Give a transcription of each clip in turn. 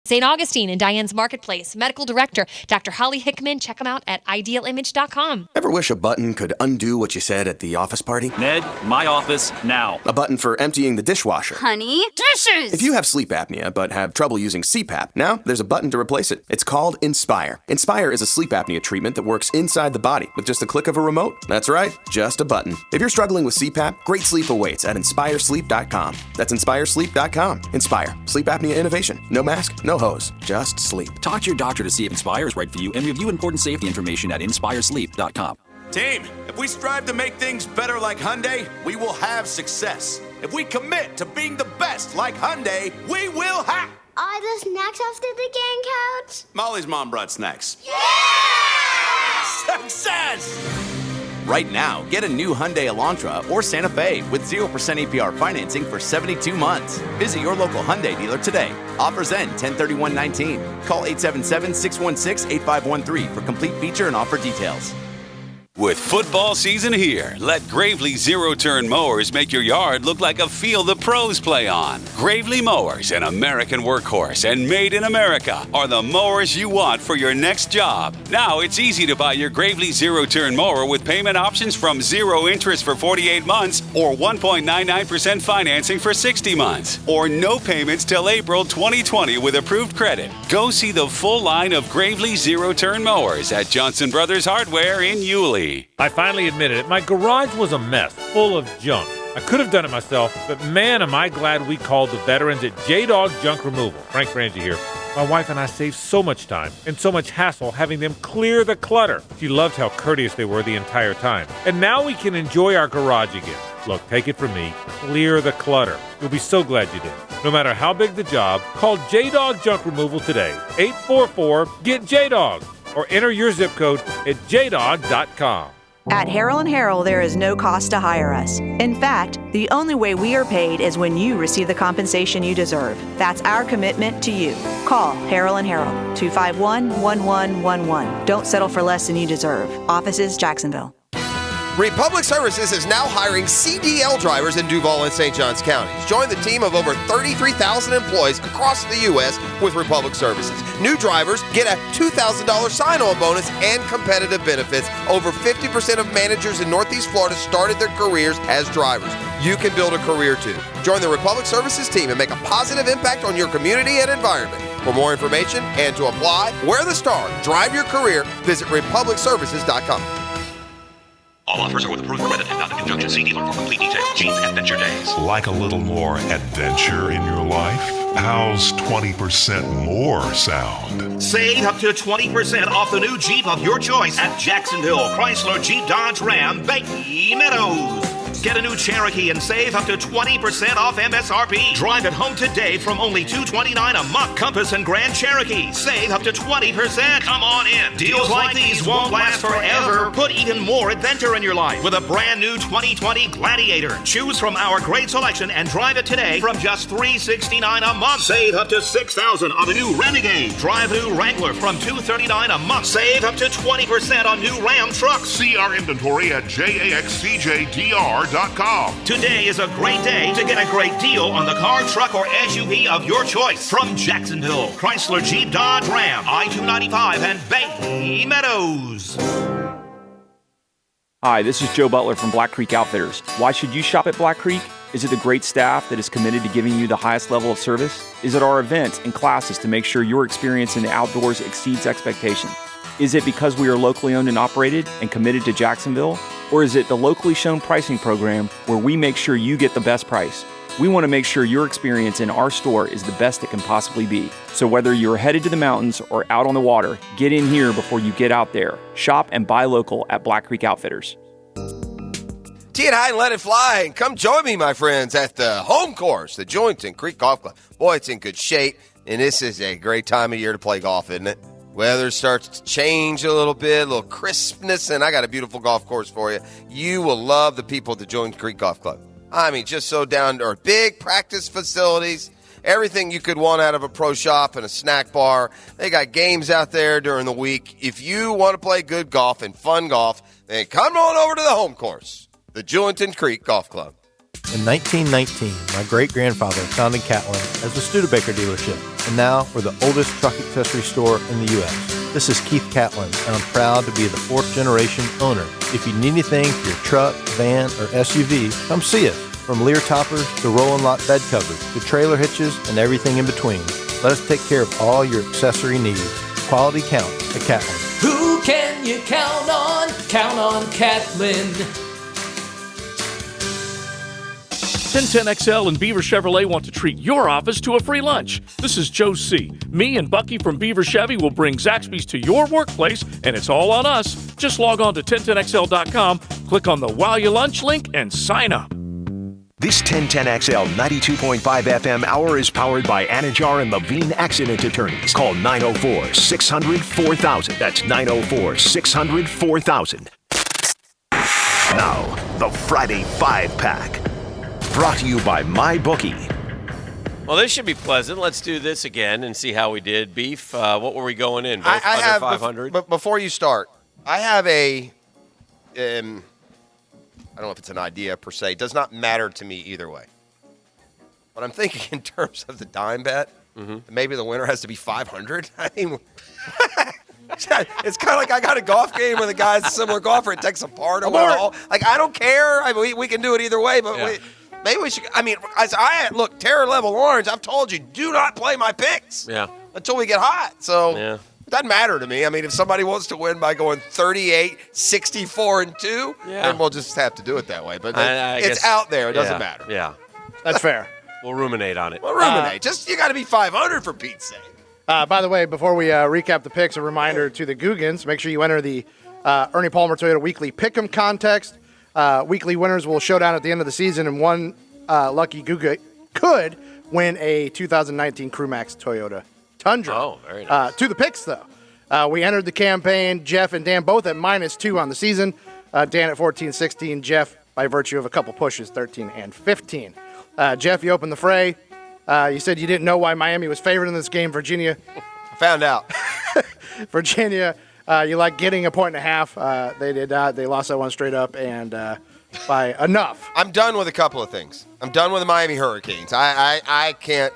St. Augustine and Diane's Marketplace. Medical Director, Dr. Holly Hickman. Check them out at idealimage.com. Ever wish a button could undo what you said at the office party? Ned, my office now. A button for emptying the dishwasher. Honey, dishes! If you have sleep apnea but have trouble using CPAP, now there's a button to replace it. It's called Inspire. Inspire is a sleep apnea treatment that works inside the body with just a click of a remote. That's right, just a button. If you're struggling with CPAP, great sleep awaits at InspireSleep.com. That's InspireSleep.com. Inspire. Sleep apnea innovation. No mask, no hose. Just sleep. Talk to your doctor to see if Inspire is right for you and review important safety information at InspireSleep.com. Team, if we strive to make things better like Hyundai, we will have success. If we commit to being the best like Hyundai, we will have... Are the snacks after the game, Coach? Molly's mom brought snacks. Yeah! Success! Right now, get a new Hyundai Elantra or Santa Fe with 0% APR financing for 72 months. Visit your local Hyundai dealer today. Offers end 10/31/19. Call 877-616-8513 for complete feature and offer details. With football season here, let Gravely zero-turn mowers make your yard look like a field the pros play on. Gravely mowers, an American workhorse and made in America, are the mowers you want for your next job. Now it's easy to buy your Gravely zero-turn mower with payment options from 0 interest for 48 months or 1.99% financing for 60 months. Or no payments till April 2020 with approved credit. Go see the full line of Gravely zero-turn mowers at Johnson Brothers Hardware in Yulee. I finally admitted it. My garage was a mess, full of junk. I could have done it myself, but man, am I glad we called the veterans at J-Dog Junk Removal. Frank Frangie here. My wife and I saved so much time and so much hassle having them clear the clutter. She loved how courteous they were the entire time. And now we can enjoy our garage again. Look, take it from me. Clear the clutter. You'll be so glad you did. No matter how big the job, call J-Dog Junk Removal today. 844-GET-JDOG. Or enter your zip code at jdog.com. At Harrell & Harrell, there is no cost to hire us. In fact, the only way we are paid is when you receive the compensation you deserve. That's our commitment to you. Call Harrell & Harrell, 251-1111. Don't settle for less than you deserve. Offices, Jacksonville. Republic Services is now hiring CDL drivers in Duval and St. Johns counties. Join the team of over 33,000 employees across the U.S. with Republic Services. New drivers get a $2,000 sign-on bonus and competitive benefits. Over 50% of managers in Northeast Florida started their careers as drivers. You can build a career too. Join the Republic Services team and make a positive impact on your community and environment. For more information and to apply, wear the star, drive your career, visit republicservices.com. All offers are with approved credit and not in conjunction. See dealer for complete details. Jeep Adventure Days. Like a little more adventure in your life? How's 20% more sound? Save up to 20% off the new Jeep of your choice at Jacksonville Chrysler Jeep Dodge Ram Bay Meadows. Get a new Cherokee and save up to 20% off MSRP. Drive it home today from only $229 a month. Compass and Grand Cherokee. Save up to 20%. Come on in. Deals like these won't last forever. Put even more adventure in your life with a brand new 2020 Gladiator. Choose from our great selection and drive it today from just $369 a month. Save up to $6,000 on the new Renegade. Drive a new Wrangler from $239 a month. Save up to 20% on new Ram trucks. See our inventory at JAXCJDR.com. Today is a great day to get a great deal on the car, truck, or SUV of your choice from Jacksonville Chrysler Jeep Dodge Ram, I-295 and Bay Meadows. Hi, this is Joe Butler from Black Creek Outfitters. Why should you shop at Black Creek? Is it the great staff that is committed to giving you the highest level of service? Is it our events and classes to make sure your experience in the outdoors exceeds expectations? Is it because we are locally owned and operated and committed to Jacksonville? Or is it the locally shown pricing program where we make sure you get the best price? We want to make sure your experience in our store is the best it can possibly be. So whether you're headed to the mountains or out on the water, get in here before you get out there. Shop and buy local at Black Creek Outfitters. Tee it high and let it fly, and come join me, my friends, at the home course, the Jointon Creek Golf Club. Boy, it's in good shape, and this is a great time of year to play golf, isn't it? Weather starts to change a little bit, a little crispness, and I got a beautiful golf course for you. You will love the people at the Jointon Creek Golf Club. I mean, just so down to earth. Big practice facilities, everything you could want out of a pro shop and a snack bar. They got games out there during the week. If you want to play good golf and fun golf, then come on over to the home course, the Jointon Creek Golf Club. In 1919, my great-grandfather founded Catlin as a Studebaker dealership. and now we're the oldest truck accessory store in the U.S. This is Keith Catlin, and I'm proud to be the 4th generation owner. If you need anything for your truck, van, or SUV, come see us. From Lear toppers to roll-and lock bed covers to trailer hitches and everything in between. Let us take care of all your accessory needs. Quality counts at Catlin. Who can you count on? Count on Catlin. 1010XL and Beaver Chevrolet want to treat your office to a free lunch. This is Joe C. Me and Bucky from Beaver Chevy will bring Zaxby's to your workplace, and it's all on us. Just log on to 1010XL.com, click on the Wow You Lunch link, and sign up. This 1010XL 92.5 FM hour is powered by Anajar and Levine Accident Attorneys. Call 904-600-4000. That's 904-600-4000. Now, the Friday 5-Pack. Brought to you by MyBookie. Well, this should be pleasant. Let's do this again and see how we did. Beef, what were we going in? Both I under have 500? But before you start, I have a I don't know if it's an idea per se. It does not matter to me either way. But I'm thinking in terms of the dime bet, maybe the winner has to be 500. I mean, it's kind of like I got a golf game with a guy's a similar golfer. It takes a par to win all. Like, I don't care. I mean, we can do it either way, but maybe we should. I mean, look, terror level orange, I've told you, do not play my picks until we get hot. So it doesn't matter to me. I mean, if somebody wants to win by going 38, 64, and 2, then we'll just have to do it that way. But it's out there. It doesn't matter. Yeah. That's fair. We'll ruminate on it. Well, ruminate. You got to be 500 for Pete's sake. By the way, before we recap the picks, a reminder to the Googans, make sure you enter the Ernie Palmer Toyota Weekly Pick'em contest. Weekly winners will show down at the end of the season, and one lucky Googa could win a 2019 Crewmax Toyota Tundra. Oh, very nice. To the picks, though. We entered the campaign, Jeff and Dan both at -2 on the season. Dan at 14-16, Jeff, by virtue of a couple pushes, 13 and 15. Jeff, you opened the fray. You said you didn't know why Miami was favored in this game. Virginia. Found out. Virginia, you like getting a 1.5. They did not. They lost that one straight up and by enough. I'm done with a couple of things. I'm done with the Miami Hurricanes. I can't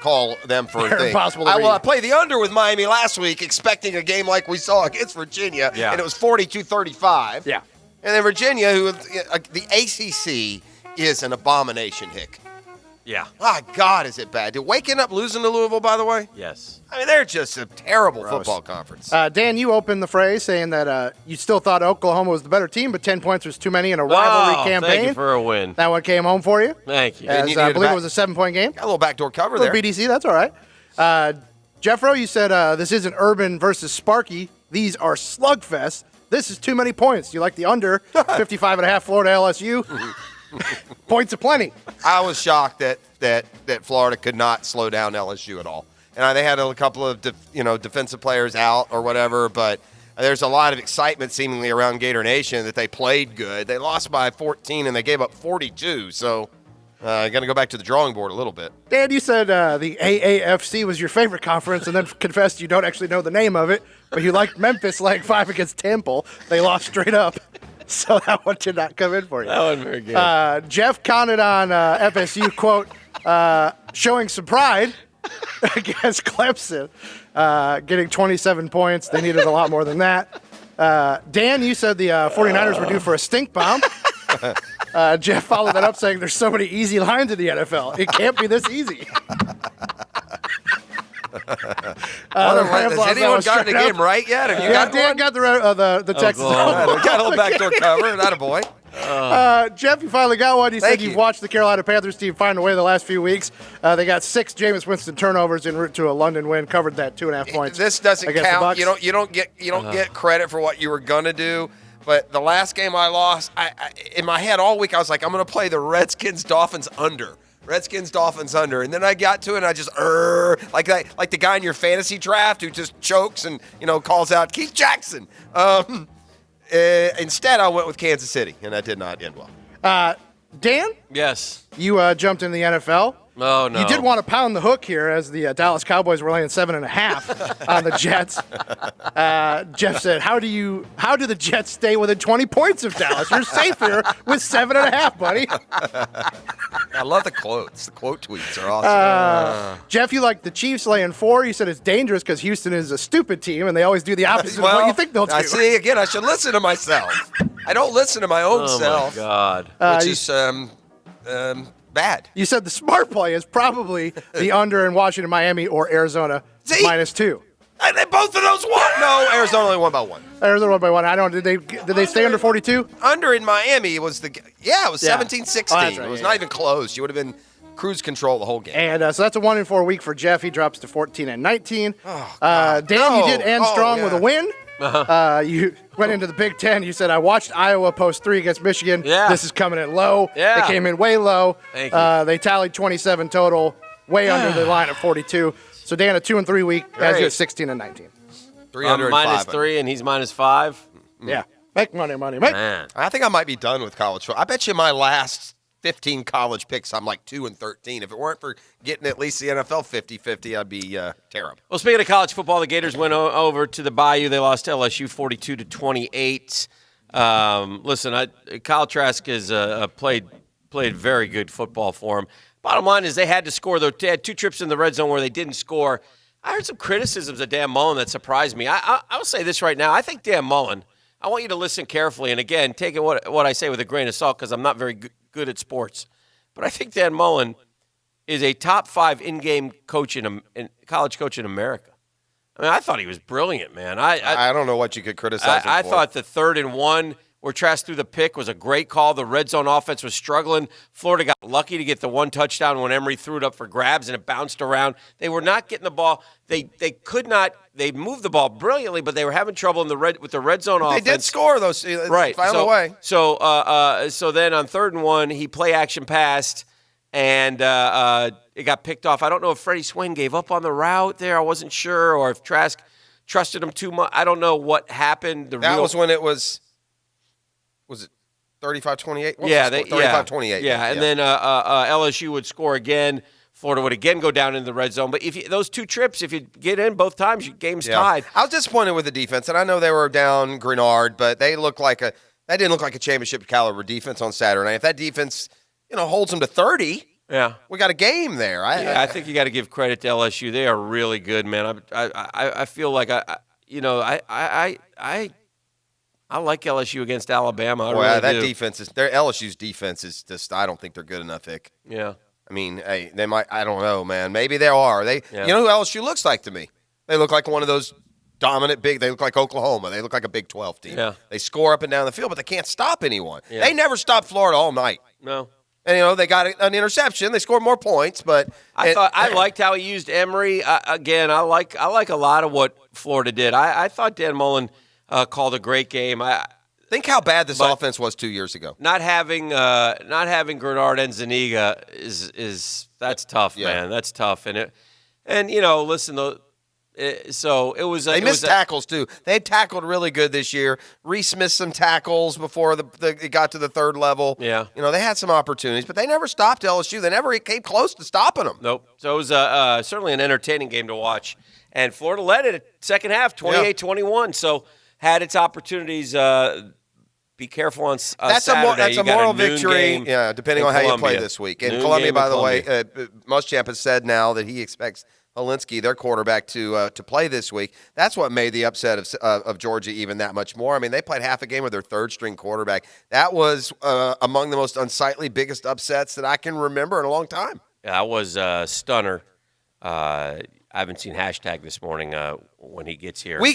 call them for a thing. Impossible to read. I played the under with Miami last week, expecting a game like we saw against Virginia, and it was 42-35. Yeah. And then Virginia, who the ACC is an abomination, Hick. Yeah. My God, is it bad? Did waking up losing to Louisville, by the way? Yes. I mean, they're just a terrible football conference. Dan, you opened the fray saying that you still thought Oklahoma was the better team, but 10 points was too many in a rivalry campaign. Thank you for a win. That one came home for you. Thank you. As, I believe it was a 7-point game. Got a little backdoor cover a little there. BDC, that's all right. Jeffro, you said this isn't Urban versus Sparky. These are slugfests. This is too many points. You like the under 55.5 Florida LSU? Points aplenty. I was shocked that Florida could not slow down LSU at all. And they had a couple of defensive players out or whatever, but there's a lot of excitement seemingly around Gator Nation that they played good. They lost by 14 and they gave up 42, so going to go back to the drawing board a little bit. Dan, you said the AAFC was your favorite conference and then confessed you don't actually know the name of it, but you liked Memphis laying 5 against Temple. They lost straight up. So that one did not come in for you. That wasn't very good. Jeff counted on FSU, quote, showing some pride against Clemson, getting 27 points. They needed a lot more than that. Dan, you said the 49ers were due for a stink bomb. Jeff followed that up saying there's so many easy lines in the NFL. It can't be this easy. Has anyone gotten the game right yet? Have you got Dan one? got the Texas. Got a little backdoor cover. Not a boy. Jeff, you finally got one. You said you've watched the Carolina Panthers team find a way the last few weeks. They got 6 Jameis Winston turnovers en route to a London win. Covered that 2.5 points. This doesn't against count. the Bucs. You don't get credit for what you were gonna do. But the last game I lost, I in my head all week I was like, I'm gonna play the Redskins Dolphins under. Redskins Dolphins under, and then I got to it and I just like the guy in your fantasy draft who just chokes and calls out Keith Jackson. Instead, I went with Kansas City, and that did not end well. Dan? Yes. You jumped in the NFL. Oh, no. You did want to pound the hook here as the Dallas Cowboys were laying 7.5 on the Jets. Jeff said, how do the Jets stay within 20 points of Dallas? You're safe here with 7.5, buddy. I love the quotes. The quote tweets are awesome. Jeff, you like the Chiefs laying 4. You said it's dangerous because Houston is a stupid team, and they always do the opposite of what you think they'll do. I see, again, I should listen to myself. I don't listen to my own self. Oh, my God. Which is bad. You said the smart play is probably the under in Washington, Miami, or Arizona -2. And they both of those won. No, Arizona only won by 1. Arizona won by 1. I don't. Did they stay under 42? Under in Miami it was 17-16. Oh, that's right. It was not even close. You would have been cruise control the whole game. And so that's a 1-4 week for Jeff. He drops to 14-19. Dan, you did end strong with a win. You went into the Big Ten. You said, I watched Iowa post 3 against Michigan. Yeah. This is coming in low. Yeah. They came in way low. Thank you. They tallied 27 total, way under the line at 42. So Dan, a 2-3 week, has you at 16-19. I'm -3 and he's -5. Yeah. Make money. Man. I think I might be done with college football. I bet you my last 15 college picks, I'm like 2-13. If it weren't for getting at least the NFL 50-50, I'd be terrible. Well, speaking of college football, the Gators went over to the Bayou. They lost to LSU 42-28. Listen, Kyle Trask has played very good football for him. Bottom line is they had to score. They had 2 trips in the red zone where they didn't score. I heard some criticisms of Dan Mullen that surprised me. I'll say this right now. I think Dan Mullen, I want you to listen carefully. And, again, take what I say with a grain of salt because I'm not very good at sports. But I think Dan Mullen is a top 5 in-game coach college coach in America. I mean, I thought he was brilliant, man. I don't know what you could criticize him I for. thought the 3rd and 1 where Trask threw the pick was a great call. The red zone offense was struggling. Florida got lucky to get the 1 touchdown when Emory threw it up for grabs and it bounced around. They were not getting the ball. They could not. They moved the ball brilliantly, but they were having trouble with the red zone offense. They did score those. Right. Found a way. So then on 3rd and 1, he play action passed, and it got picked off. I don't know if Freddie Swain gave up on the route there. I wasn't sure, or if Trask trusted him too much. I don't know what happened. That was when it was it 35-28? Yeah, 35-28. Yeah, and then LSU would score again. Florida would again go down into the red zone. But those 2 trips, if you get in both times, your game's tied. I was disappointed with the defense, and I know they were down Grenard, but they didn't look like a championship caliber defense on Saturday. If that defense, holds them to 30, we got a game there. I think you got to give credit to LSU. They are really good, man. I feel like I like LSU against Alabama. I really that do. defense is there. LSU's defense is just. I don't think they're good enough, Ick. Yeah. I mean, hey, they might. I don't know, man. Maybe they are. You know who LSU looks like to me? They look like one of those dominant big. They look like Oklahoma. They look like a Big 12 team. Yeah. They score up and down the field, but they can't stop anyone. Yeah. They never stopped Florida all night. No. And they got an interception. They scored more points, but I liked how he used Emory. Again, I like a lot of what Florida did. I thought Dan Mullen called a great game. Think how bad this offense was 2 years ago. Not having Grenard and Zuniga that's tough, man. That's tough. Listen, so it was. They missed tackles too. They tackled really good this year. Reese missed some tackles before it got to the 3rd level. Yeah, they had some opportunities, but they never stopped LSU. They never came close to stopping them. Nope. So it was certainly an entertaining game to watch. And Florida led it at second half, 28-21. So had its opportunities. Be careful on Saturday. That's a moral victory, game depending on how you play this week. And Columbia, by the way, Muschamp has said now that he expects Helinski, their quarterback, to play this week. That's what made the upset of Georgia even that much more. I mean, they played half a game with their 3rd-string quarterback. That was among the most unsightly, biggest upsets that I can remember in a long time. Yeah, that was a stunner. I haven't seen hashtag this morning when he gets here. We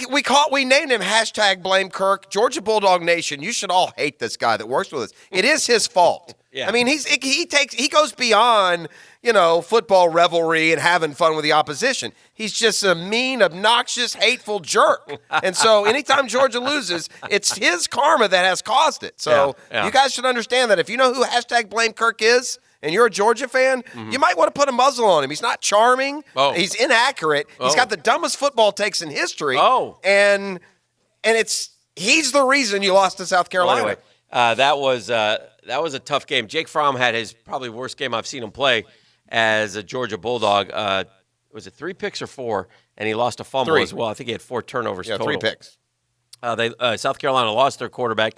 named him #Blame Kirk. Georgia Bulldog Nation. You should all hate this guy that works with us. It is his fault. Yeah. I mean, he goes beyond football revelry and having fun with the opposition. He's just a mean, obnoxious, hateful jerk. And so anytime Georgia loses, it's his karma that has caused it. So you guys should understand that if you know who #Blame Kirk is, and you're a Georgia fan, you might want to put a muzzle on him. He's not charming. Oh. He's inaccurate. He's got the dumbest football takes in history. Oh. And he's the reason you lost to South Carolina. Well, anyway, that was a tough game. Jake Fromm had his probably worst game I've seen him play. as a Georgia Bulldog. Was it 3 picks or 4? And he lost a fumble 3. as well. I think he had 4 turnovers total. 3 picks. South Carolina lost their quarterback.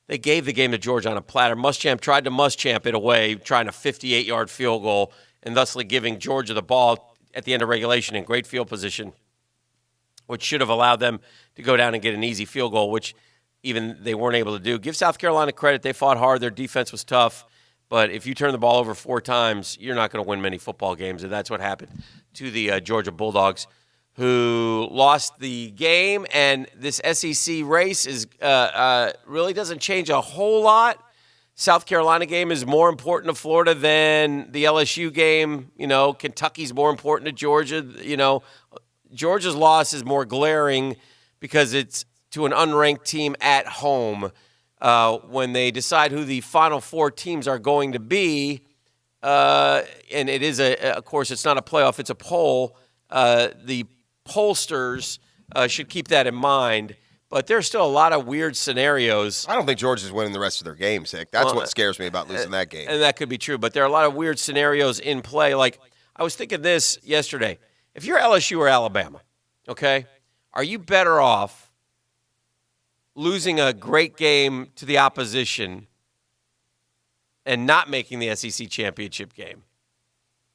They gave the game to Georgia on a platter. Muschamp tried to Muschamp it away, trying a 58-yard field goal, and thusly giving Georgia the ball at the end of regulation in great field position, which should have allowed them to go down and get an easy field goal, which even they weren't able to do. Give South Carolina credit. They fought hard. Their defense was tough. But if you turn the ball over 4 times, you're not going to win many football games, and that's what happened to the Georgia Bulldogs, who lost the game. And this SEC race is really doesn't change a whole lot. South Carolina game is more important to Florida than the LSU game. Kentucky's more important to Georgia. Georgia's loss is more glaring because it's to an unranked team at home. When they decide who the final 4 teams are going to be, and it is of course, it's not a playoff, it's a poll. The pollsters should keep that in mind. But there's still a lot of weird scenarios. I don't think Georgia's winning the rest of their games, Hick. That's what scares me about losing that game. And that could be true, but there are a lot of weird scenarios in play. Like, I was thinking this yesterday. If you're LSU or Alabama, okay, are you better off losing a great game to the opposition and not making the SEC championship game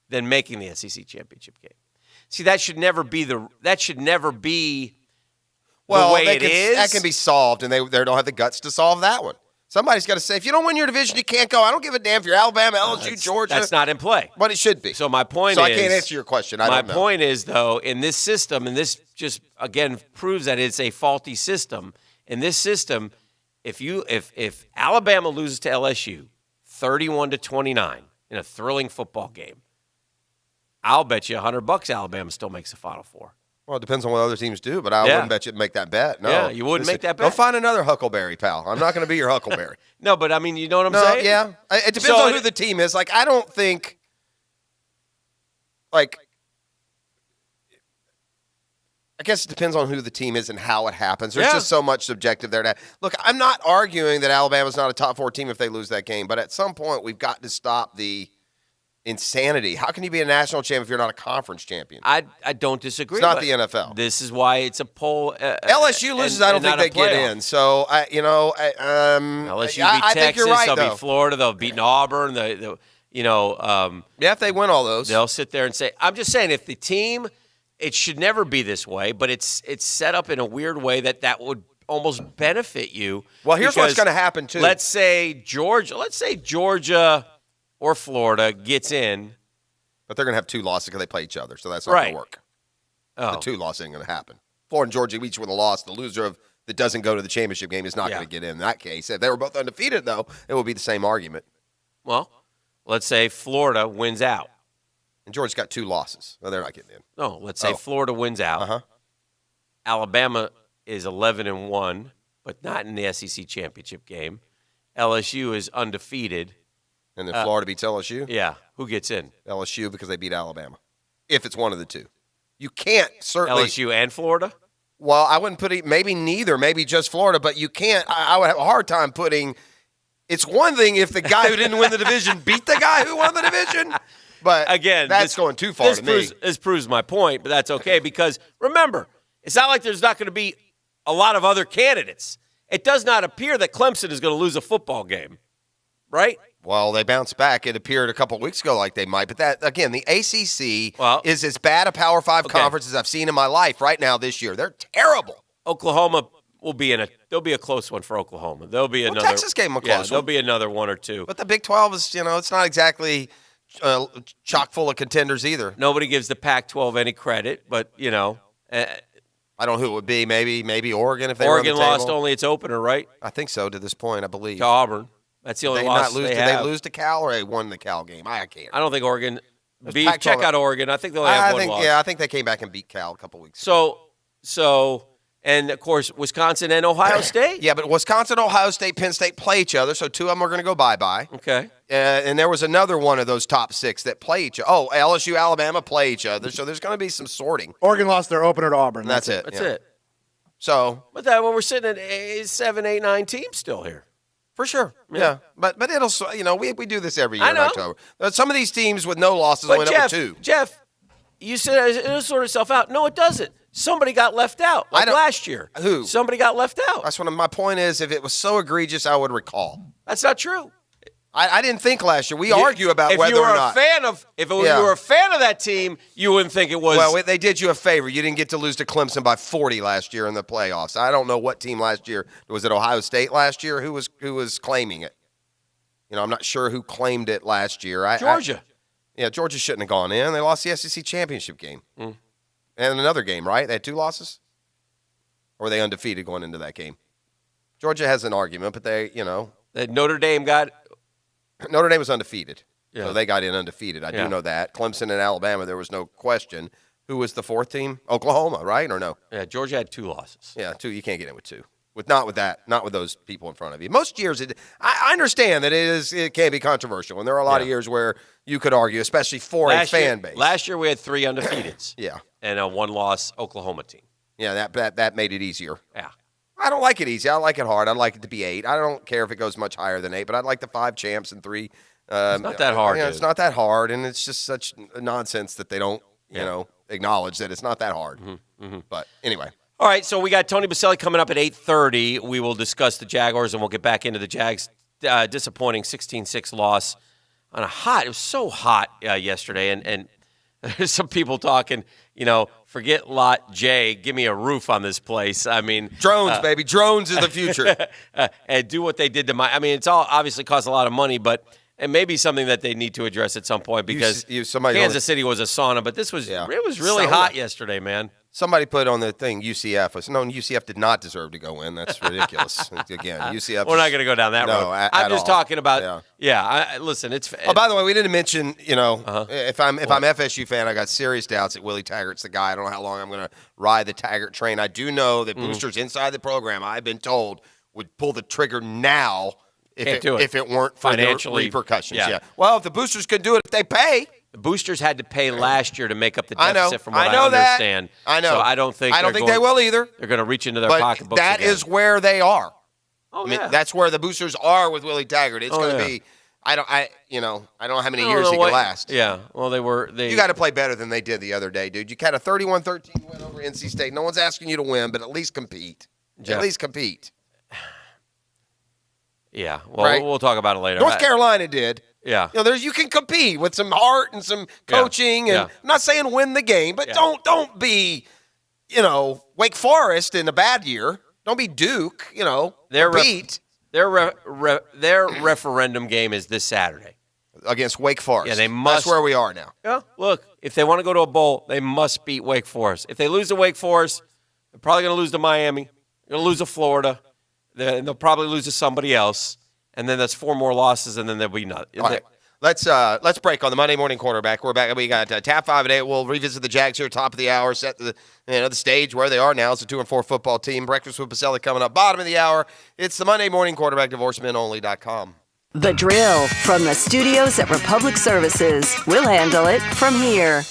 than making the SEC championship game? See, that should never be the way it is. That can be solved, and they don't have the guts to solve that one. Somebody's got to say, if you don't win your division, you can't go. I don't give a damn if you're Alabama, LSU, Georgia. That's not in play. But it should be. So my point is... So I can't answer your question. I don't know. My point is, though, in this system, and this just, again, proves that it's a faulty system. In this system, if Alabama loses to LSU 31-29 in a thrilling football game, I'll bet you $100 Alabama still makes the Final Four. Well, it depends on what other teams do, but I wouldn't bet you to make that bet. No. Yeah, you wouldn't make that bet? Go find another Huckleberry, pal. I'm not going to be your Huckleberry. No, but I mean, you know what I'm saying? Yeah. It depends on who the team is. Like, I don't think, I guess it depends on who the team is and how it happens. There's just so much subjective there. Look, I'm not arguing that Alabama's not a top 4 team if they lose that game, but at some point we've got to stop the insanity. How can you be a national champ if you're not a conference champion? I don't disagree. It's not the NFL. This is why it's a poll. LSU loses, I don't think they get in. So, LSU beat Texas, think you're right, they'll beat Florida, they'll beat Auburn. If they win all those. They'll sit there and say, I'm just saying, if the team, it should never be this way, but it's set up in a weird way that would almost benefit you. Well, here's what's going to happen, too. Let's say Georgia or Florida gets in. But they're going to have 2 losses because they play each other, so that's not going to work. Oh. The 2 losses ain't going to happen. Florida and Georgia each with a loss. The loser that doesn't go to the championship game is not going to get in that case. If they were both undefeated, though, it would be the same argument. Well, let's say Florida wins out. And Georgia's got 2 losses. Well, they're not getting in. No, let's say Florida wins out. Uh-huh. Alabama is 11-1, but not in the SEC championship game. LSU is undefeated. And then Florida beats LSU? Yeah. Who gets in? LSU because they beat Alabama. If it's one of the 2. You can't certainly. LSU and Florida? Well, I wouldn't put it, maybe neither, maybe just Florida, but you can't. I would have a hard time putting. It's one thing if the guy who didn't win the division beat the guy who won the division. But again, that's going too far to me. This proves my point, but that's okay because remember, it's not like there's not going to be a lot of other candidates. It does not appear that Clemson is going to lose a football game, right? Well, they bounced back. It appeared a couple of weeks ago like they might. But that, again, the ACC is as bad a Power 5 conference as I've seen in my life right now this year. They're terrible. Oklahoma will be there'll be a close one for Oklahoma. There'll be another. Texas gave them a close one. There'll be another 1 or 2. But the Big 12 is, it's not exactly chock full of contenders either. Nobody gives the Pac-12 any credit, but, I don't know who it would be. Maybe Oregon if they were on the table. Oregon lost only its opener, right? I think so to this point, I believe. To Auburn. That's the only loss they have. Did they lose to Cal or they won the Cal game? I can't. I don't think Oregon. Check out Oregon. I think they only have one loss. Yeah, I think they came back and beat Cal a couple weeks ago. So, and of course, Wisconsin and Ohio State. Yeah, but Wisconsin, Ohio State, Penn State play each other, so 2 of them are going to go bye-bye. Okay. And there was another one of those top 6 that play each other. Oh, LSU, Alabama play each other, so there's going to be some sorting. Oregon lost their opener to Auburn. That's it. That's it. So, but we're sitting at 7, 8, 9 teams still here. For sure. Yeah. But it'll, we do this every year I know. in October. Some of these teams with no losses But went up with 2. Jeff, you said it'll sort itself out. No, it doesn't. Somebody got left out, like last year. Who? Somebody got left out. That's what my point is. If it was so egregious, I would recall. That's not true. I didn't think last year. We argue about whether or not. If you were a fan of that team, you wouldn't think it was. Well, they did you a favor. You didn't get to lose to Clemson by 40 last year in the playoffs. I don't know what team last year. Was it Ohio State last year? Who was claiming it? I'm not sure who claimed it last year. Georgia. Georgia shouldn't have gone in. They lost the SEC championship game. And another game, right? They had 2 losses? Or were they undefeated going into that game? Georgia has an argument, but that Notre Dame was undefeated. So they got in undefeated. I do know that. Clemson and Alabama, there was no question. Who was the 4th team? Oklahoma, right? Or no? Yeah, Georgia had 2 losses. Yeah, 2. You can't get in with 2. Not with those people in front of you. Most years, I understand that it can be controversial, and there are a lot of years where you could argue, especially for a fan base. Last year we had 3 undefeateds. Yeah, and a 1-loss Oklahoma team. Yeah, that made it easier. Yeah, I don't like it easy. I like it hard. I'd like it to be 8. I don't care if it goes much higher than 8, but I'd like the 5 champs and 3. It's not that hard. It's not that hard, and it's just such nonsense that they don't, acknowledge that it's not that hard. But anyway. All right, so we got Tony Baselli coming up at 8:30. We will discuss the Jaguars, and we'll get back into the Jags' disappointing 16-6 loss on it was so hot yesterday, and there's some people talking, forget Lot J, give me a roof on this place. I mean. Drones, baby. Drones is the future. And do what they did to it's all obviously cost a lot of money, but it may be something that they need to address at some point because Kansas City was a sauna, but it was really hot yesterday, man. Somebody put on the thing UCF. I said, no, UCF did not deserve to go in. That's ridiculous. Again, UCF. We're not going to go down that road. I'm just talking about. Listen, it's. Oh, by the way, we didn't mention. If I'm FSU fan, I got serious doubts that Willie Taggart's the guy. I don't know how long I'm going to ride the Taggart train. I do know that boosters inside the program, I've been told, would pull the trigger now if it weren't for financially the repercussions. Yeah. Well, if the boosters could do it, if they pay. The boosters had to pay last year to make up the deficit, from what I understand. I know. So I don't think they will either. They're going to reach into their pocketbooks. That again. is where they are. Oh, that's where the boosters are with Willie Taggart. It's going to be. I don't know how many years he can last. Yeah. Well, you got to play better than they did the other day, dude. You had a 31-13 win over NC State. No one's asking you to win, but at least compete. Jeff. At least compete. Yeah. Well, we'll talk about it later. North Carolina did. Yeah. You can compete with some heart and some coaching, and I'm not saying win the game, but don't be, Wake Forest in a bad year. Don't be Duke. Compete. Their referendum game is this Saturday against Wake Forest. Yeah, they must. That's where we are now. Yeah. Look, if they want to go to a bowl, they must beat Wake Forest. If they lose to Wake Forest, they're probably going to lose to Miami. They're going to lose to Florida. They'll probably lose to somebody else. And then that's 4 more losses, and then there'll be nothing. All right. Let's break on the Monday Morning Quarterback. We're back. We got Tab 5 at 8. We'll revisit the Jags here, top of the hour, set the stage where they are now. It's a 2-4 football team. Breakfast with Baselli coming up, bottom of the hour. It's the Monday Morning Quarterback, divorcemenonly.com. The Drill from the studios at Republic Services. We'll handle it from here.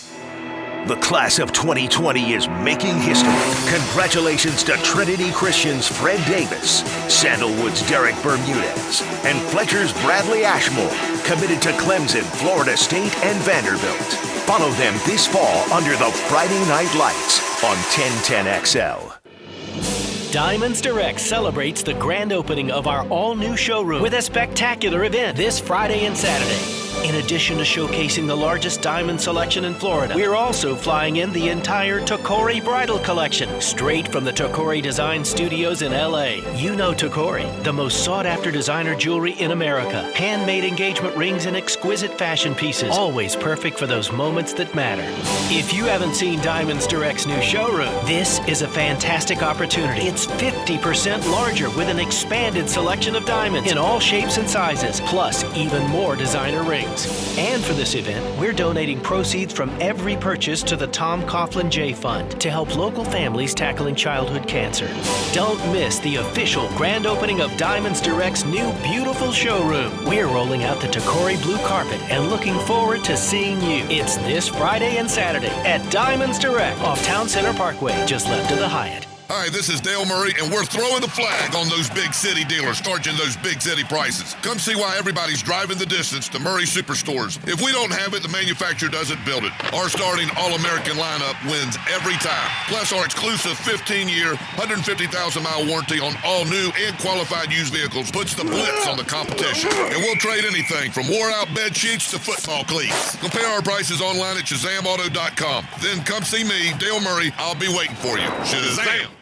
The class of 2020 is making history. Congratulations to Trinity Christian's Fred Davis, Sandalwood's Derek Bermudez, and Fletcher's Bradley Ashmore, committed to Clemson, Florida State, and Vanderbilt. Follow them this fall under the Friday Night Lights on 1010XL. Diamonds Direct celebrates the grand opening of our all-new showroom with a spectacular event this Friday and Saturday. In addition to showcasing the largest diamond selection in Florida, we're also flying in the entire Tokori bridal collection, straight from the Tokori Design Studios in LA. You know Tokori, the most sought-after designer jewelry in America. Handmade engagement rings and exquisite fashion pieces, always perfect for those moments that matter. If you haven't seen Diamonds Direct's new showroom, this is a fantastic opportunity. It's 50% larger with an expanded selection of diamonds in all shapes and sizes, plus even more designer rings. And for this event, we're donating proceeds from every purchase to the Tom Coughlin J Fund to help local families tackling childhood cancer. Don't miss the official grand opening of Diamonds Direct's new beautiful showroom. We're rolling out the Tokori blue carpet and looking forward to seeing you. It's this Friday and Saturday at Diamonds Direct off Town Center Parkway, just left of the Hyatt. Hi, this is Dale Murray, and we're throwing the flag on those big city dealers charging those big city prices. Come see why everybody's driving the distance to Murray Superstores. If we don't have it, the manufacturer doesn't build it. Our starting All-American lineup wins every time. Plus, our exclusive 15-year, 150,000-mile warranty on all new and qualified used vehicles puts the blitz on the competition. And we'll trade anything from wore-out bed sheets to football cleats. Compare our prices online at ShazamAuto.com. Then come see me, Dale Murray. I'll be waiting for you. Shazam!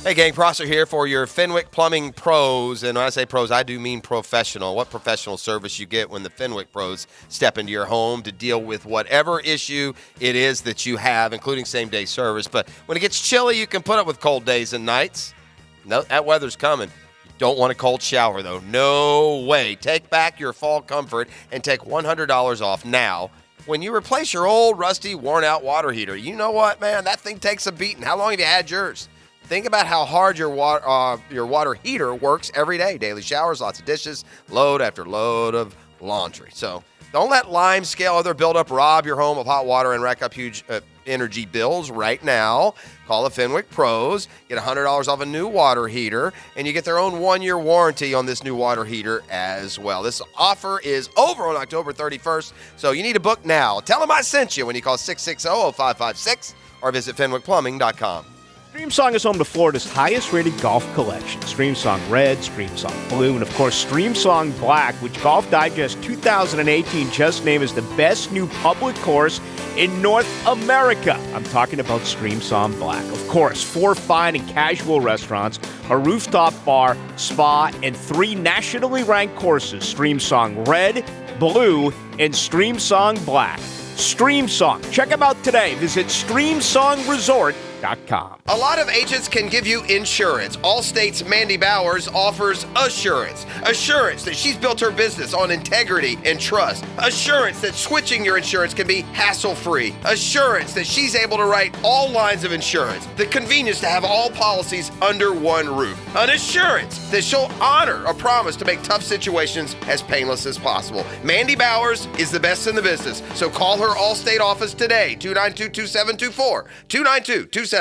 Hey, gang, Prosser here for your Fenwick Plumbing Pros. And when I say pros, I do mean professional. What professional service you get when the Fenwick Pros step into your home to deal with whatever issue it is that you have, including same-day service. But when it gets chilly, you can put up with cold days and nights. No, that weather's coming. You don't want a cold shower, though. No way. Take back your fall comfort and take $100 off now when you replace your old, rusty, worn-out water heater. You know what, man? That thing takes a beating. How long have you had yours? Think about how hard your water heater works every day. Daily showers, lots of dishes, load after load of laundry. So don't let lime scale other buildup rob your home of hot water and rack up huge energy bills right now. Call the Fenwick Pros. Get $100 off a new water heater, and you get their own 1-year warranty on this new water heater as well. This offer is over on October 31st, so you need to book now. Tell them I sent you when you call 660-0556 or visit FenwickPlumbing.com. StreamSong is home to Florida's highest-rated golf collection. StreamSong Red, StreamSong Blue, and, of course, StreamSong Black, which Golf Digest 2018 just named as the best new public course in North America. I'm talking about StreamSong Black. Of course, 4 fine and casual restaurants, a rooftop bar, spa, and 3 nationally ranked courses, StreamSong Red, Blue, and StreamSong Black. StreamSong. Check them out today. Visit StreamSongResort.com. A lot of agents can give you insurance. Allstate's Mandy Bowers offers assurance. Assurance that she's built her business on integrity and trust. Assurance that switching your insurance can be hassle-free. Assurance that she's able to write all lines of insurance. The convenience to have all policies under one roof. An assurance that she'll honor a promise to make tough situations as painless as possible. Mandy Bowers is the best in the business, so call her Allstate office today, 292-2724, 292-2724.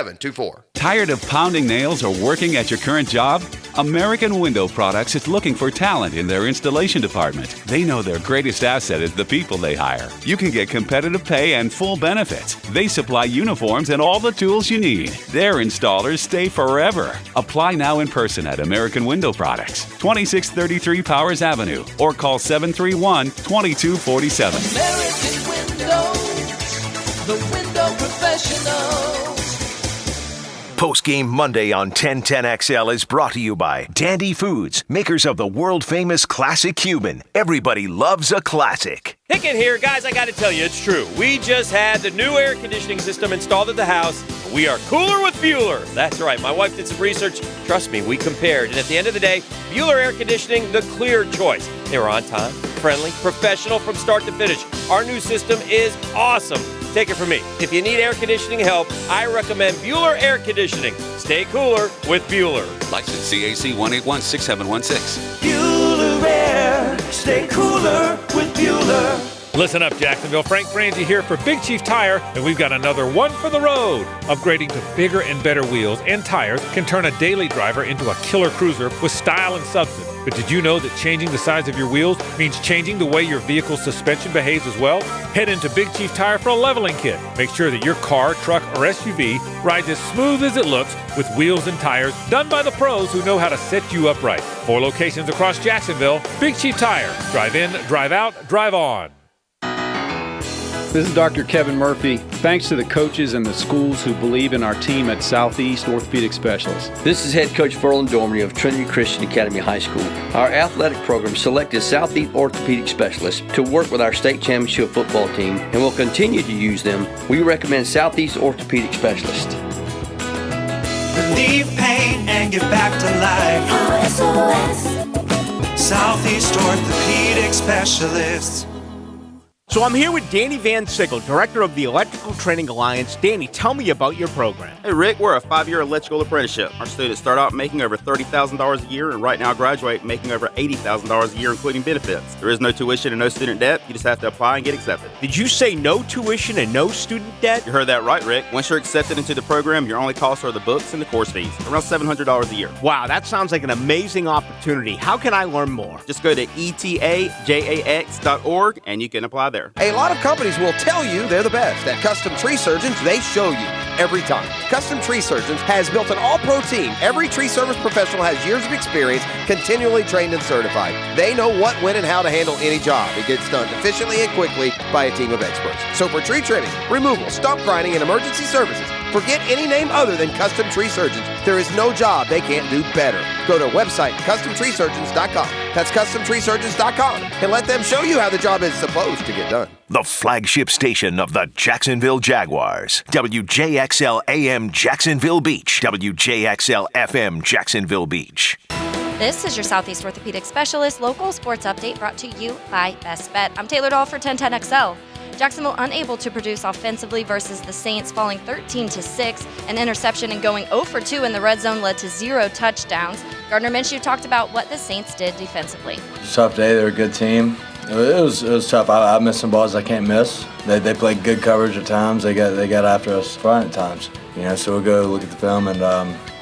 Tired of pounding nails or working at your current job? American Window Products is looking for talent in their installation department. They know their greatest asset is the people they hire. You can get competitive pay and full benefits. They supply uniforms and all the tools you need. Their installers stay forever. Apply now in person at American Window Products, 2633 Powers Avenue, or call 731-2247. American Windows, the window professionals. Post-Game Monday on 1010XL is brought to you by Dandy Foods, makers of the world-famous Classic Cuban. Everybody loves a classic. Hicken here. Guys, I got to tell you, it's true. We just had the new air conditioning system installed at the house. We are cooler with Bueller. That's right. My wife did some research. Trust me, we compared. And at the end of the day, Bueller Air Conditioning, the clear choice. They were on time, friendly, professional from start to finish. Our new system is awesome. Take it from me. If you need air conditioning help, I recommend Bueller Air Conditioning. Stay cooler with Bueller. License CAC 1816716. Bueller Air. Stay cooler with Bueller. Listen up, Jacksonville. Frank Frangie here for Big Chief Tire, and we've got another one for the road. Upgrading to bigger and better wheels and tires can turn a daily driver into a killer cruiser with style and substance. But did you know that changing the size of your wheels means changing the way your vehicle's suspension behaves as well? Head into Big Chief Tire for a leveling kit. Make sure that your car, truck, or SUV rides as smooth as it looks with wheels and tires done by the pros who know how to set you up right. 4 locations across Jacksonville. Big Chief Tire. Drive in, drive out, drive on. This is Dr. Kevin Murphy. Thanks to the coaches and the schools who believe in our team at Southeast Orthopedic Specialists. This is head coach Ferland Dormery of Trinity Christian Academy High School. Our athletic program selected Southeast Orthopedic Specialists to work with our state championship football team and will continue to use them. We recommend Southeast Orthopedic Specialists. Relieve pain and get back to life. SOS. Southeast Orthopedic Specialists. So I'm here with Danny Van Sickle, Director of the Electrical Training Alliance. Danny, tell me about your program. Hey, Rick, we're a 5-year electrical apprenticeship. Our students start out making over $30,000 a year and right now graduate making over $80,000 a year, including benefits. There is no tuition and no student debt. You just have to apply and get accepted. Did you say no tuition and no student debt? You heard that right, Rick. Once you're accepted into the program, your only costs are the books and the course fees, around $700 a year. Wow, that sounds like an amazing opportunity. How can I learn more? Just go to etajax.org and you can apply there. A lot of companies will tell you they're the best. At Custom Tree Surgeons, they show you every time. Custom Tree Surgeons has built an all-pro team. Every tree service professional has years of experience, continually trained and certified. They know what, when, and how to handle any job. It gets done efficiently and quickly by a team of experts. So for tree trimming, removal, stump grinding, and emergency services, forget any name other than Custom Tree Surgeons. There is no job they can't do better. Go to website CustomTreeSurgeons.com. That's CustomTreeSurgeons.com and let them show you how the job is supposed to get done. The flagship station of the Jacksonville Jaguars. WJXL AM Jacksonville Beach. WJXL FM Jacksonville Beach. This is your Southeast Orthopedic Specialist local sports update brought to you by Best Bet. I'm Taylor Dahl for 1010XL. Jacksonville unable to produce offensively versus the Saints, falling 13-6. An interception and going 0 for 2 in the red zone led to 0 touchdowns. Gardner Minshew talked about what the Saints did defensively. Tough day. They're a good team. It was tough. I missed some balls I can't miss. They played good coverage at times. They got after us front at times. So we'll go look at the film and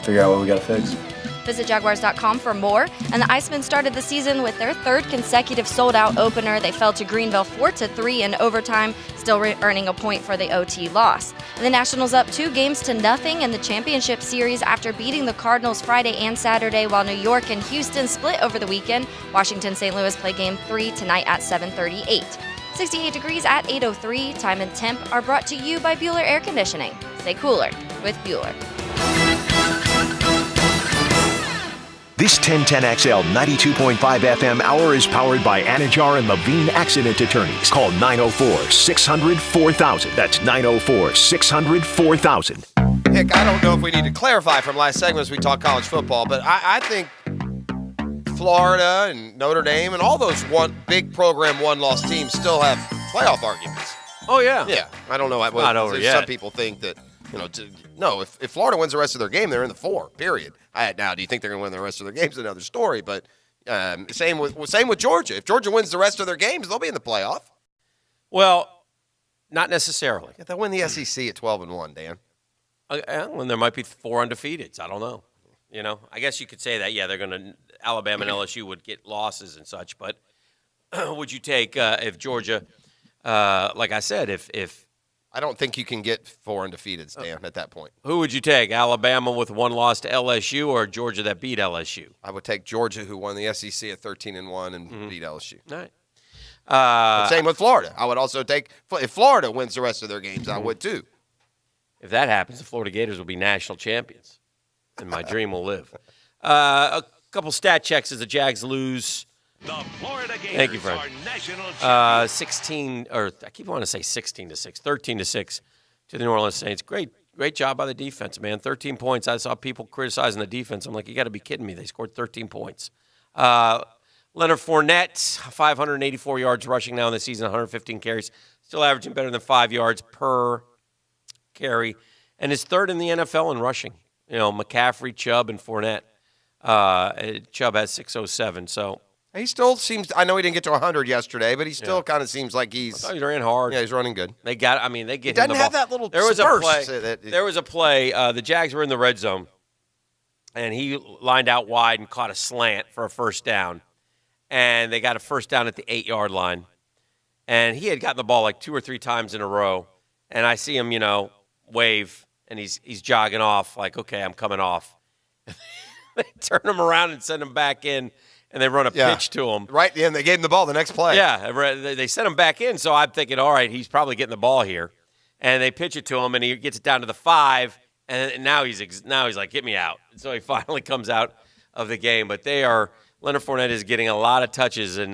figure out what we got to fix. Visit Jaguars.com for more. And the Icemen started the season with their third consecutive sold-out opener. They fell to Greenville 4-3 in overtime, still earning a point for the OT loss. And the Nationals up 2-0 in the championship series after beating the Cardinals Friday and Saturday, while New York and Houston split over the weekend. Washington St. Louis play Game 3 tonight at 7:38. 68 degrees at 8:03. Time and temp are brought to you by Bueller Air Conditioning. Stay cooler with Bueller. This 1010XL 92.5 FM hour is powered by Anajar and Levine Accident Attorneys. Call 904-600-4000. That's 904-600-4000. Heck, I don't know if we need to clarify from last segment as we talk college football, but I think Florida and Notre Dame and all those big program one-loss teams still have playoff arguments. Oh, yeah. Yeah. I don't know. Not over yet. Some people think that, if Florida wins the rest of their game, they're in the 4, period. Now, do you think they're going to win the rest of their games? Another story. But same with Georgia. If Georgia wins the rest of their games, they'll be in the playoff. Well, not necessarily. They'll win the SEC at 12-1, Dan. When there might be 4 undefeateds. I don't know. I guess you could say that. Yeah, they're going to – Alabama and LSU would get losses and such. But would you take if Georgia like I said, if I don't think you can get 4 undefeateds, Dan, at that point. Who would you take? Alabama with 1 loss to LSU or Georgia that beat LSU? I would take Georgia, who won the SEC at 13-1 and beat LSU. All right. Same with Florida. I would also take if Florida wins the rest of their games, I would too. If that happens, the Florida Gators will be national champions, and my dream will live. A couple stat checks as the Jags lose. The Florida Gators Thank you, friend. are national champions. 16, or I keep wanting to say 16-6, 13-6 to the New Orleans Saints. Great job by the defense, man. 13 points. I saw people criticizing the defense. I'm like, you got to be kidding me. They scored 13 points. Leonard Fournette, 584 yards rushing now in the season, 115 carries. Still averaging better than 5 yards per carry. And is third in the NFL in rushing. McCaffrey, Chubb, and Fournette. Chubb has 607, so... He still seems. I know he didn't get to 100 yesterday, but he still kind of seems like he's. I thought he ran hard. Yeah, he's running good. They get He him the doesn't ball. have that little. There was spurst. There was a play. The Jags were in the red zone, and he lined out wide and caught a slant for a first down, and they got a first down at the 8-yard line, and he had gotten the ball like 2 or 3 times in a row, and I see him, wave, and he's jogging off like, okay, I'm coming off. They turn him around and send him back in. And they run a pitch to him. Right, and they gave him the ball the next play. Yeah, they sent him back in, so I'm thinking, all right, he's probably getting the ball here. And they pitch it to him, and he gets it down to the 5, and now he's like, get me out. And so he finally comes out of the game. But Leonard Fournette is getting a lot of touches and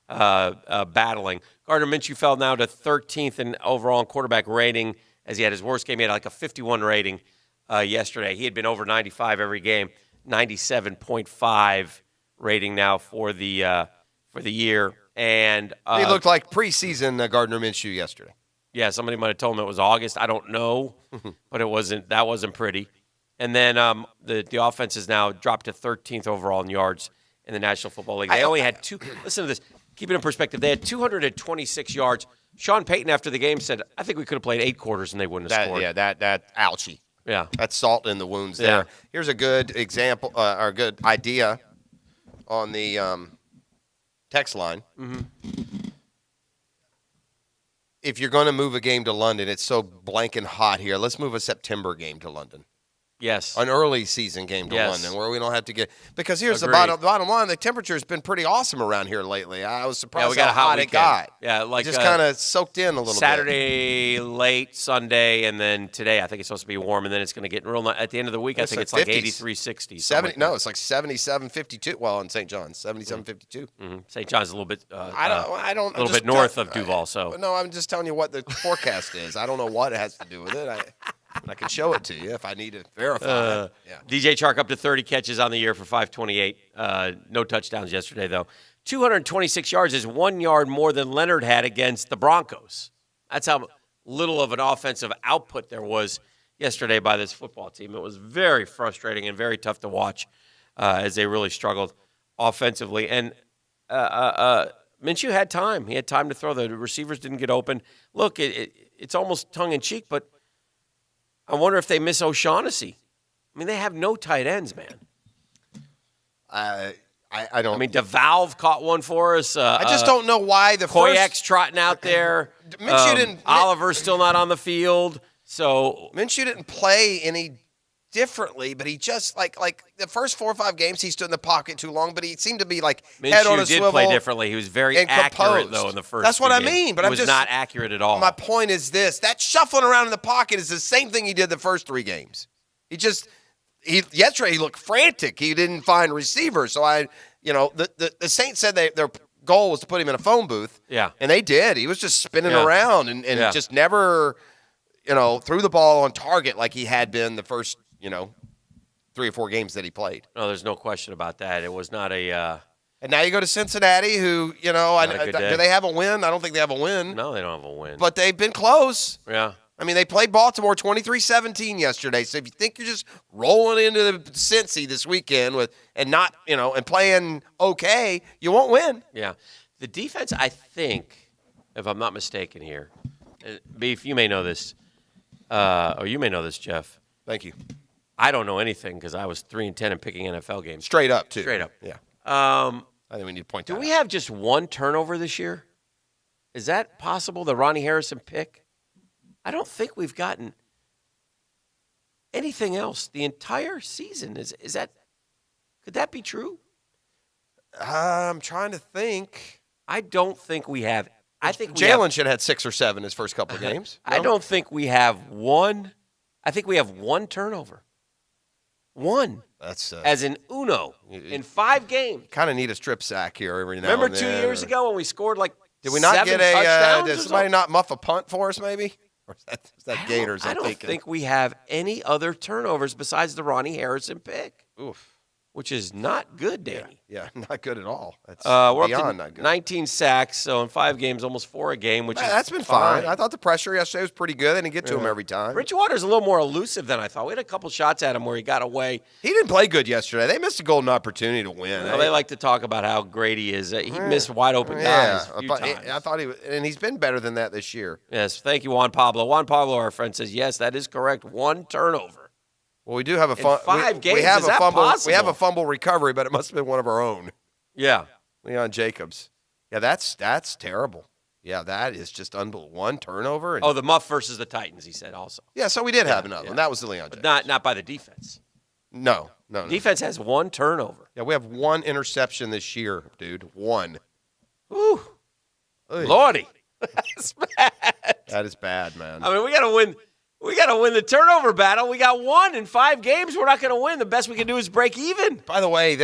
battling. Gardner Minshew fell now to 13th in overall in quarterback rating as he had his worst game. He had like a 51 rating yesterday. He had been over 95 every game, 97.5 rating now for the year. And he looked like preseason Gardner Minshew yesterday. Yeah, somebody might have told him it was August. I don't know, but it wasn't. That wasn't pretty. And then the offense is now dropped to 13th overall in yards in the National Football League. They only had two. Listen to this. Keep it in perspective. They had 226 yards. Sean Payton after the game said, "I think we could have played 8 quarters and they wouldn't have scored." Yeah, that ouchie. Yeah, that's salt in the wounds there. Yeah. Here's a good example or a good idea on the text line. If you're going to move a game to London, it's so blank and hot here. Let's move a September game to London. Yes. An early season game to Yes. London where we don't have to get – because here's Agreed. the bottom line. The temperature's been pretty awesome around here lately. I was surprised we got how a hot hot it weekend. got. Yeah, like just kind of soaked in a little bit. Saturday late, Sunday, and then today I think it's supposed to be warm, and then it's going to get real at the end of the week. I think it's like 83, 60. 70, no, it's like 77, 52. Well, in St. John's, 77, 52. St. John's a little bit I don't a little bit north of Duval. So no, I'm just telling you what the forecast is. I don't know what it has to do with it. I can show it to you if I need to verify it. Yeah. DJ Chark up to 30 catches on the year for 528. No touchdowns yesterday, though. 226 yards is 1 yard more than Leonard had against the Broncos. That's how little of an offensive output there was yesterday by this football team. It was very frustrating and very tough to watch as they really struggled offensively. And Minshew had time. He had time to throw. The receivers didn't get open. Look, it's almost tongue-in-cheek, but I wonder if they miss O'Shaughnessy. I mean, they have no tight ends, man. I don't. I mean, DeValve caught one for us. I just don't know why the Koyak's trotting out there. Minshew didn't. Oliver's still not on the field. So Minshew didn't play any differently, but he just like the first 4 or 5 games he stood in the pocket too long, but he seemed to be like head on a Minshew did swivel. Play differently. He was very accurate though in the first. That's what I games. mean. But he I'm was just not accurate at all. My point is this: that shuffling around in the pocket is the same thing he did the first 3 games. Yesterday he looked frantic. He didn't find receivers. So the Saints said their goal was to put him in a phone booth. Yeah. And they did. He was just spinning around and just never, threw the ball on target like he had been the first, 3 or 4 games that he played. No, there's no question about that. It was not a. And now you go to Cincinnati, who, do they have a win? I don't think they have a win. No, they don't have a win. But they've been close. Yeah. I mean, they played Baltimore 23-17 yesterday. So if you think you're just rolling into the Cincy this weekend and playing okay, you won't win. Yeah. The defense, I think, if I'm not mistaken here, Beef, you may know this, or you may know this, Jeff. Thank you. I don't know anything because I was 3-10 in picking NFL games. Straight up, too. Straight up. Yeah. I think we need to point that out. Do we have just 1 turnover this year? Is that possible, the Ronnie Harrison pick? I don't think we've gotten anything else the entire season. Is that? Could that be true? I'm trying to think. I don't think we have. I think Jalen should have had 6 or 7 his first couple of games. I don't think we have 1. I think we have 1 turnover. 1. That's as in uno in 5 games. Kind of need a strip sack here every now Remember and then. 2 years ago when we scored like did we not 7 get touchdowns? Did somebody not muff a punt for us? Maybe. Or is that Gators? I don't thinking. think we have any other turnovers besides the Ronnie Harrison pick. Oof. Which is not good, Danny. Yeah, not good at all. That's we're beyond up not to good. 19 sacks, so in 5 games, almost 4 a game, which is That's been fine. I thought the pressure yesterday was pretty good. They didn't get to him every time. Bridgewater's a little more elusive than I thought. We had a couple shots at him where he got away. He didn't play good yesterday. They missed a golden opportunity to win. Well, they like to talk about how great he is. He missed wide open guys a few times. I thought and he's been better than that this year. Yes, thank you, Juan Pablo. Juan Pablo, our friend, says, yes, that is correct. 1 turnover. Well, we do have a In 5 games, we have is a that fumble. possible? We have a fumble recovery, but it must have been one of our own. Yeah. Leon Jacobs. Yeah, that's terrible. Yeah, that is just unbelievable. 1 turnover. The Muff versus the Titans, he said also. Yeah, so we did have another one. That was the Leon Jacobs. But not by the defense. No. Defense has 1 turnover. Yeah, we have 1 interception this year, dude. 1. Ooh. Lordy. That's bad. That is bad, man. I mean, we got to win. We got to win the turnover battle. We got 1 in 5 games. We're not going to win. The best we can do is break even. By the way,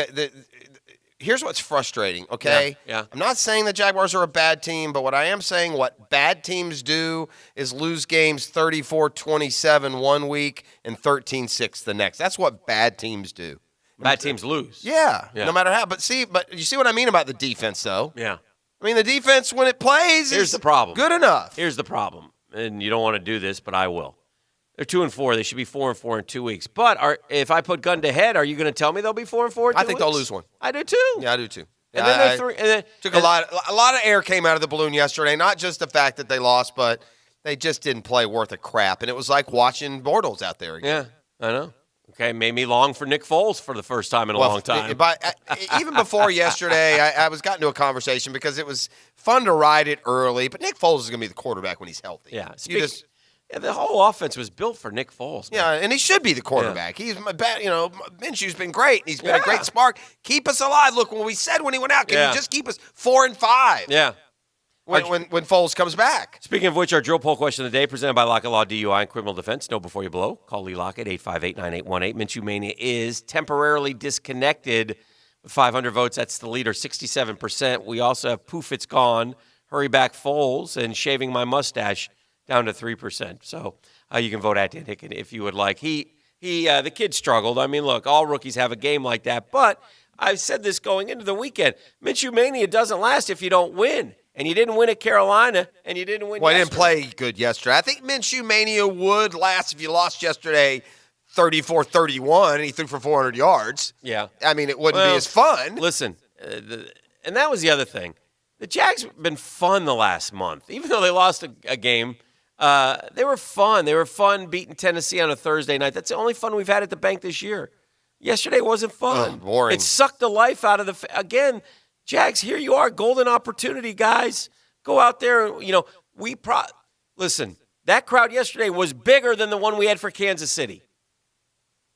here's what's frustrating, okay? Yeah. I'm not saying the Jaguars are a bad team, but what I am saying, what bad teams do is lose games 34-27 one week and 13-6 the next. That's what bad teams do. Bad teams lose. Yeah, no matter how. But you see what I mean about the defense, though? Yeah. I mean, the defense, when it plays, Here's is the problem. good enough. Here's the problem, and you don't want to do this, but I will. They're 2-4. They should be 4-4 in 2 weeks. But if I put gun to head, are you going to tell me they'll be 4-4 in 2 weeks? I think they'll lose one. I do too. Yeah, I do too. And then they're three. Took a lot of air came out of the balloon yesterday. Not just the fact that they lost, but they just didn't play worth a crap. And it was like watching Bortles out there again. Yeah, I know. Okay, made me long for Nick Foles for the first time in a long time. Even before yesterday, I was got into a conversation because it was fun to ride it early. But Nick Foles is going to be the quarterback when he's healthy. Yeah, the whole offense was built for Nick Foles. Man. Yeah, and he should be the quarterback. Yeah. Minshew's been great. He's been a great spark. Keep us alive. Look, when we said when he went out, can you just keep us 4-5? Yeah. When Foles comes back. Speaking of which, our drill poll question of the day presented by Lockett Law DUI and Criminal Defense. Know before you blow. Call Lee Lockett, 858-9818. Minshew Mania is temporarily disconnected with 500 votes. That's the leader, 67%. We also have Poof, It's Gone, Hurry Back Foles, and Shaving My Mustache down to 3%. So you can vote at Dan Hicken if you would like. The kid struggled. I mean, look, all rookies have a game like that. But I've said this going into the weekend. Minshew Mania doesn't last if you don't win. And you didn't win at Carolina, and you didn't win yesterday. He didn't play good yesterday. I think Minshew Mania would last if you lost yesterday 34-31 and he threw for 400 yards. Yeah. I mean, it wouldn't be as fun. Listen, and that was the other thing. The Jags have been fun the last month. Even though they lost a game, they were fun. They were fun beating Tennessee on a Thursday night. That's the only fun we've had at the bank this year. Yesterday wasn't fun. Boring. It sucked the life out of again, Jags, here you are, golden opportunity, guys. Go out there and, listen, that crowd yesterday was bigger than the one we had for Kansas City.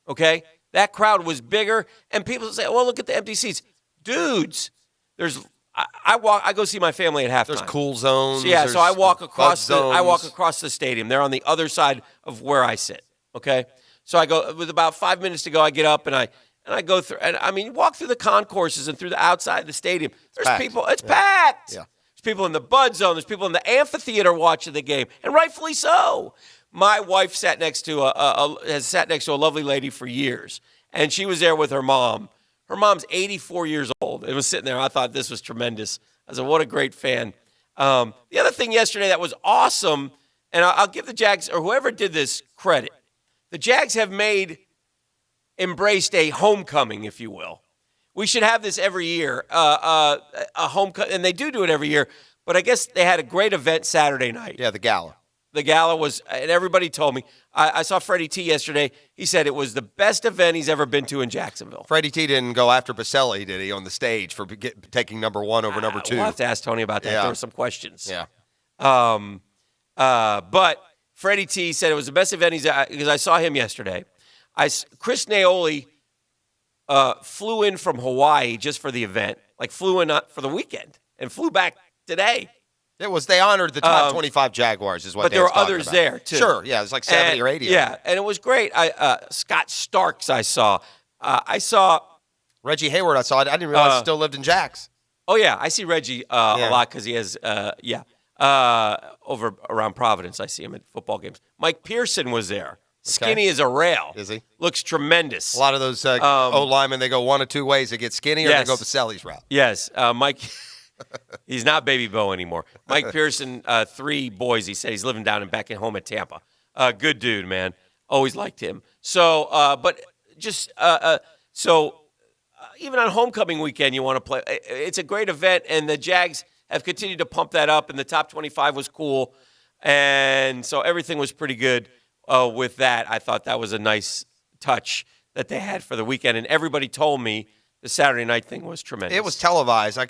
Okay? That crowd was bigger, and people say, well, look at the empty seats. Dudes, I go see my family at halftime. There's cool zones. So I walk across the stadium. They're on the other side of where I sit. Okay? So I go, with about 5 minutes to go, I get up and I go through, and I mean, walk through the concourses and through the outside of the stadium. There's people. It's packed. Yeah. There's people in the Bud Zone. There's people in the amphitheater watching the game, and rightfully so. My wife has sat next to a lovely lady for years, and she was there with her mom. Her mom's 84 years old. It was sitting there. I thought this was tremendous. I said, what a great fan. The other thing yesterday that was awesome, and I'll give the Jags or whoever did this credit. The Jags have embraced a homecoming, if you will. We should have this every year, a homecoming, and they do it every year. But I guess they had a great event Saturday night. Yeah, the gala. The gala was, and everybody told me. I saw Freddie T yesterday. He said it was the best event he's ever been to in Jacksonville. Freddie T didn't go after Baselli, did he, on the stage for taking number one over number two? We'll have to ask Tony about that. Yeah. There were some questions. Yeah. But Freddie T said it was the best event because I saw him yesterday. Chris Naoli flew in from Hawaii just for the event, flew in for the weekend and flew back today. They honored the top 25 Jaguars is what but they there were were others about. there, too. Sure, yeah, it was like 70 or 80. Yeah, and it was great. Scott Starks I saw. I saw Reggie Hayward I saw. I didn't realize he still lived in Jacks. Oh, yeah, I see Reggie a lot because he has, over around Providence. I see him at football games. Mike Pearson was there. Skinny as a rail. Is he? Looks tremendous. A lot of those O-linemen, they go one of two ways. They get skinny or they go Baselli's route. Yes, Mike... He's not Baby Bo anymore. Mike Pearson, 3 boys, he said. He's living down and back at home at Tampa. Good dude, man. Always liked him. So, even on homecoming weekend, you want to play. It's a great event, and the Jags have continued to pump that up, and the top 25 was cool. And so everything was pretty good with that. I thought that was a nice touch that they had for the weekend, and everybody told me the Saturday night thing was tremendous. It was televised. I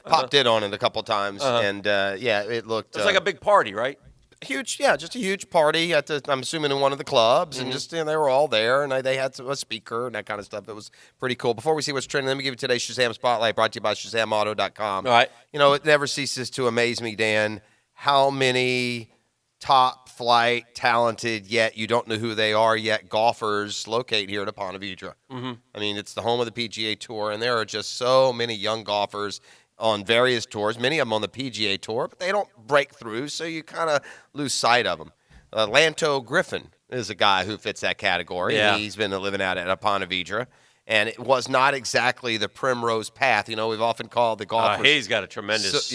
popped in on it a couple times, and it looked. It was like a big party, right? Huge, yeah, just a huge party at I'm assuming in one of the clubs, and just they were all there, and they had a speaker and that kind of stuff. It was pretty cool. Before we see what's trending, let me give you today's Shazam Spotlight, brought to you by ShazamAuto.com. All right. It never ceases to amaze me, Dan, how many top flight, talented, yet you don't know who they are yet golfers locate here at Ponte Vedra. Mm-hmm. I mean, it's the home of the PGA Tour, and there are just so many young golfers on various tours, many of them on the PGA Tour, but they don't break through, so you kind of lose sight of them. Lanto Griffin is a guy who fits that category. Yeah. He's been living out at Ponte Vedra. And it was not exactly the primrose path. You know, we've often called the golfers. He's got a tremendous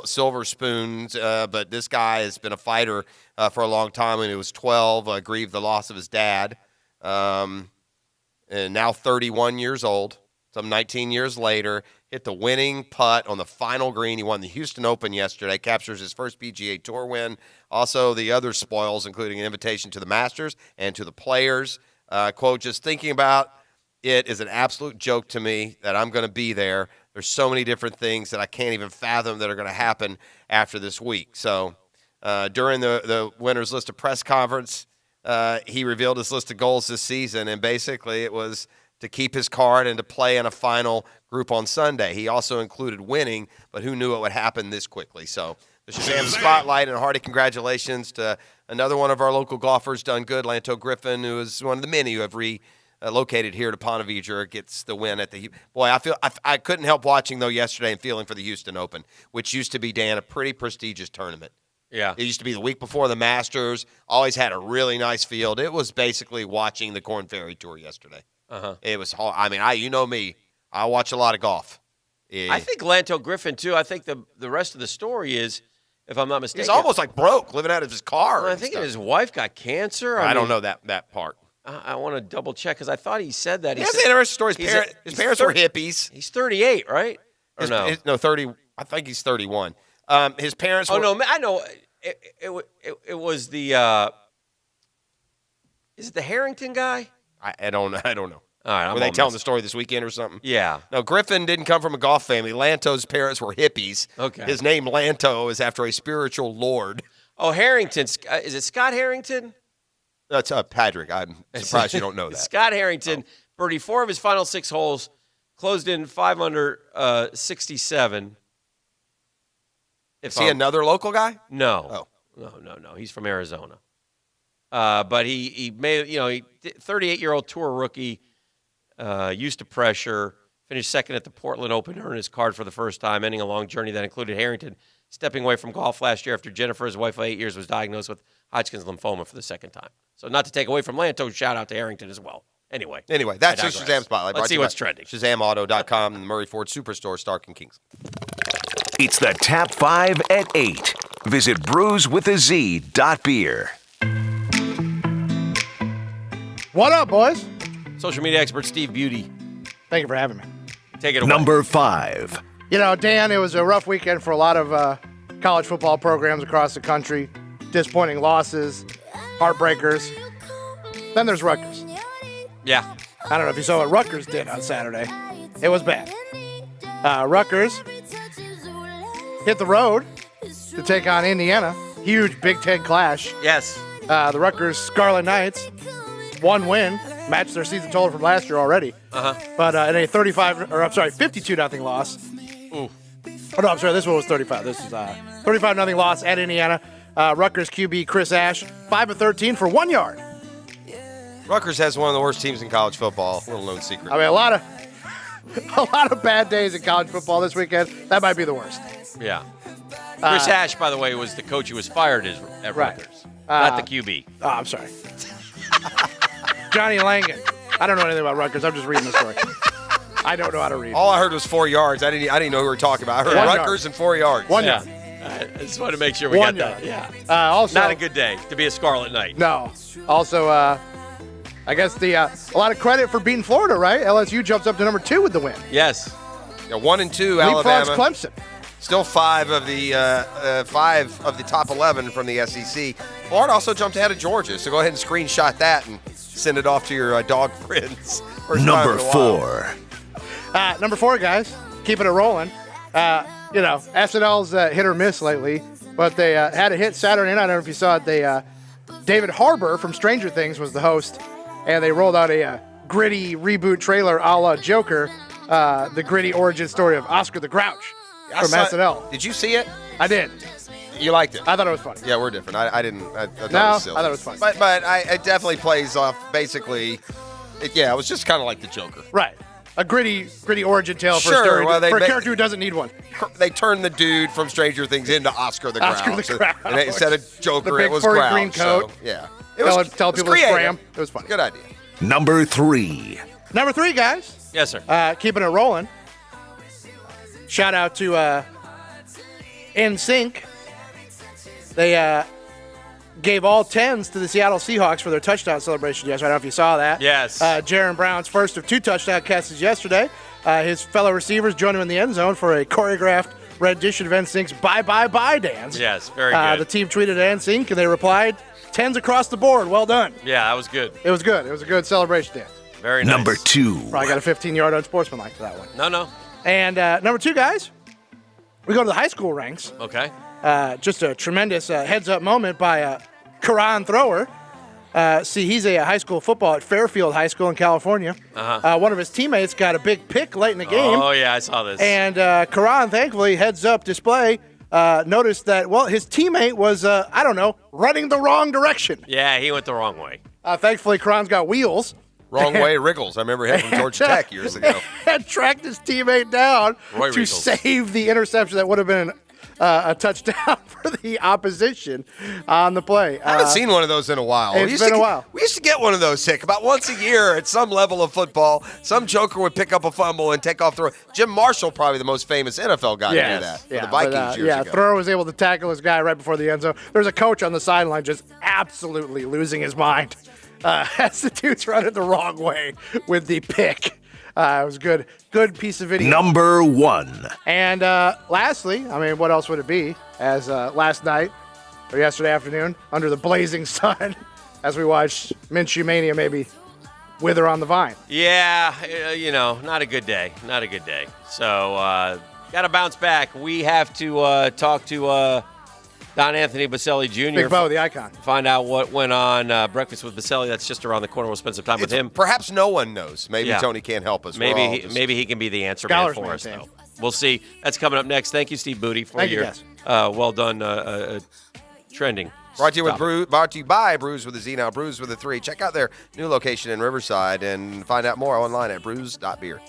silver spoons. But this guy has been a fighter for a long time. When he was 12, grieved the loss of his dad. And now 31 years old, some 19 years later, hit the winning putt on the final green. He won the Houston Open yesterday, captures his first PGA Tour win. Also, the other spoils, including an invitation to the Masters and to the Players. Quote, just thinking about it is an absolute joke to me that I'm going to be there. There's so many different things that I can't even fathom that are going to happen after this week. So during the winner's list of press conference, he revealed his list of goals this season, and basically it was to keep his card and to play in a final group on Sunday. He also included winning, but who knew it would happen this quickly? So the Shazam Spotlight and a hearty congratulations to another one of our local golfers done good, Lanto Griffin, who is one of the many who have located here to Ponte Vedra, gets the win at the – boy, I couldn't help watching, though, yesterday and feeling for the Houston Open, which used to be, Dan, a pretty prestigious tournament. Yeah. It used to be the week before the Masters, always had a really nice field. It was basically watching the Korn Ferry Tour yesterday. It was hard. I mean, you know me. I watch a lot of golf. I think Lanto Griffin, too. I think the rest of the story is, if I'm not mistaken. He's almost like broke, living out of his car. I think his wife got cancer. I don't know that part. I want to double check because I thought he said that. That's an interesting story. His parents were hippies. He's 38, right? Or no? 30. I think he's 31. His parents were. Oh, no, I know. It was the. Is it the Harrington guy? I don't know. All right, were they telling the story this weekend or something? Yeah. No, Griffin didn't come from a golf family. Lanto's parents were hippies. Okay. His name Lanto is after a spiritual lord. Oh, Harrington. Is it Scott Harrington? That's Patrick. I'm surprised you don't know that. Scott Harrington birdied 4 of his final 6 holes, closed in 5 under 67. Is he another local guy? No. Oh. No. He's from Arizona. But he made, 38-year-old tour rookie, used to pressure, finished second at the Portland Open, earned his card for the first time, ending a long journey that included Harrington stepping away from golf last year after Jennifer, his wife of 8 years, was diagnosed with Hodgkin's lymphoma for the second time. So not to take away from Lanto, shout out to Harrington as well. Anyway, that's your Shazam Spotlight. Let's see what's trending. ShazamAuto.com and the Murray Ford Superstore, Stark and Kings. It's the Tap 5 at 8. Visit brewswithaz.beer. What up, boys? Social media expert Steve Beauty. Thank you for having me. Take it away. Number 5. Dan, it was a rough weekend for a lot of college football programs across the country. Disappointing losses, heartbreakers. Then there's Rutgers. Yeah. I don't know if you saw what Rutgers did on Saturday. It was bad. Rutgers hit the road to take on Indiana. Huge Big Ten clash. Yes. The Rutgers Scarlet Knights, 1 win, matched their season total from last year already. But in a 52-0 loss. Ooh. Oh, no, I'm sorry, this one was 35. This is 35-0 loss at Indiana. Rutgers QB Chris Ash, 5 of 13 for 1 yard. Rutgers has one of the worst teams in college football. Little known secret. I mean, a lot of bad days in college football this weekend. That might be the worst. Yeah. Chris Ash, by the way, was the coach who was fired at Rutgers, not the QB. Oh, I'm sorry. Johnny Langan. I don't know anything about Rutgers. I'm just reading the story. I don't know how to read. All I heard was 4 yards. I didn't know who we were talking about. I heard Rutgers and 4 yards. 1 yard. I just wanted to make sure we got that. Yeah. Also, not a good day to be a Scarlet Knight. No. Also, I guess a lot of credit for beating Florida, right? LSU jumps up to number 2 with the win. Yes. Yeah, 1 and 2 Alabama. Leapfrogs Clemson. Still 5 of the top 11 from the SEC. Florida also jumped ahead of Georgia, so go ahead and screenshot that and send it off to your dog friends. Number 4. Number 4, guys, keeping it rolling. SNL's hit or miss lately, but they had a hit Saturday night. I don't know if you saw it. David Harbour from Stranger Things was the host, and they rolled out a gritty reboot trailer a la Joker, the gritty origin story of Oscar the Grouch from SNL. Did you see it? I did. You liked it? I thought it was funny. Yeah, we're different. I didn't. I thought it No, was silly. I thought it was funny. But it definitely plays off basically. It was just kind of like the Joker. Right. A gritty origin tale for Sure, a character who doesn't need one. They turned the dude from Stranger Things into Oscar the Grouch. Oscar the Grouch. And instead of Joker, The big it was furry Grouch. green coat. So, yeah. Tell people to spray him. It was funny. Good idea. Number 3. Number 3, guys. Yes, sir. Keeping it rolling. Shout out to NSYNC. They gave all 10s to the Seattle Seahawks for their touchdown celebration yesterday. I don't know if you saw that. Yes. Jaron Brown's first of 2 touchdown catches yesterday. His fellow receivers joined him in the end zone for a choreographed rendition of NSYNC's Bye Bye Bye dance. Yes, very good. The team tweeted at NSYNC, and they replied, 10s across the board. Well done. Yeah, that was good. It was good. It was a good celebration dance. Very nice. Number 2. Probably got a 15-yard unsportsmanlike to that one. No. And number 2, guys, we go to the high school ranks. Okay. Just a tremendous heads-up moment by Karan Thrower. He's a high school football at Fairfield High School in California. One of his teammates got a big pick late in the game. Oh, yeah, I saw this. And Karan, thankfully, heads-up display, noticed that, his teammate was, running the wrong direction. Yeah, he went the wrong way. Thankfully, Karan's got wheels. Wrong way, Riggles. I remember him from Georgia Tech years ago. And tracked his teammate down Roy to Riggles. save the interception that would have been a touchdown for the opposition on the play. I haven't seen one of those in a while. It's been a while. We used to get one of those, Hick, about once a year at some level of football. Some joker would pick up a fumble and take off the road. Jim Marshall, probably the most famous NFL guy to do that for the Vikings years ago. Thrower was able to tackle his guy right before the end zone. There's a coach on the sideline just absolutely losing his mind as the dude's running the wrong way with the pick. It was good piece of video. Number 1. And lastly, what else would it be? As last night or yesterday afternoon, under the blazing sun, as we watched Minshew Mania maybe wither on the vine. Yeah, not a good day. Not a good day. So, got to bounce back. We have to talk to Don Anthony Baselli Jr. Big Bo, the icon. Find out what went on Breakfast with Baselli. That's just around the corner. We'll spend some time with him. Perhaps no one knows. Maybe Tony can't help us. Maybe he can be the answer man for us, though. We'll see. That's coming up next. Thank you, Steve Booty, for your well done trending. Brought to you by Brews with a Z, now Brews with a 3. Check out their new location in Riverside and find out more online at brews.beer.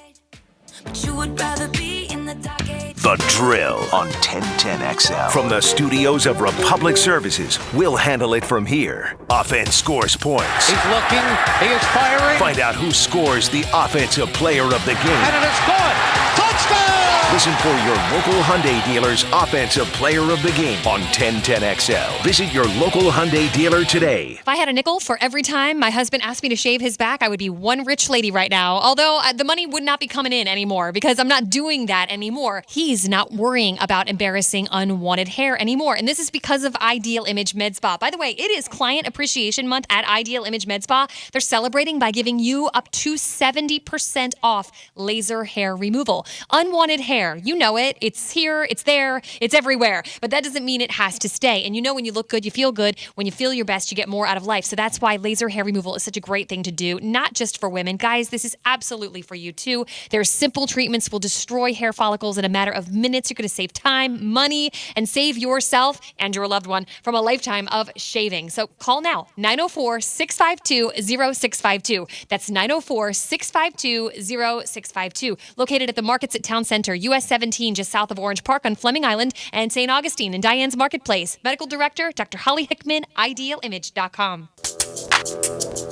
The Drill on 1010XL. From the studios of Republic Services, we'll handle it from here. Offense scores points. He's looking. He is firing. Find out who scores the Offensive Player of the Game. And it is good. Touchdown! Listen for your local Hyundai dealer's Offensive Player of the Game on 1010XL. Visit your local Hyundai dealer today. If I had a nickel for every time my husband asked me to shave his back, I would be one rich lady right now. Although the money would not be coming in anymore because I'm not doing that anymore. He's not worrying about embarrassing unwanted hair anymore. And this is because of Ideal Image Med Spa. By the way, it is Client Appreciation Month at Ideal Image Med Spa. They're celebrating by giving you up to 70% off laser hair removal. Unwanted hair, you know it. It's here, it's there, it's everywhere. But that doesn't mean it has to stay. And when you look good, you feel good. When you feel your best, you get more out of life. So that's why laser hair removal is such a great thing to do, not just for women. Guys, this is absolutely for you too. Their simple treatments will destroy hair follicles in a matter of minutes. You're going to save time, money, and save yourself and your loved one from a lifetime of shaving. So call now, 904-652-0652. That's 904-652-0652. Located at the Markets at Town Center, US 17, just south of Orange Park on Fleming Island, and St. Augustine in Diane's Marketplace. Medical Director, Dr. Holly Hickman, idealimage.com.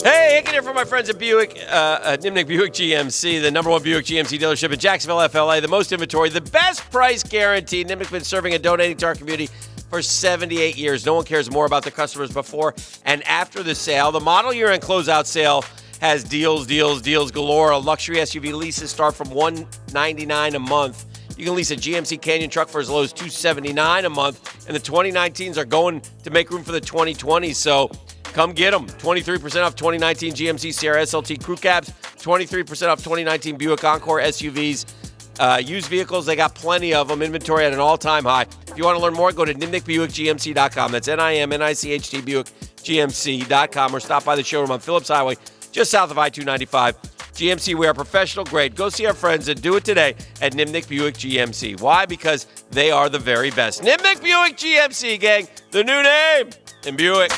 Hey, Hicken here from my friends at Buick, Nimnik Buick GMC, the #1 Buick GMC dealership in Jacksonville, FLA, the most inventory, the best price guarantee. Nimnik's been serving and donating to our community for 78 years. No one cares more about the customers before and after the sale. The model year and closeout sale has deals galore. Luxury SUV leases start from $199 a month. You can lease a GMC Canyon truck for as low as $279 a month, and the 2019s are going to make room for the 2020s, so come get them. 23% off 2019 GMC Sierra SLT Crew Cabs, 23% off 2019 Buick Encore SUVs. Used vehicles, they got plenty of them. Inventory at an all-time high. If you want to learn more, go to nimnickbuickgmc.com. That's NIMNICHT BuickGMC.com, or stop by the showroom on Phillips Highway, just south of I-295. GMC, we are professional grade. Go see our friends and do it today at Nimnik Buick GMC. Why? Because they are the very best. Nimnik Buick GMC, gang. The new name in Buick.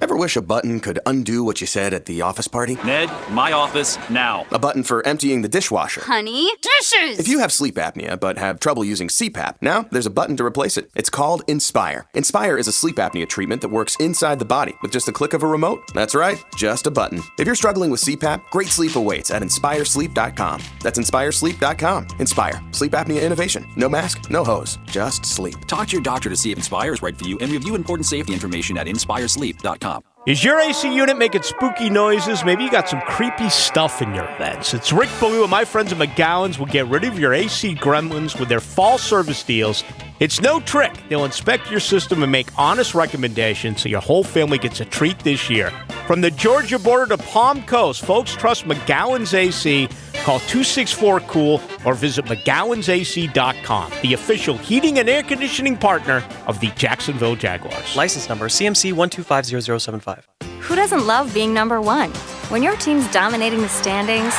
Ever wish a button could undo what you said at the office party? Ned, my office, now. A button for emptying the dishwasher. Honey, dishes! If you have sleep apnea but have trouble using CPAP, now there's a button to replace it. It's called Inspire. Inspire is a sleep apnea treatment that works inside the body with just a click of a remote. That's right, just a button. If you're struggling with CPAP, great sleep awaits at InspireSleep.com. That's InspireSleep.com. Inspire. Sleep apnea innovation. No mask, no hose, just sleep. Talk to your doctor to see if Inspire is right for you and review important safety information at InspireSleep.com. Is your AC unit making spooky noises? Maybe you got some creepy stuff in your vents. It's Rick Ballou and my friends at McGowan's will get rid of your AC gremlins with their fall service deals. It's no trick. They'll inspect your system and make honest recommendations so your whole family gets a treat this year. From the Georgia border to Palm Coast, folks trust McGowan's AC. Call 264-COOL or visit McGowan'sAC.com, the official heating and air conditioning partner of the Jacksonville Jaguars. License number CMC 1250075. Who doesn't love being number one? When your team's dominating the standings,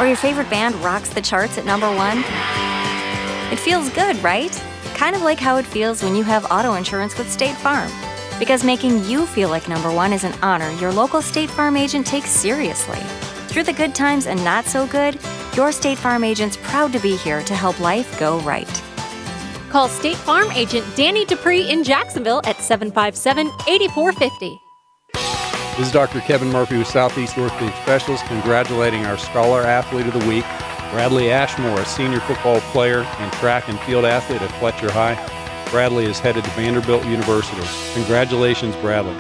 or your favorite band rocks the charts at number one, it feels good, right? Kind of like how it feels when you have auto insurance with State Farm. Because making you feel like number one is an honor your local State Farm agent takes seriously. Through the good times and not so good, your State Farm agent's proud to be here to help life go right. Call State Farm agent Danny Dupree in Jacksonville at 757-8450. This is Dr. Kevin Murphy with Southeast Orthopedic Specialists, congratulating our Scholar Athlete of the Week, Bradley Ashmore, a senior football player and track and field athlete at Fletcher High. Bradley is headed to Vanderbilt University. Congratulations, Bradley.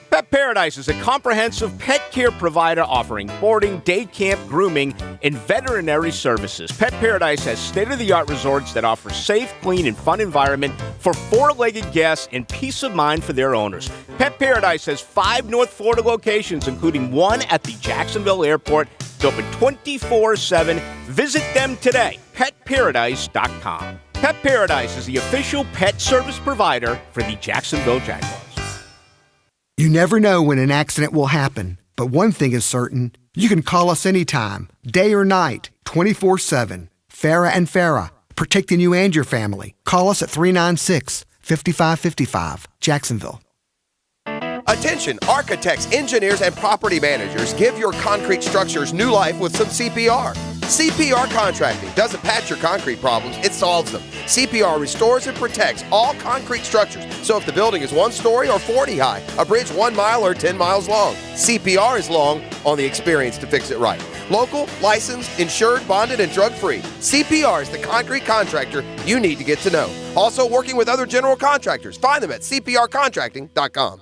Pet Paradise is a comprehensive pet care provider offering boarding, day camp, grooming, and veterinary services. Pet Paradise has state-of-the-art resorts that offer safe, clean, and fun environment for four-legged guests and peace of mind for their owners. Pet Paradise has 5 North Florida locations, including one at the Jacksonville Airport. It's open 24/7. Visit them today, petparadise.com. Pet Paradise is the official pet service provider for the Jacksonville Jaguars. You never know when an accident will happen, but one thing is certain. You can call us anytime, day or night, 24/7. Farah and Farah, protecting you and your family. Call us at 396-5555, Jacksonville. Attention, architects, engineers, and property managers, give your concrete structures new life with some CPR. CPR Contracting doesn't patch your concrete problems, it solves them. CPR restores and protects all concrete structures. So if the building is 1 story or 40 high, a bridge 1 mile or 10 miles long, CPR is long on the experience to fix it right. Local, licensed, insured, bonded, and drug-free. CPR is the concrete contractor you need to get to know. Also working with other general contractors. Find them at cprcontracting.com.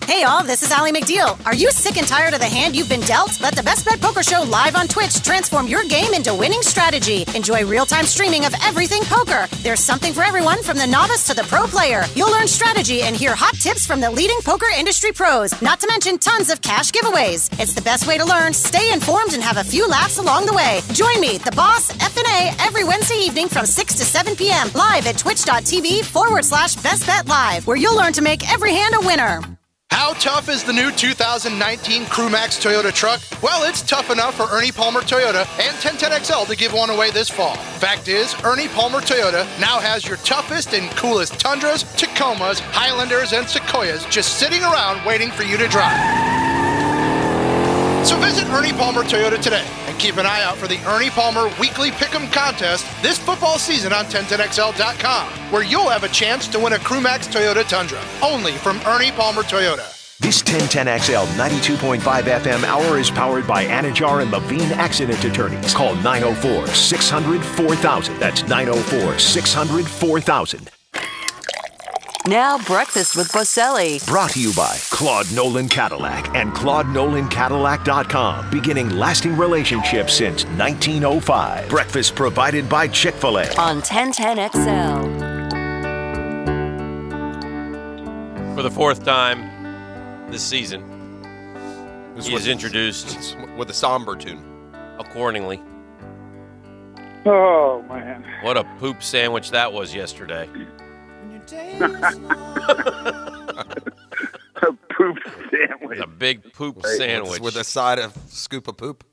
Hey all, this is Allie McDeal. Are you sick and tired of the hand you've been dealt? Let the Best Bet Poker Show live on Twitch transform your game into winning strategy. Enjoy real-time streaming of everything poker. There's something for everyone from the novice to the pro player. You'll learn strategy and hear hot tips from the leading poker industry pros, not to mention tons of cash giveaways. It's the best way to learn, stay informed, and have a few laughs along the way. Join me, the boss, F&A, every Wednesday evening from 6 to 7 p.m. live at twitch.tv/bestbetlive, where you'll learn to make every hand a winner. How tough is the new 2019 Crewmax Toyota truck? Well, it's tough enough for Ernie Palmer Toyota and 1010XL to give one away this fall. Fact is, Ernie Palmer Toyota now has your toughest and coolest Tundras, Tacomas, Highlanders, and Sequoias just sitting around waiting for you to drive. So visit Ernie Palmer Toyota today and keep an eye out for the Ernie Palmer Weekly Pick'em Contest this football season on 1010XL.com, where you'll have a chance to win a Crewmax Toyota Tundra, only from Ernie Palmer Toyota. This 1010XL 92.5 FM hour is powered by Anajar and Levine Accident Attorneys. Call 904-600-4000. That's 904-600-4000. Now breakfast with Boselli. Brought to you by Claude Nolan Cadillac and ClaudeNolanCadillac.com. Beginning lasting relationships since 1905. Breakfast provided by Chick-fil-A. On 1010XL. For the 4th time this season, he is introduced with a somber tune. Accordingly. Oh, man. What a poop sandwich that was yesterday. A poop sandwich. A big poop sandwich. With a side of scoop of poop.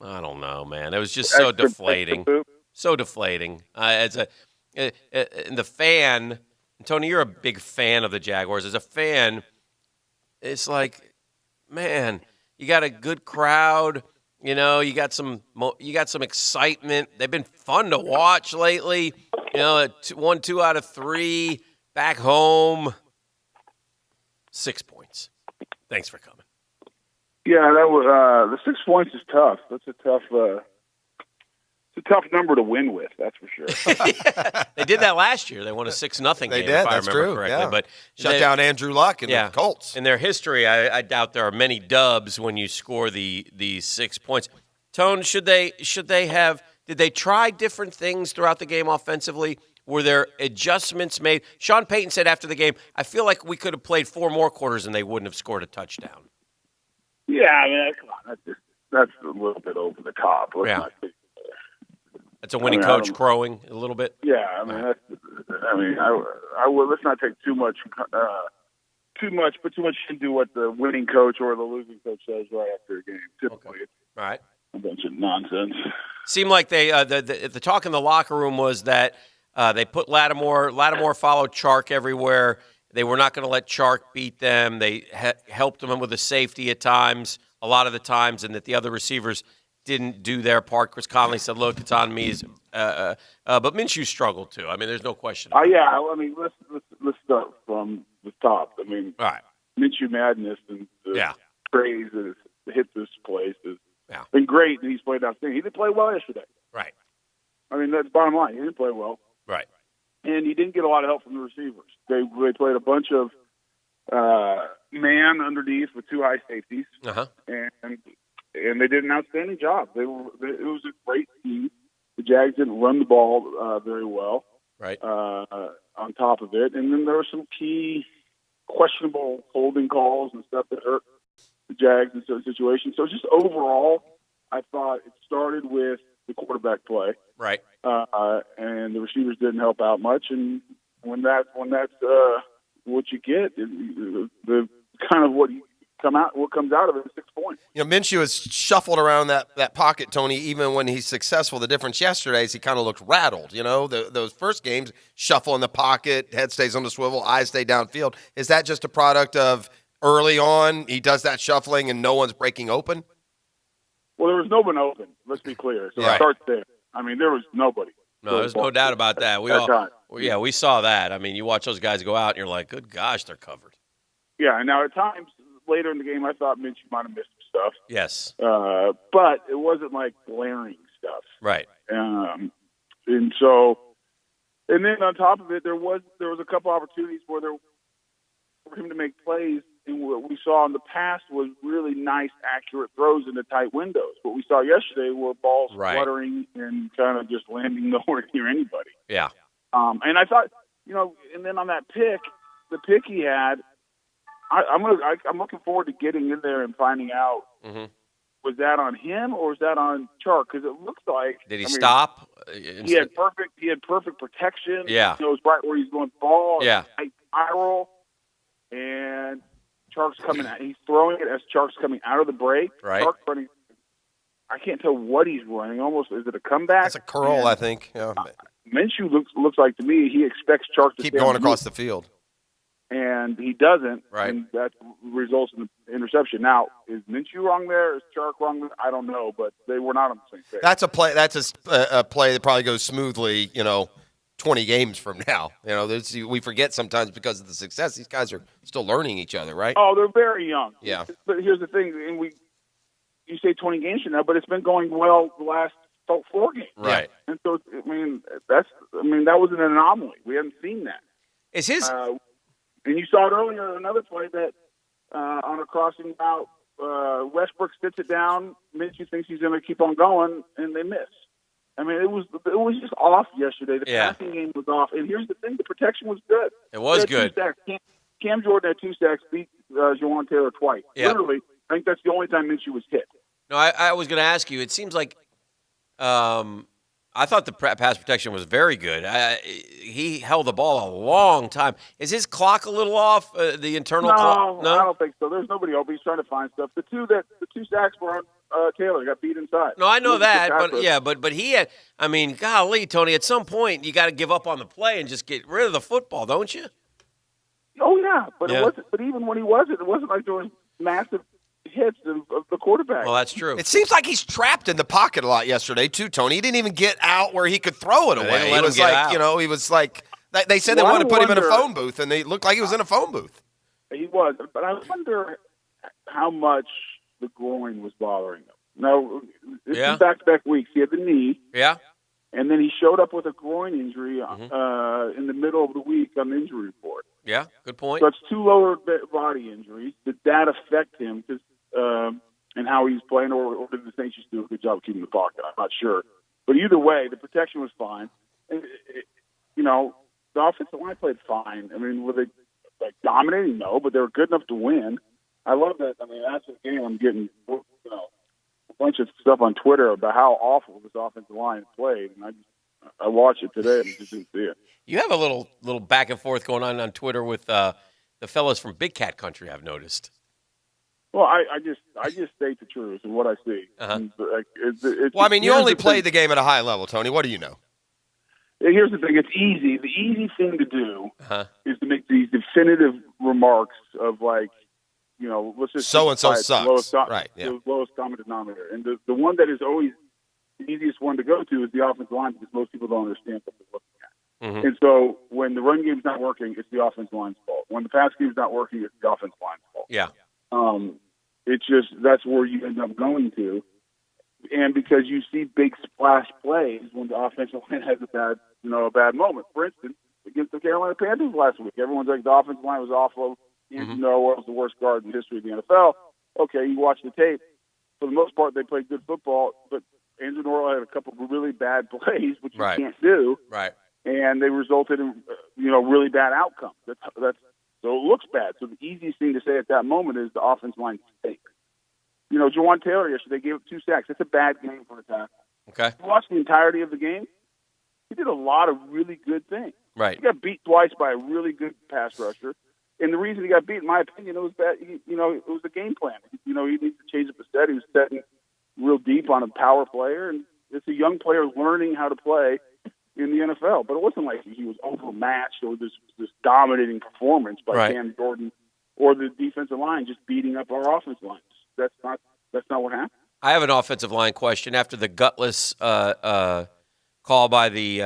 I don't know, man. It was just so deflating. So deflating. And the fan, Tony, you're a big fan of the Jaguars. As a fan, it's like, man, you got a good crowd. You know, you got some excitement. They've been fun to watch lately. You know, 1, 2 out of 3 back home. 6 points. Thanks for coming. Yeah, that was the 6 points is tough. That's a tough. It's a tough number to win with. That's for sure. They did that last year. They won a 6-0 game. They did. If I That's remember true. correctly. Yeah. But shut down Andrew Luck and the Colts. In their history, I doubt there are many dubs when you score the 6 points. Tone, did they try different things throughout the game offensively? Were there adjustments made? Sean Payton said after the game, I feel like we could have played 4 more quarters and they wouldn't have scored a touchdown. Yeah, I mean, come on, that's a little bit over the top. That's a winning coach crowing a little bit. Yeah, I mean, I would let's not take too much into what the winning coach or the losing coach says right after a game. Typically, it's all right, a bunch of nonsense. Seemed like they the talk in the locker room was that they put Lattimore. Lattimore followed Chark everywhere. They were not going to let Chark beat them. They helped him with the safety at times, a lot of the times, and that the other receivers didn't do their part. Chris Conley said, "Look, it's on me." But Minshew struggled too. I mean, there's no question. Yeah, I mean, let's start from the top. I mean, all right. Minshew madness and the praise that has hit this place has been great, and he's played outstanding. He didn't play well yesterday. Right. I mean, that's bottom line. He didn't play well. Right. And he didn't get a lot of help from the receivers. They played a bunch of man underneath with 2 high safeties, and they did an outstanding job. It was a great team. The Jags didn't run the ball very well. Right. On top of it, and then there were some key questionable holding calls and stuff that hurt the Jags in certain situations. So just overall, I thought it started with the quarterback play. Right. And the receivers didn't help out much. And when that's what you get, the kind of what comes out of it is 6 points. You know, Minshew has shuffled around that pocket, Tony, even when he's successful. The difference yesterday is he kind of looked rattled. You know, those first games, shuffle in the pocket, head stays on the swivel, eyes stay downfield. Is that just a product of early on he does that shuffling and no one's breaking open? Well, there was no one open. Let's be clear. So it starts there. I mean, there was nobody. No, there's no doubt about that. We saw that. I mean, you watch those guys go out, and you're like, good gosh, they're covered. Yeah, and now at times later in the game, I thought Minshew might have missed some stuff. Yes. But it wasn't like glaring stuff. Right. And then on top of it, there was a couple opportunities for him to make plays. And what we saw in the past was really nice, accurate throws into tight windows. What we saw yesterday were balls fluttering and kind of just landing nowhere near anybody. Yeah. And I thought, and then on that pick, the pick he had, I'm looking forward to getting in there and finding out was that on him or was that on Chark? Because it looks like stop? He had perfect protection. Yeah. He knows right where he's going. Ball. Yeah. Tight spiral, and Chark's coming out. He's throwing it as Chark's coming out of the break. Right. Chark's running. I can't tell what he's running. Almost, is it a comeback? It's a curl, I think. Yeah. Minshew looks like to me he expects Chark to keep going across the field, and he doesn't. Right. And that results in the interception. Now, is Minshew wrong there? Is Chark wrong there? I don't know, but they were not on the same page. That's a play. That's a play that probably goes smoothly. 20 games from now. We forget sometimes because of the success. These guys are still learning each other, right? Oh, they're very young. Yeah. But here's the thing, and you say 20 games from now, but it's been going well the last 4 games. Right. And so, that was an anomaly. We haven't seen that. Is his? And you saw it earlier, another play that on a crossing route, Westbrook sits it down. Minshew thinks he's going to keep on going, and they miss. I mean, it was just off yesterday. The passing game was off. And here's the thing, the protection was good. It was good. Cam Jordan had 2 sacks, beat Juwan Taylor twice. Yeah. Literally, I think that's the only time Minshew was hit. No, I was going to ask you, it seems like I thought the pass protection was very good. He held the ball a long time. Is his clock a little off, the internal clock? No, I don't think so. There's nobody open. He's trying to find stuff. The 2 sacks were on Taylor. Got beat inside. No, I know that, but he had. I mean, golly, Tony. At some point, you got to give up on the play and just get rid of the football, don't you? Oh yeah, but Yeah. it wasn't. But even when he wasn't, it wasn't like there was massive hits of the quarterback. Well, that's true. It seems like he's trapped in the pocket a lot yesterday too, Tony. He didn't even get out where he could throw it Yeah, they away. didn't It let him was get like out. he was like they said Well, they I wanted to put him in a wonder- phone booth, and they looked like he was in a phone booth. He was, but I wonder how much the groin was bothering him. Now, it's Yeah. back-to-back weeks. He had the knee, Yeah. and then he showed up with a groin injury Mm-hmm. in the middle of the week on the injury report. Yeah. Good point. So it's two lower body injuries. Did that affect him? And how he's playing, or did the Saints just do a good job of keeping the pocket? I'm not sure. But either way, the protection was fine. And, the offensive line played fine. I mean, were they dominating? No, but they were good enough to win. I love that. I mean, after the game, I'm getting a bunch of stuff on Twitter about how awful this offensive line played, and I watched it today and just didn't see it. You have a little back and forth going on Twitter with the fellas from Big Cat Country, I've noticed. Well, I just state the truth and what I see. Uh-huh. And, Well, I mean, you here's only the played thing. the game at a high level, Tony. What do you know? Here's the thing. It's easy. The easy thing to do Uh-huh. is to make these definitive remarks of like, let's just So-and-so decide sucks. the lowest, Right, yeah. the lowest common denominator. And the one that is always the easiest one to go to is the offensive line because most people don't understand what they're looking at. Mm-hmm. And so when the run game's not working, it's the offensive line's fault. When the pass game's not working, it's the offensive line's fault. Yeah. It's just that's where you end up going to. And because you see big splash plays when the offensive line has a bad moment. For instance, against the Carolina Panthers last week, everyone's like the offensive line was awful. Andrew Norwell was the worst guard in the history of the NFL. Okay, you watch the tape. For the most part, they played good football, but Andrew Norwell had a couple of really bad plays, which you can't do. Right. And they resulted in really bad outcomes. That's so it looks bad. So the easiest thing to say at that moment is the offensive line stinks. Jawan Taylor yesterday gave up 2 sacks. That's a bad game for a tackle. Okay. You watch the entirety of the game. He did a lot of really good things. Right. He got beat twice by a really good pass rusher. And the reason he got beat, in my opinion, it was that it was a game plan. He needs to change up the set. He was setting real deep on a power player, and it's a young player learning how to play in the NFL. But it wasn't like he was overmatched or this dominating performance by Cam Jordan or the defensive line just beating up our offensive line. That's not what happened. I have an offensive line question after the gutless call by the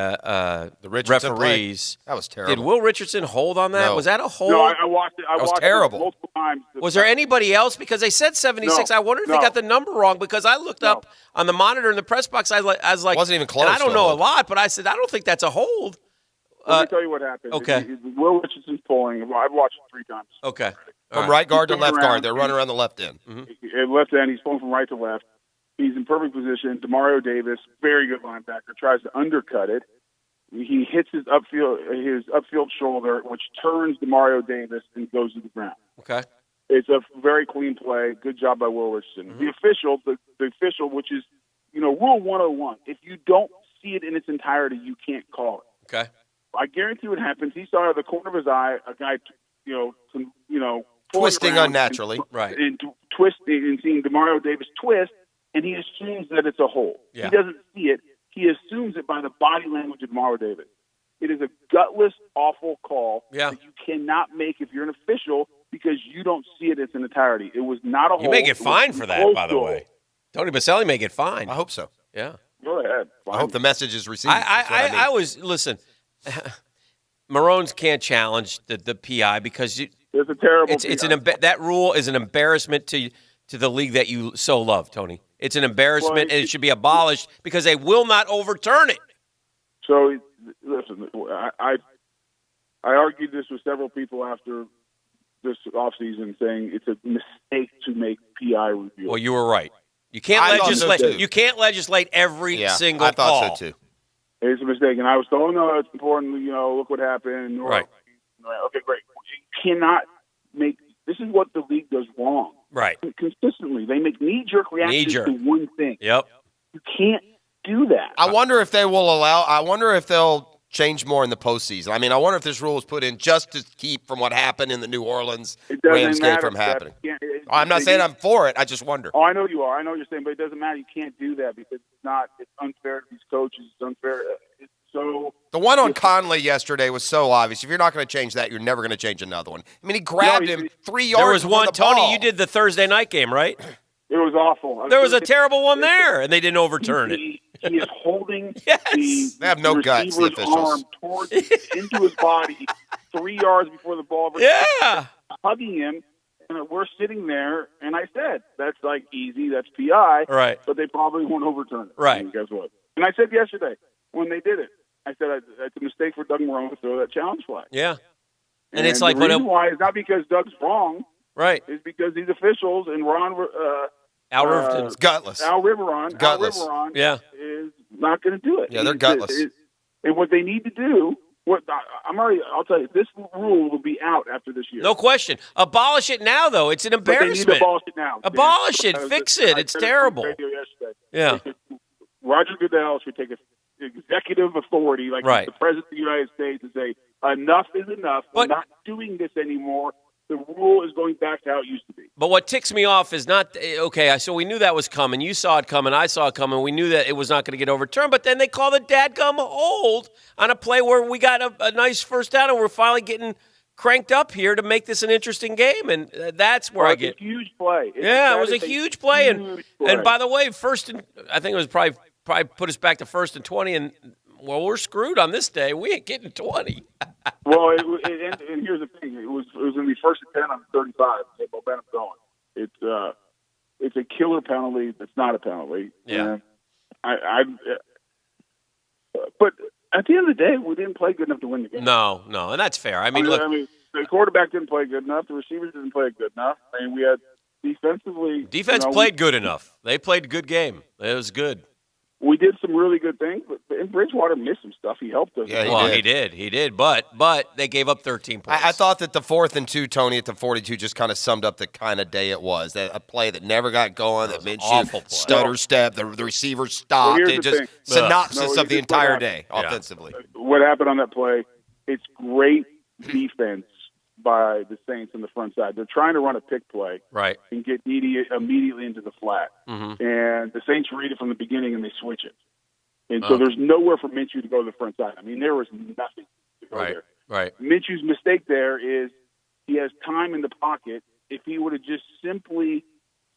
Richardson referees. play. That was terrible. Did Will Richardson hold on that? No. Was that a hold? No, I watched it. I was watched terrible. it multiple times. Was there anybody else? Because they said 76. No, I wondered if they no. got the number wrong because I looked up on the monitor in the press box. I was like, Wasn't even close And I don't to a know a hold. lot, but I said, I don't think that's a hold. Let me tell you what happened. okay. Will Richardson's pulling. I've watched it 3 times. Okay. From right guard to He's left going guard. around. They're running around the left end. At left end, he's pulling from right to left. He's in perfect position. Demario Davis, very good linebacker, tries to undercut it. He hits his upfield shoulder, which turns Demario Davis and goes to the ground. Okay. It's a very clean play. Good job by Will Richardson. The official, which is, Rule 101. If you don't see it in its entirety, you can't call it. Okay. I guarantee what happens. He saw out of the corner of his eye a guy, pulling Twisting around unnaturally. Right. and twisting and seeing Demario Davis twist, and he assumes that it's a hole. Yeah. He doesn't see it. He assumes it by the body language of Demario Davis. It is a gutless, awful call that you cannot make if you're an official because you don't see it in its entirety. It was not a hole. You may get It was fined for that, close by to the a way. hole. Tony Baselli may get fined. I hope so. Yeah. Go ahead. I hope the message is received. I was listen. Maroons can't challenge the PI because it's a terrible. That rule is an embarrassment to the league that you so love, Tony. It's an embarrassment and it should be abolished because they will not overturn it. So listen, I argued this with several people after this offseason, saying it's a mistake to make PI review. Well, you were right. You can't I thought legislate. so too. You can't legislate every single I thought call. so too. It's a mistake, and I was told, no, it's important. Look what happened. Right. Okay, great. You cannot make. This is what the league does wrong. Right. Consistently, they make knee-jerk reactions to one thing. Yep. You can't do that. I wonder if they will allow. I wonder if they'll change more in the postseason. I mean, I wonder if this rule was put in just to keep from what happened in the New Orleans Rams game from happening. I'm not saying I'm for it. I just wonder. Oh, I know you are. I know what you're saying, but it doesn't matter. You can't do that because it's unfair to these coaches. It's unfair. So the one on Conley yesterday was so obvious. If you're not going to change that, you're never going to change another one. I mean, he grabbed him 3 yards. There was one, the Tony, ball. you did the Thursday night game, right? It was awful. There was a terrible one there, and they didn't overturn it. He is holding Yes. They have no guts, the receiver's officials. arm into his body 3 yards before the ball. Yeah. Hugging him, and we're sitting there, and I said, that's like easy, that's PI. Right. But they probably won't overturn it. Right. And guess what? And I said yesterday, when they did it, I said, it's a mistake for Doug Marone to throw that challenge flag. Yeah. And it's like the reason why is not because Doug's wrong. Right. It's because these officials and Ron It's gutless. Al Riveron, Gutless. Yeah. is not going to do it. Yeah, they're gutless. And what they need to do, I'll tell you, this rule will be out after this year. No question. Abolish it now, though. It's an But they embarrassment. need to abolish it now. Abolish it. Fix it. It's terrible. Radio yesterday. Yeah. Roger Goodell should take executive authority, like Right. the President of the United States, and say, enough is enough. We're not doing this anymore. The rule is going back to how it used to be. But what ticks me off is not, okay, so we knew that was coming. You saw it coming. I saw it coming. We knew that it was not going to get overturned. But then they call the dadgum hold on a play where we got a nice first down, and we're finally getting cranked up here to make this an interesting game. And that's where I get. It's a huge play. It was a huge play. Huge play. And by the way, I think it was probably put us back to 1st and 20, and well, we're screwed on this day. We ain't getting 20. Well, and here's the thing: it was going to be 1st and 10 on 35. Get momentum going. It's a killer penalty. That's not a penalty. Yeah. But at the end of the day, we didn't play good enough to win the game. No, and that's fair. I mean, look. The quarterback didn't play good enough. The receivers didn't play good enough. I mean, we had defensively. Defense played good enough. They played a good game. It was good. We did some really good things, but Bridgewater missed some stuff. He helped us. Yeah, he did. But they gave up 13 points. I thought that the 4th and 2, Tony, at the 42 just kind of summed up the kind of day it was. That a play that never got going, that Minshew stutter step, the receiver stopped. Well, it just synopsis of the entire day offensively. What happened on that play, it's great defense by the Saints on the front side. They're trying to run a pick play right, and get immediately into the flat. Mm-hmm. And the Saints read it from the beginning and they switch it. And so there's nowhere for Minshew to go to the front side. I mean, there was nothing to go there. Right. Minshew's mistake there is he has time in the pocket. If he would have just simply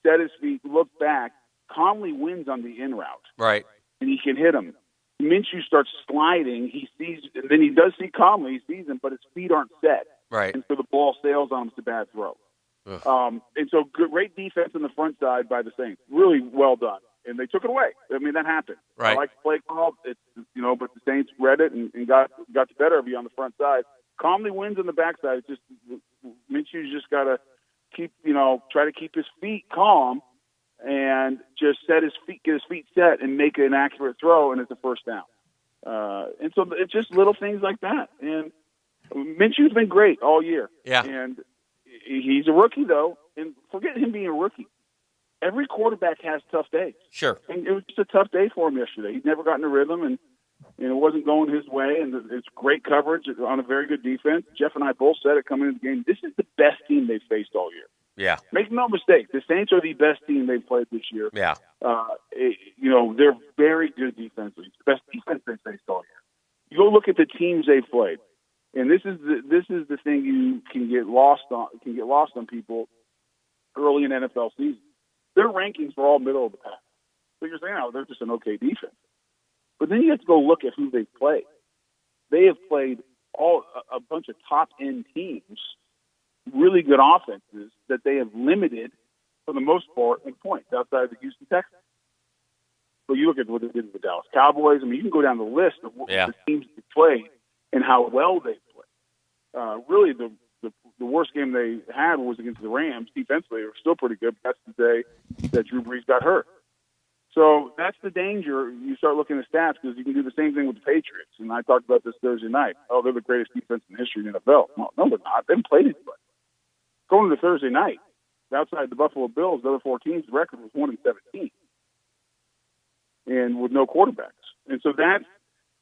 set his feet, looked back, Conley wins on the in route. Right. And he can hit him. Minshew starts sliding. He sees, and then he does see Conley. He sees him, but his feet aren't set. Right. And so the ball sails on him. It's a bad throw. And so great defense on the front side by the Saints. Really well done. And they took it away. I mean, that happened. Right. I like the play call. It's, but the Saints read it and got the better of you on the front side. Conley wins on the backside. It's just Minshew's just got to keep, try to keep his feet calm and just get his feet set and make an accurate throw, and it's a first down. And so it's just little things like that. And Minshew's been great all year. Yeah. And he's a rookie, though. And forget him being a rookie. Every quarterback has tough days. Sure. And it was just a tough day for him yesterday. He'd never gotten a rhythm, and it wasn't going his way. And it's great coverage on a very good defense. Jeff and I both said it coming into the game. This is the best team they've faced all year. Yeah. Make no mistake, the Saints are the best team they've played this year. Yeah. They're very good defensively. It's the best defense they've faced all year. You go look at the teams they've played, and this is the thing you can get lost on people early in NFL season. Their rankings were all middle of the pack. So you're saying, they're just an okay defense. But then you have to go look at who they've played. They have played a bunch of top-end teams, really good offenses that they have limited, for the most part, in points outside of the Houston Texans. So you look at what they did with the Dallas Cowboys. I mean, you can go down the list of the teams they played and how well they played. Really, the worst game they had was against the Rams. Defensively, they were still pretty good, but that's the day that Drew Brees got hurt. So that's the danger. You start looking at stats because you can do the same thing with the Patriots. And I talked about this Thursday night. Oh, they're the greatest defense in history in the NFL. No, they're not. They haven't played anybody. Going to Thursday night, outside the Buffalo Bills, the other four teams' record was 1-17, and with no quarterbacks. And so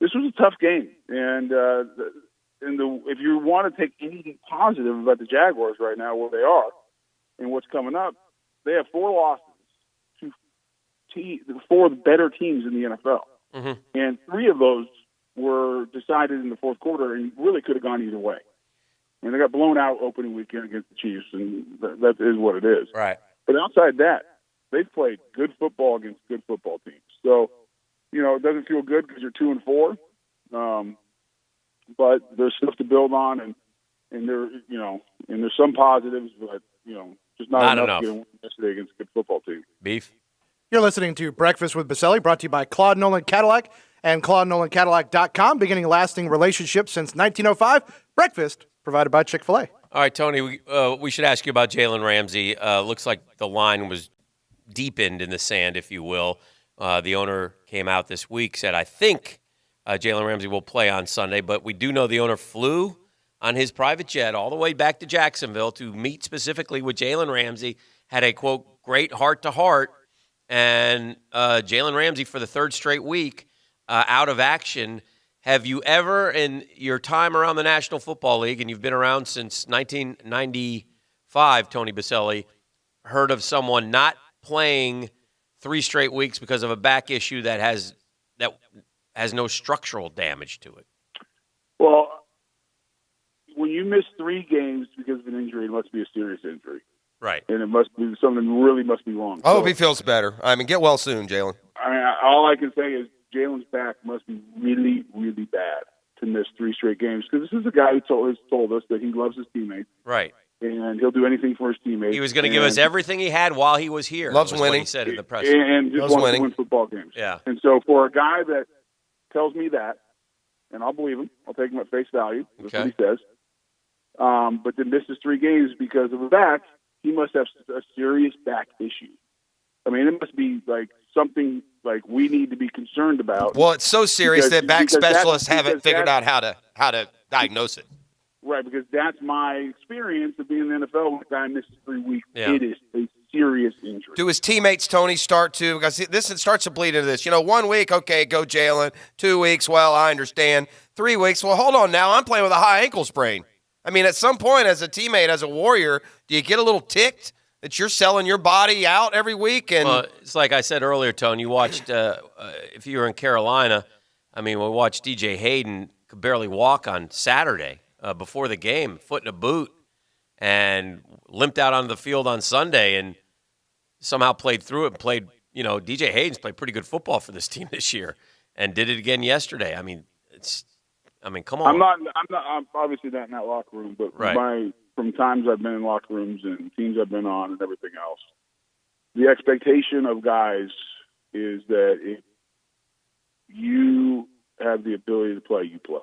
this was a tough game. And if you want to take anything positive about the Jaguars right now, where they are and what's coming up, they have 4 losses to 4 of the better teams in the NFL. Mm-hmm. And 3 of those were decided in the fourth quarter and really could have gone either way. I mean, they got blown out opening weekend against the Chiefs, and that is what it is. Right. But outside that, they've played good football against good football teams. So, it doesn't feel good because you're 2-4, but there's stuff to build on, and there, and there's some positives, but just not enough to get a win yesterday against a good football team. Beef. You're listening to Breakfast with Baselli, brought to you by Claude Nolan Cadillac and ClaudeNolanCadillac.com, beginning lasting relationships since 1905. Breakfast provided by Chick-fil-A. All right, Tony, we should ask you about Jalen Ramsey. Looks like the line was deepened in the sand, if you will. The owner came out this week, said, I think Jalen Ramsey will play on Sunday, but we do know the owner flew on his private jet all the way back to Jacksonville to meet specifically with Jalen Ramsey, had a, quote, great heart-to-heart, and Jalen Ramsey for the third straight week out of action. Have you ever, in your time around the National Football League, and you've been around since 1995, Tony Baselli, heard of someone not playing 3 straight weeks because of a back issue that has no structural damage to it? Well, when you miss 3 games because of an injury, it must be a serious injury. Right. And it must be something really must be wrong. I hope he feels better. I mean, get well soon, Jalen. All I can say is Jalen's back must be really, really bad to miss 3 straight games, because this is a guy who told us that he loves his teammates. Right. And he'll do anything for his teammates. He was going to give us everything he had while he was here. Loves winning. winning. He said in the press. And just wants to win football games. Yeah. And so for a guy that tells me that, and I'll believe him, I'll take him at face value. That's what he says. But then misses 3 games because of a back, he must have a serious back issue. I mean, it must be like something like we need to be concerned about. Well, it's so serious that back specialists haven't figured out how to diagnose it. Right, because that's my experience of being in the NFL. When a guy misses 3 weeks, Yeah. it is a serious injury. Do his teammates, Tony, start to – because this starts to bleed into this. 1 week, okay, go Jalen. 2 weeks, well, I understand. 3 weeks, well, hold on now. I'm playing with a high ankle sprain. I mean, at some point as a teammate, as a warrior, do you get a little ticked that you're selling your body out every week? And well, it's like I said earlier, Tony, you watched if you were in Carolina, I mean, we watched DJ Hayden could barely walk on Saturday before the game, foot in a boot, and limped out onto the field on Sunday and somehow played through it and played, DJ Hayden's played pretty good football for this team this year and did it again yesterday. I mean, come on. I'm obviously not in that locker room, but Right. from times I've been in locker rooms and teams I've been on and everything else, the expectation of guys is that if you have the ability to play, you play.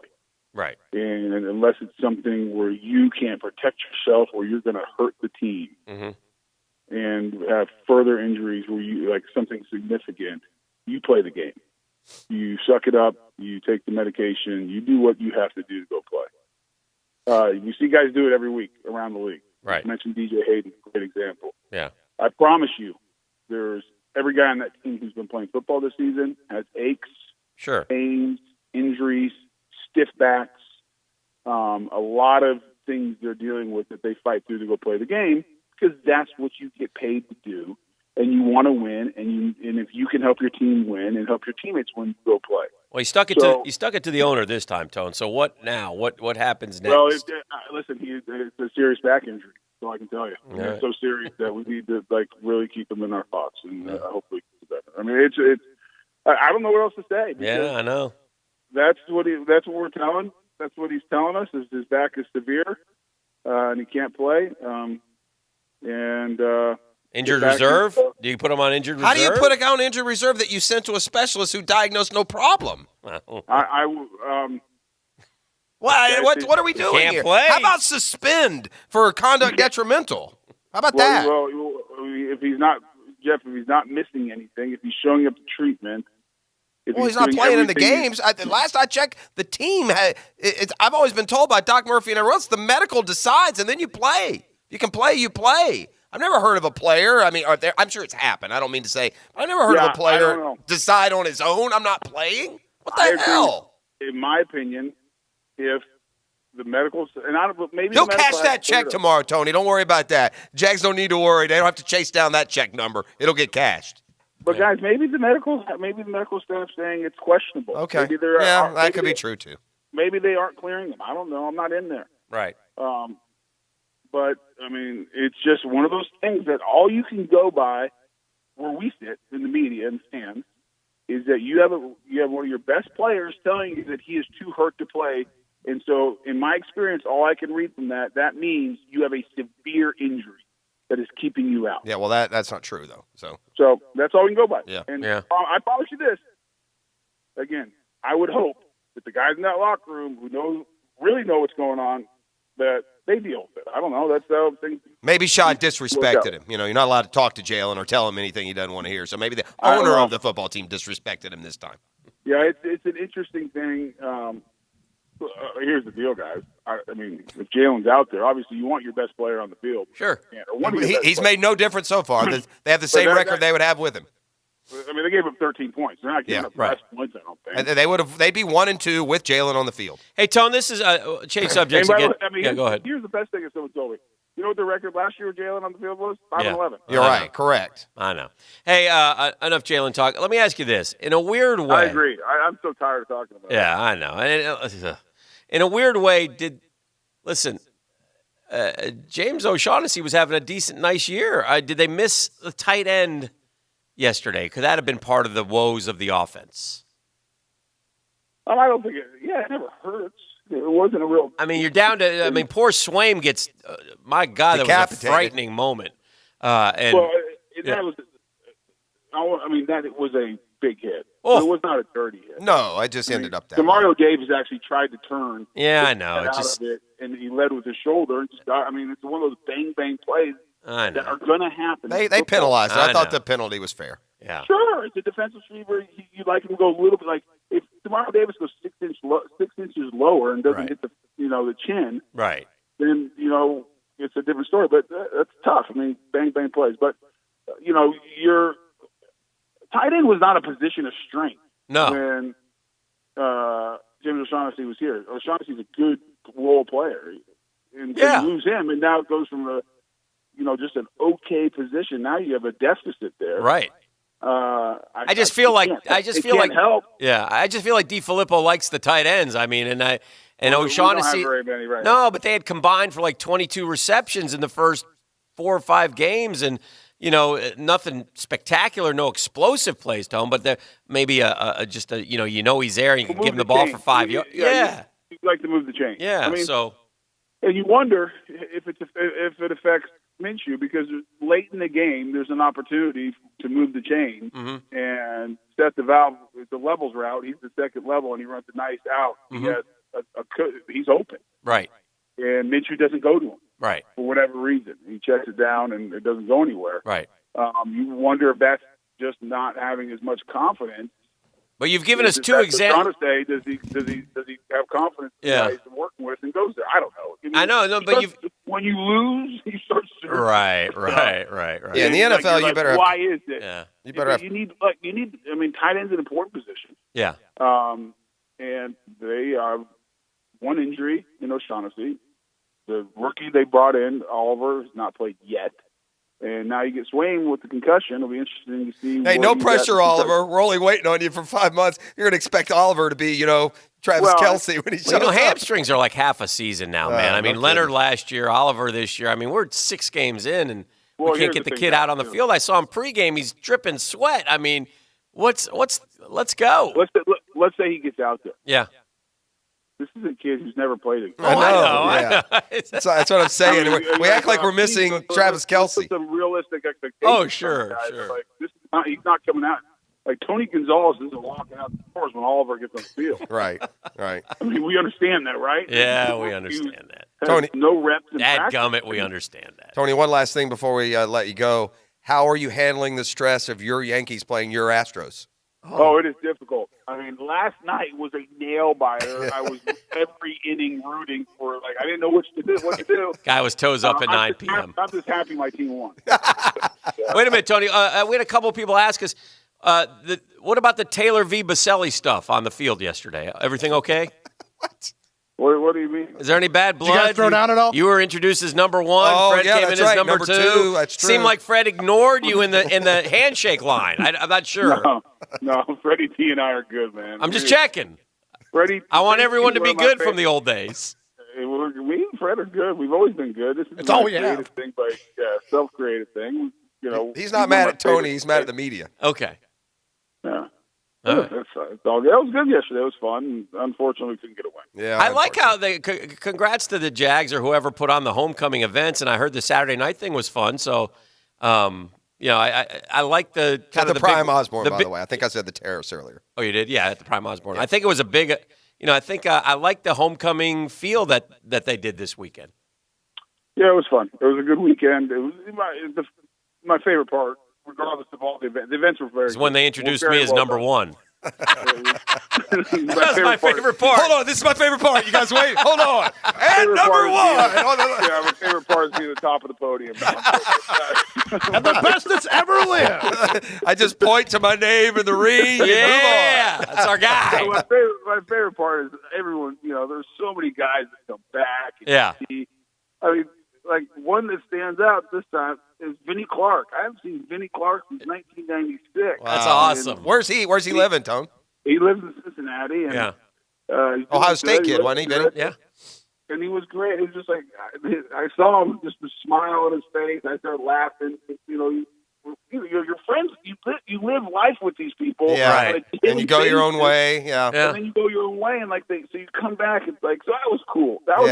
Right. And unless it's something where you can't protect yourself, where you're going to hurt the team and have further injuries where you like something significant, you play the game. You suck it up. You take the medication. You do what you have to do to go play. You see guys do it every week around the league. Right. I mentioned DJ Hayden, great example. Yeah. I promise you, there's every guy on that team who's been playing football this season has aches, Sure. pains, injuries, stiff backs, a lot of things they're dealing with that they fight through to go play the game, because that's what you get paid to do, and you want to win, and if you can help your team win and help your teammates win, go play. Well, he stuck it to the owner this time, Tone. So what now? What happens next? Well, listen, it's a serious back injury, so I can tell you. All It's right. so serious that we need to really keep him in our thoughts, and hopefully get better. I mean, it's I don't know what else to say. Yeah, I know. That's what we're telling. That's what he's telling us. Is his back is severe, and he can't play. Injured reserve? Do you put him on injured reserve? how do you put a guy on injured reserve that you sent to a specialist who diagnosed no problem? What are we doing Can't here? play. How about suspend for conduct detrimental? How about that? Well, if he's not missing anything, if he's showing up to treatment. Well, he's not playing in the games. Last I checked, the team I've always been told by Doc Murphy and everyone else, the medical decides, and then you play. You can play, you play. I've never heard of a player. I mean, I'm sure it's happened. I don't mean to say. I've never heard of a player decide on his own, I'm not playing. What the hell? In my opinion, if the medical maybe he'll the medical cash has that to check clear tomorrow, Tony. Don't worry about that. Jags don't need to worry. They don't have to chase down that check number. It'll get cashed. But guys, maybe the medical staff's saying it's questionable. Okay. Maybe that could be true too. Maybe they aren't clearing them. I don't know. I'm not in there. Right. But I mean, it's just one of those things that all you can go by, where we sit in the media and stands, is that you have one of your best players telling you that he is too hurt to play. And so, in my experience, all I can read from that means you have a severe injury that is keeping you out. Yeah, well, that's not true, though. So that's all we can go by. Yeah. And Yeah. I promise you this. Again, I would hope that the guys in that locker room who really know what's going on, that they deal with it. I don't know. That's how things. Maybe Shaw disrespected him. You know, you're not allowed to talk to Jalen or tell him anything he doesn't want to hear. So maybe the owner of the football team disrespected him this time. Yeah, it's an interesting thing. Here's the deal, guys. I mean, if Jalen's out there, obviously you want your best player on the field. Sure. Yeah, or one of your best He's players. made no difference so far. They have the same record they would have with him. I mean, they gave up 13 points. They're not giving up less points, I don't think. And they'd be 1-2 with Jalen on the field. Hey, Tone, this is change subjects And by again. the way, I mean, Yeah, go ahead. Here's the best thing that someone told me. You know what the record last year with Jalen on the field was? 5-11. You're right. Correct. I know. Hey, enough Jalen talk. Let me ask you this. In a weird way. I agree. I'm so tired of talking about it. Yeah, I know. And in a weird way, James O'Shaughnessy was having a nice year. Did they miss the tight end yesterday? Could that have been part of the woes of the offense? I don't think it never hurts. It wasn't a real. I mean, you're down to. I mean, poor Swaim gets. My God, that was a Decapitated. frightening moment. That was. I mean, that was a big hit. Oh. It was not a dirty hit. No, I just ended up that way. Demario Davis actually tried to turn. Yeah, I know. Out of it, and he led with his shoulder. And just got, I mean, it's one of those bang plays I know. that are going to happen. They penalized it. I thought know. the penalty was fair. Yeah. Sure, it's a defensive receiver. You like him to go a little bit like if Demario Davis goes 6 inches lower and doesn't hit the chin, right? Then it's a different story. But that's tough. I mean, bang plays. But your tight end was not a position of strength. No. When James O'Shaughnessy was here, O'Shaughnessy's a good role player, and so you lose him, and now it goes from just an okay position. Now you have a deficit there, Right. I just feel like help. Yeah, I just feel like DiFilippo likes the tight ends. I mean, and O'Shaughnessy. We don't have very many right no, but they had combined for like 22 receptions in the first 4 or 5 games, and nothing spectacular, no explosive plays to him, but there maybe he's there, and you can give him the ball for 5 yards. Yeah, you like to move the chain. Yeah, I mean, so. And you wonder if it affects Minshew, because late in the game there's an opportunity to move the chain and set the valve. The levels are out. He's the second level, and he runs a nice out. He has he's open, right? And Minshew doesn't go to him, right, for whatever reason. He checks it down, and it doesn't go anywhere, right? You wonder if that's just not having as much confidence. But you've given us 2 examples. Does he have confidence in the guys he's working with and goes there? I don't know. I know, but when you lose, you start searching. Right. Yeah, in the NFL, you better. Why is it? Yeah, you better. You need. I mean, tight end's an important position. Yeah. And they have one injury in O'Shaughnessy. The rookie they brought in, Oliver, has not played yet. And now you get Swain with the concussion. It'll be interesting to see. Hey, no pressure, Oliver. We're only waiting on you for 5 months. You're going to expect Oliver to be, Travis Kelce when he shows up. Hamstrings are like half a season now, man. I mean, no Leonard kidding. last year, Oliver this year. I mean, we're 6 games in, and Well, we can't here's get the the thing, kid out on the too. field. I saw him pregame. He's dripping sweat. I mean, let's go. Let's say he gets out there. Yeah. This is a kid who's never played it. I know. I know. That's what I'm saying. We act like we're missing Travis Kelce. Some realistic expectations. Oh, sure. Like, he's not coming out. Like Tony Gonzalez isn't walking out the doors when Oliver gets on the field. Right. I mean, we understand that, right? Yeah, we understand that. Tony, no reps in practice. Dadgummit, we understand that. Tony, one last thing before we let you go. How are you handling the stress of your Yankees playing your Astros? Oh, it is difficult. I mean, last night was a nail biter. I was every inning rooting for, I didn't know what to do. Guy was toes up at 9 p.m. I'm just happy my team won. Wait a minute, Tony. We had a couple of people ask us, what about the Taylor v. Baselli stuff on the field yesterday? Everything okay? What? What do you mean? Is there any bad blood? Did you guys throw down at all? You were introduced as number one. Oh, Fred yeah, came in that's as right. number Number two. That's true. Seemed like Fred ignored you in the handshake line. I'm not sure. No, Freddie T and I are good, man. I'm just checking. Freddie. I want Freddie everyone T to is be one of my good from the old days. Me and Fred are good. We've always been good. This is It's not all a we have. creative thing, but self-created thing. He's not mad at Tony. He's mad at the media. Okay. Yeah. All right. It's all good. That was good yesterday. It was fun. Unfortunately, we couldn't get a win. Yeah, I like how they. Congrats to the Jags or whoever put on the homecoming events, and I heard the Saturday night thing was fun. So, I like the kind of the Prime big, Osborne, by the way. I think I said the Terrace earlier. Oh, you did? Yeah, at the Prime Osborne. I think it was a big. I think I like the homecoming feel that they did this weekend. Yeah, it was fun. It was a good weekend. It was my favorite part, regardless of all the events. The events were very. It's when they introduced me as well number done. one. That's my favorite part. Hold on, this is my favorite part. You guys wait. Hold on. And number one. Yeah, my favorite part is being at the top of the podium. And the best that's ever lived. I just point to my name in the ring. Yeah, that's our guy. So my favorite part is everyone. There's so many guys that come back. Yeah. I mean, like one that stands out this time is Vinnie Clark. I haven't seen Vinnie Clark since 1996. That's awesome. Where's he living, Tone? He lives in Cincinnati. And, Yeah. Ohio State kid, wasn't he, Vinny? Yeah. And he was great. He was just like, I saw him, just a smile on his face. I started laughing. Your friends, you live life with these people. Yeah, right. And you go your own way. Yeah. And then you go your own way, and so you come back. It's like, so that was cool. That was,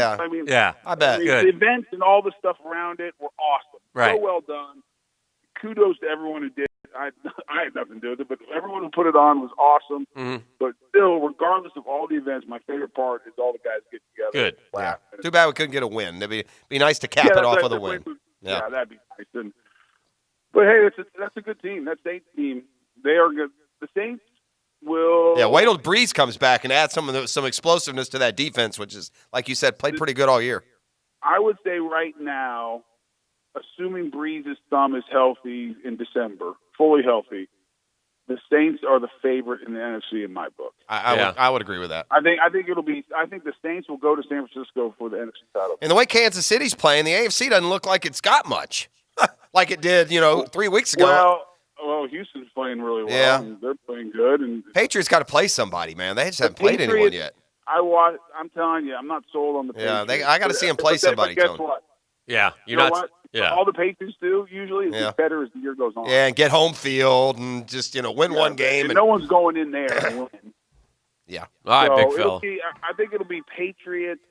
Yeah. I bet. The events and all the stuff around it were awesome. Right. So well done. Kudos to everyone who did it. I had nothing to do with it, but everyone who put it on was awesome. Mm-hmm. But still, regardless of all the events, my favorite part is all the guys get together. Good. And laugh. Too bad we couldn't get a win. It'd be nice to cap it off with a win. Yeah, that'd be nice. But hey, that's a good team. That Saints team, they are good. The Saints will. Yeah, wait till Breeze comes back and add some explosiveness to that defense, which is, like you said, played pretty good all year. I would say right now, assuming Breeze's thumb is healthy in December, fully healthy, the Saints are the favorite in the NFC in my book. I would agree with that. I think it'll be. I think the Saints will go to San Francisco for the NFC title. And the way Kansas City's playing, the AFC doesn't look like it's got much, like it did, 3 weeks ago. Well, Houston's playing really well. Yeah. And they're playing good. And Patriots got to play somebody, man. They just haven't played anyone yet. I'm telling you, I'm not sold on the Yeah, Patriots. I got to see them play somebody. But guess Tony. what? Yeah, You know what? Yeah. All the Patriots do usually is get better as the year goes on. Yeah, and get home field and just win one game. And no one's going in there to win. Yeah. All right, big it'll fella. I think it'll be Patriots,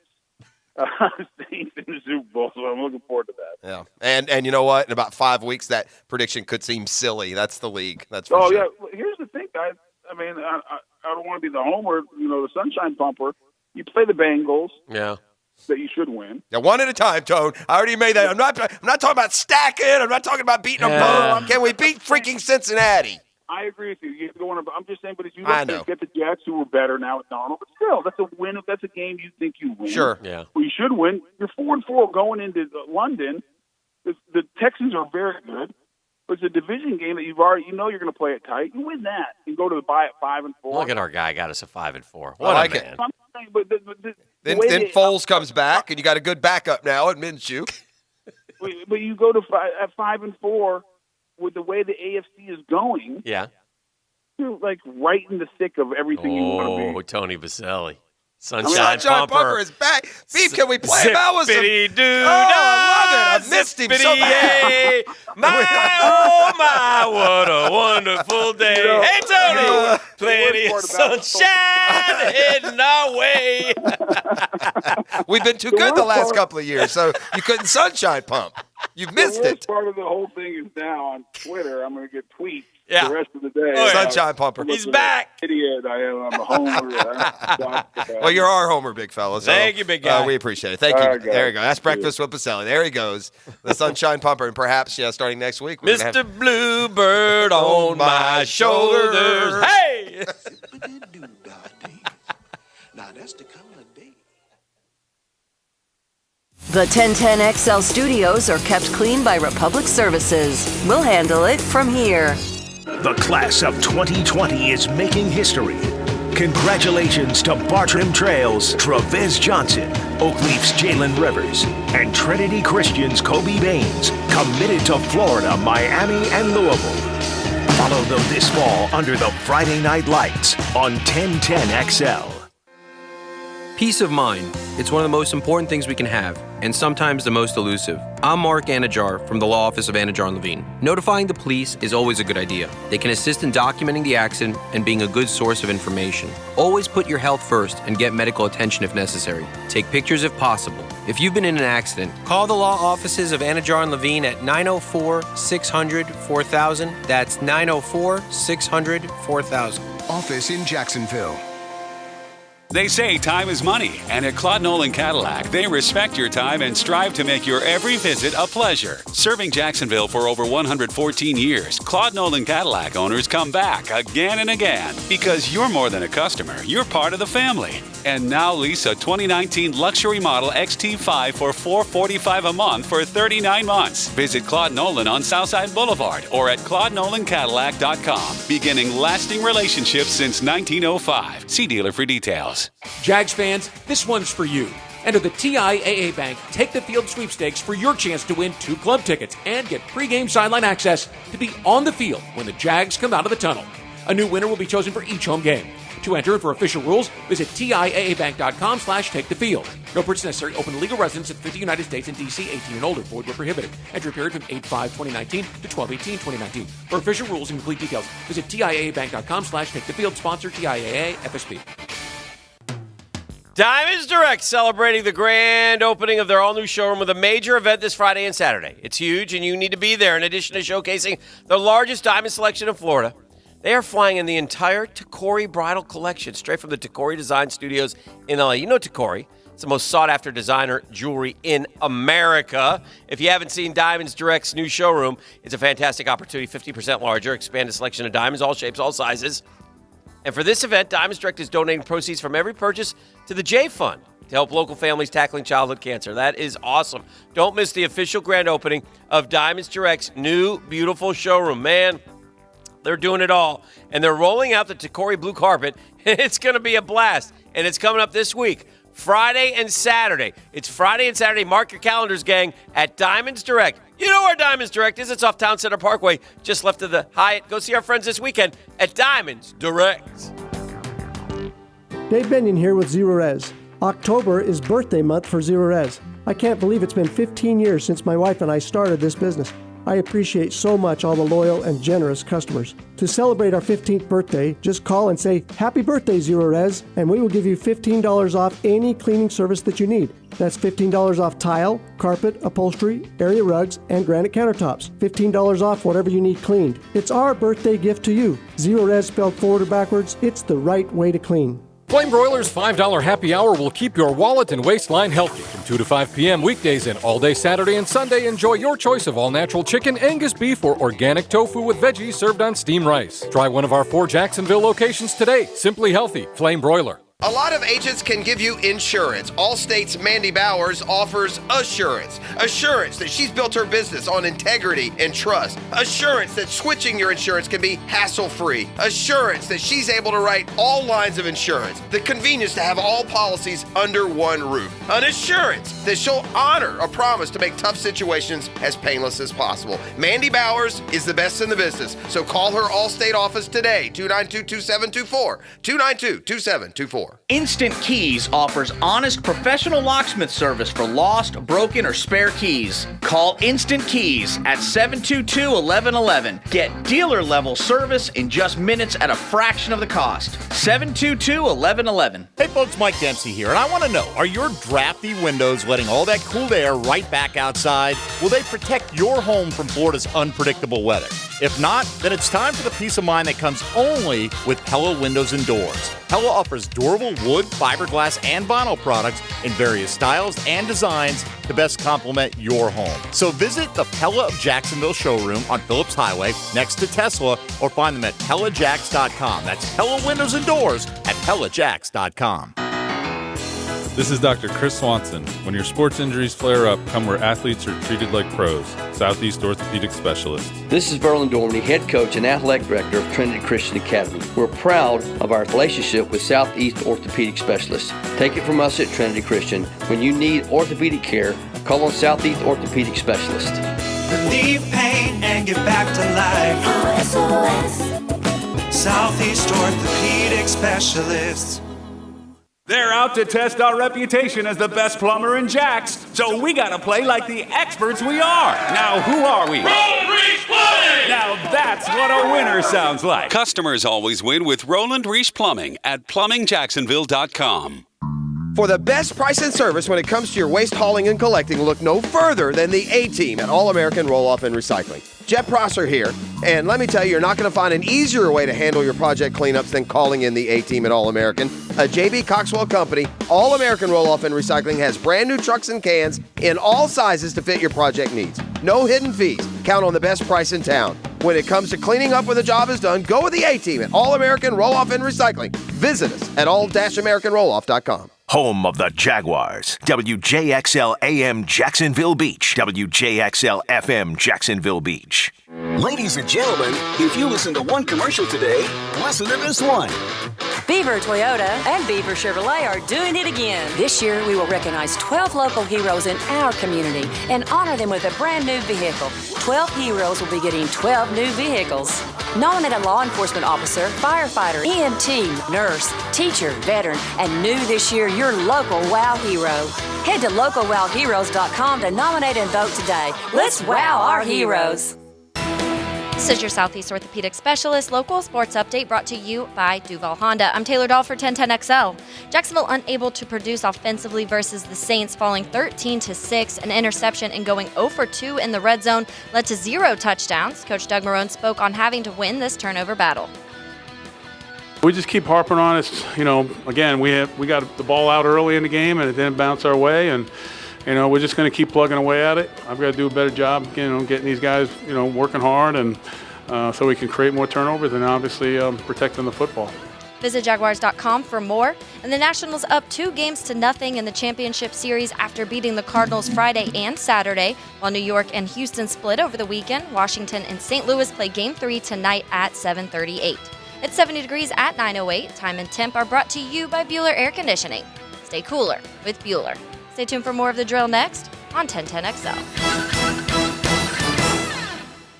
Saints in the Super Bowl. So I'm looking forward to that. Yeah, and you know what? In about 5 weeks, that prediction could seem silly. That's the league. That's for sure. Yeah. Here's the thing, guys. I mean, I don't want to be the homer, the sunshine pumper. You play the Bengals. Yeah. That you should win. Yeah, one at a time, Tone. I already made that. I'm not talking about stacking. I'm not talking about beating them both. Can we beat freaking Cincinnati? I agree with you. You go on. I'm just saying, but if you I don't know. get the Jets, who were better now with Donald, but still, that's a win. If that's a game you think you win, Sure. Yeah. Well, you should win. You're 4-4 going into London. The Texans are very good. But it's a division game that you're going to play it tight. You win that and go to the bye at 5-4. Look at our guy got us at 5-4. What I like a man. it. I'm saying, but Then Foles comes back, and you got a good backup now at Minshew. But you go to at 5-4 with the way the AFC is going. Yeah. You're like right in the thick of everything you want to be. Oh, Tony Baselli. Sunshine Pumper is back. Beef, can we play him out with some? Zippity-doo-dah, I love it. I missed him so bad. Oh, my, what a wonderful day. Hey, Tony. Plenty of sunshine heading our way. We've been too good the last couple of years, so you couldn't sunshine pump. You've missed the it. worst part of the whole thing is now on Twitter, I'm going to get tweets Yeah. the rest of the day. Sunshine Pumper. He's back. Idiot I am. I'm a homer. Well, you're our homer, big fella. So, Thank you, big guy. We appreciate it. Thank you. Right, there you go. That's Breakfast with Baselli. There he goes. The Sunshine Pumper. And perhaps, starting next week. Mr. Bluebird on my shoulders. Hey! Now that's the kind of day. The 1010XL studios are kept clean by Republic Services. We'll handle it from here. The class of 2020 is making history. Congratulations to Bartram Trail's Travis Johnson, Oakleaf's Jalen Rivers, and Trinity Christian's Kobe Baines, committed to Florida, Miami, and Louisville. Follow them this fall under the Friday Night Lights on 1010XL. Peace of mind. It's one of the most important things we can have, and sometimes the most elusive. I'm Mark Anajar from the Law Office of Anajar and Levine. Notifying the police is always a good idea. They can assist in documenting the accident and being a good source of information. Always put your health first and get medical attention if necessary. Take pictures if possible. If you've been in an accident, call the law offices of Anajar and Levine at 904-600-4000. That's 904-600-4000. Office in Jacksonville. They say time is money, and at Claude Nolan Cadillac, they respect your time and strive to make your every visit a pleasure. Serving Jacksonville for over 114 years, Claude Nolan Cadillac owners come back again and again because you're more than a customer, you're part of the family. And now lease a 2019 luxury model XT5 for $445 a month for 39 months. Visit Claude Nolan on Southside Boulevard or at ClaudeNolanCadillac.com. Beginning lasting relationships since 1905. See dealer for details. Jags fans, this one's for you. Enter the TIAA Bank Take the Field sweepstakes for your chance to win 2 club tickets and get pregame sideline access to be on the field when the Jags come out of the tunnel. A new winner will be chosen for each home game. To enter and for official rules, visit TIAABank.com/takethefield. No purchase necessary. Open to legal residents in 50 United States and D.C. 18 and older. Void where prohibited. Entry period from 8/5/2019 to 12/18/2019. For official rules and complete details, visit TIAABank.com/takethefield. Sponsor TIAA FSB. Diamonds Direct celebrating the grand opening of their all-new showroom with a major event this Friday and Saturday. It's huge, and you need to be there. In addition to showcasing the largest diamond selection in Florida, they are flying in the entire Tacori bridal collection straight from the Tacori Design Studios in LA. You know Tacori. It's the most sought-after designer jewelry in America. If you haven't seen Diamonds Direct's new showroom, it's a fantastic opportunity. 50% larger, expanded selection of diamonds, all shapes, all sizes. And for this event, Diamonds Direct is donating proceeds from every purchase to the J Fund to help local families tackling childhood cancer. That is awesome. Don't miss the official grand opening of Diamonds Direct's new, beautiful showroom. Man, they're doing it all. And they're rolling out the Tacori blue carpet. It's going to be a blast. And it's coming up this week, Friday and Saturday. It's Friday and Saturday. Mark your calendars, gang, at Diamonds Direct. You know where Diamonds Direct is. It's off Town Center Parkway, just left of the Hyatt. Go see our friends this weekend at Diamonds Direct. Dave Benyon here with Zero Res. October is birthday month for Zero Res. I can't believe it's been 15 years since my wife and I started this business. I appreciate so much all the loyal and generous customers. To celebrate our 15th birthday, just call and say, "Happy birthday, Zero Res," and we will give you $15 off any cleaning service that you need. That's $15 off tile, carpet, upholstery, area rugs, and granite countertops. $15 off whatever you need cleaned. It's our birthday gift to you. Zero Res spelled forward or backwards, it's the right way to clean. Flame Broiler's $5 happy hour will keep your wallet and waistline healthy. From 2 to 5 p.m. weekdays and all day Saturday and Sunday, enjoy your choice of all-natural chicken, Angus beef, or organic tofu with veggies served on steamed rice. Try one of our 4 Jacksonville locations today. Simply healthy. Flame Broiler. A lot of agents can give you insurance. Allstate's Mandy Bowers offers assurance. Assurance that she's built her business on integrity and trust. Assurance that switching your insurance can be hassle-free. Assurance that she's able to write all lines of insurance. The convenience to have all policies under one roof. An assurance that she'll honor a promise to make tough situations as painless as possible. Mandy Bowers is the best in the business, so call her Allstate office today, 292-2724, 292-2724. Instant Keys offers honest professional locksmith service for lost, broken, or spare keys. Call Instant Keys at 722-1111. Get dealer-level service in just minutes at a fraction of the cost. 722-1111. Hey folks, Mike Dempsey here, and I want to know, are your drafty windows letting all that cool air right back outside? Will they protect your home from Florida's unpredictable weather? If not, then it's time for the peace of mind that comes only with Pella Windows and Doors. Pella offers durable wood, fiberglass, and vinyl products in various styles and designs to best complement your home. So visit the Pella of Jacksonville showroom on Phillips Highway next to Tesla, or find them at PellaJacks.com. That's Pella Windows and Doors at PellaJacks.com. This is Dr. Chris Swanson. When your sports injuries flare up, come where athletes are treated like pros. Southeast Orthopedic Specialist. This is Verlin Dormany, head coach and athletic director of Trinity Christian Academy. We're proud of our relationship with Southeast Orthopedic Specialists. Take it from us at Trinity Christian. When you need orthopedic care, call on Southeast Orthopedic Specialist. Relieve pain and get back to life. SOS. Southeast Orthopedic Specialists. They're out to test our reputation as the best plumber in Jax, so we gotta play like the experts we are. Now, who are we? Roland Reese Plumbing! Now that's what a winner sounds like. Customers always win with Roland Reese Plumbing at PlumbingJacksonville.com. For the best price and service when it comes to your waste hauling and collecting, look no further than the A-Team at All-American Roll-Off and Recycling. Jet Prosser here, and let me tell you, you're not going to find an easier way to handle your project cleanups than calling in the A-Team at All-American. A J.B. Coxwell company, All-American Roll-Off and Recycling has brand new trucks and cans in all sizes to fit your project needs. No hidden fees. Count on the best price in town. When it comes to cleaning up when the job is done, go with the A-Team at All-American Roll-Off and Recycling. Visit us at all-americanrolloff.com. Home of the Jaguars. WJXL AM Jacksonville Beach. WJXL FM Jacksonville Beach. Ladies and gentlemen, if you listen to one commercial today, listen to this one. Beaver Toyota and Beaver Chevrolet are doing it again. This year, we will recognize 12 local heroes in our community and honor them with a brand new vehicle. 12 heroes will be getting 12 new vehicles. Nominated law enforcement officer, firefighter, EMT, nurse, teacher, veteran, and new this year, your local WOW hero. Head to localwowheroes.com to nominate and vote today. Let's wow our heroes. This is your Southeast Orthopedic Specialist local sports update brought to you by Duval Honda. I'm Taylor Dahl for 1010XL. Jacksonville unable to produce offensively versus the Saints, falling 13-6. An interception and going 0 for 2 in the red zone led to 0 touchdowns. Coach Doug Marrone spoke on having to win this turnover battle. We just keep harping on it. Again, we got the ball out early in the game and it didn't bounce our way, and we're just going to keep plugging away at it. I've got to do a better job, getting these guys, working hard, and so we can create more turnovers and obviously protecting the football. Visit Jaguars.com for more. And the Nationals up 2-0 in the championship series after beating the Cardinals Friday and Saturday, while New York and Houston split over the weekend. Washington and St. Louis play Game 3 tonight at 7:38. It's 70 degrees at 9:08. Time and temp are brought to you by Bueller Air Conditioning. Stay cooler with Bueller. Stay tuned for more of The Drill next on 1010XL.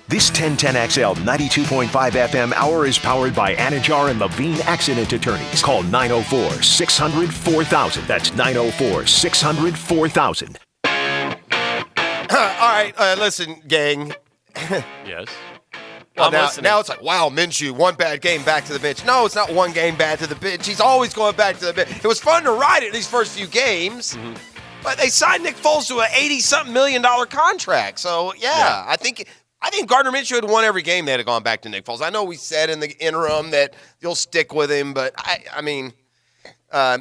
This 1010XL 92.5 FM hour is powered by Anajar and Levine Accident Attorneys. Call 904-600-4000. That's 904-600-4000. All right, listen, gang. Yes. Well, now it's like, wow, Minshew, one bad game, back to the bench. No, it's not one game bad to the bench. He's always going back to the bench. It was fun to ride it these first few games, but they signed Nick Foles to an $80-something million contract. So, yeah. I think Gardner Minshew had won every game they had gone back to Nick Foles. I know we said in the interim that you'll stick with him, but anyway, I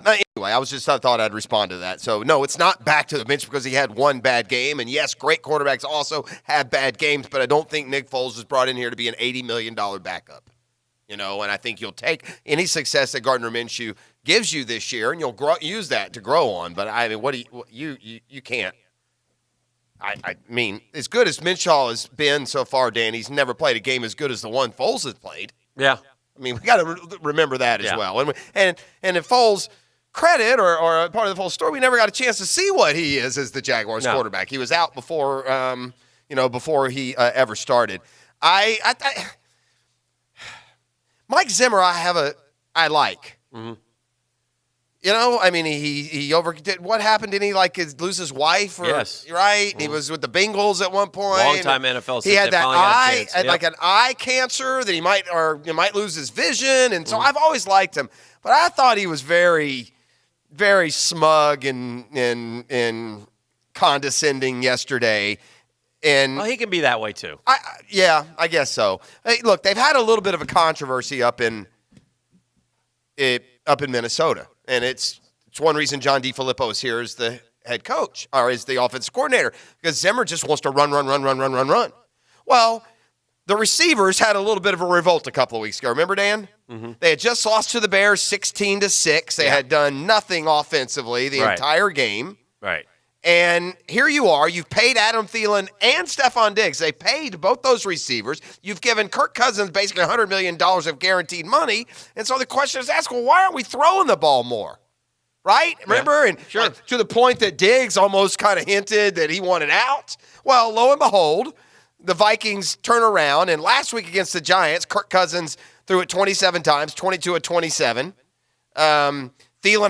thought I'd respond to that. So, no, it's not back to the bench because he had one bad game. And, yes, great quarterbacks also have bad games, but I don't think Nick Foles was brought in here to be an $80 million backup. And I think you'll take any success that Gardner Minshew gives you this year, and you'll use that to grow on. But, you can't. I mean, as good as Minshew has been so far, Dan, he's never played a game as good as the one Foles has played. Yeah. I mean, we got to remember that as well. And if Foles credit or part of the Foles story, we never got a chance to see what he is as the Jaguars quarterback. He was out before, before he ever started. Mike Zimmer, I like. Mm-hmm. He overdid. What happened? Didn't he lose his wife? Yes. Right. Mm-hmm. He was with the Bengals at one point. Long-time NFL. He had that eye, an eye cancer that he might lose his vision, and so I've always liked him. But I thought he was very, very smug and condescending yesterday. And he can be that way too. I guess so. Hey, look, they've had a little bit of a controversy up in Minnesota. And it's one reason John DeFilippo is here as the head coach or as the offensive coordinator, because Zimmer just wants to run. Well, the receivers had a little bit of a revolt a couple of weeks ago. Remember, Dan? Mm-hmm. They had just lost to the Bears 16-6. They had done nothing offensively the entire game. Right. And here you are. You've paid Adam Thielen and Stephon Diggs. They paid both those receivers. You've given Kirk Cousins basically $100 million of guaranteed money. And so the question is asked, well, why aren't we throwing the ball more? Right? Remember? And to the point that Diggs almost kind of hinted that he wanted out. Well, lo and behold, the Vikings turn around. And last week against the Giants, Kirk Cousins threw it 27 times, 22 of 27. Thielen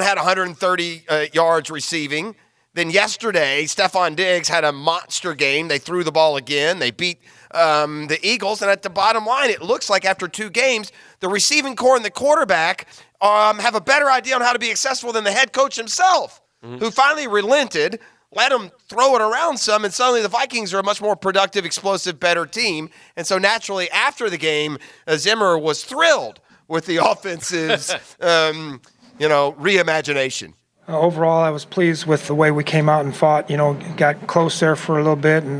had 130 yards receiving. Then yesterday, Stephon Diggs had a monster game. They threw the ball again. They beat the Eagles. And at the bottom line, it looks like after 2 games, the receiving core and the quarterback have a better idea on how to be successful than the head coach himself, who finally relented, let him throw it around some, and suddenly the Vikings are a much more productive, explosive, better team. And so naturally, after the game, Zimmer was thrilled with the offensive's, reimagination. Overall, I was pleased with the way we came out and fought. Got close there for a little bit, and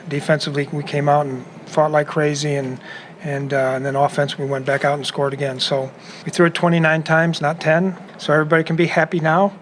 defensively we came out and fought like crazy, and then offense we went back out and scored again. So we threw it 29 times, not 10. So everybody can be happy now.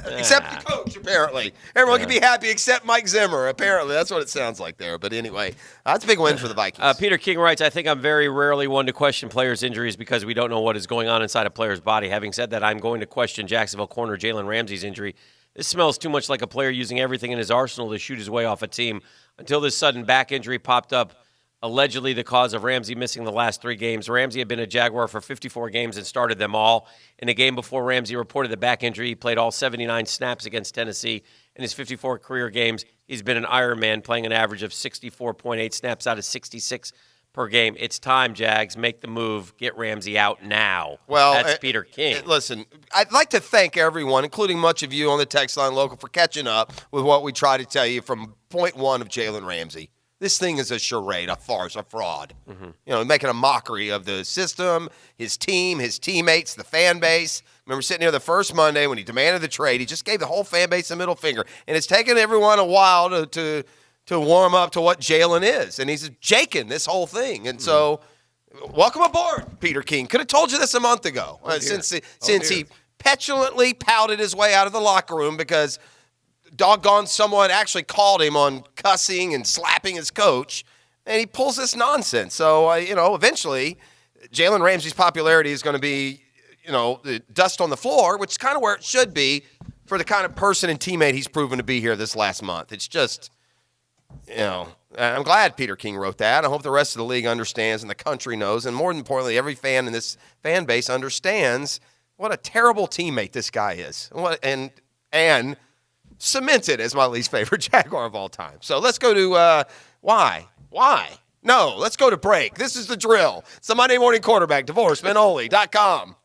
Except the coach, apparently. Everyone can be happy except Mike Zimmer, apparently. That's what it sounds like there. But anyway, that's a big win for the Vikings. Peter King writes, I think I'm very rarely one to question players' injuries because we don't know what is going on inside a player's body. Having said that, I'm going to question Jacksonville corner Jalen Ramsey's injury. This smells too much like a player using everything in his arsenal to shoot his way off a team until this sudden back injury popped up, allegedly the cause of Ramsey missing the last 3 games. Ramsey had been a Jaguar for 54 games and started them all. In a game before Ramsey reported the back injury, he played all 79 snaps against Tennessee. In his 54 career games, he's been an Ironman, playing an average of 64.8 snaps out of 66 per game. It's time, Jags. Make the move. Get Ramsey out now. Well, that's Peter King. Listen, I'd like to thank everyone, including much of you on the text line local, for catching up with what we try to tell you from point 1 of Jalen Ramsey. This thing is a charade, a farce, a fraud. Making a mockery of the system, his team, his teammates, the fan base. Remember sitting here the first Monday when he demanded the trade, he just gave the whole fan base a middle finger. And it's taken everyone a while to warm up to what Jalen is. And he's jaking this whole thing. And so, welcome aboard, Peter King. Could have told you this a month ago, since he petulantly pouted his way out of the locker room because doggone someone actually called him on cussing and slapping his coach, and he pulls this nonsense. So, eventually, Jalen Ramsey's popularity is going to be, the dust on the floor, which is kind of where it should be for the kind of person and teammate he's proven to be here this last month. It's just, I'm glad Peter King wrote that. I hope the rest of the league understands and the country knows, and more importantly, every fan in this fan base understands what a terrible teammate this guy is. And cemented as my least favorite Jaguar of all time. So let's go to why? No, let's go to break. This is the drill. It's the Monday Morning Quarterback, divorcemenonly.com.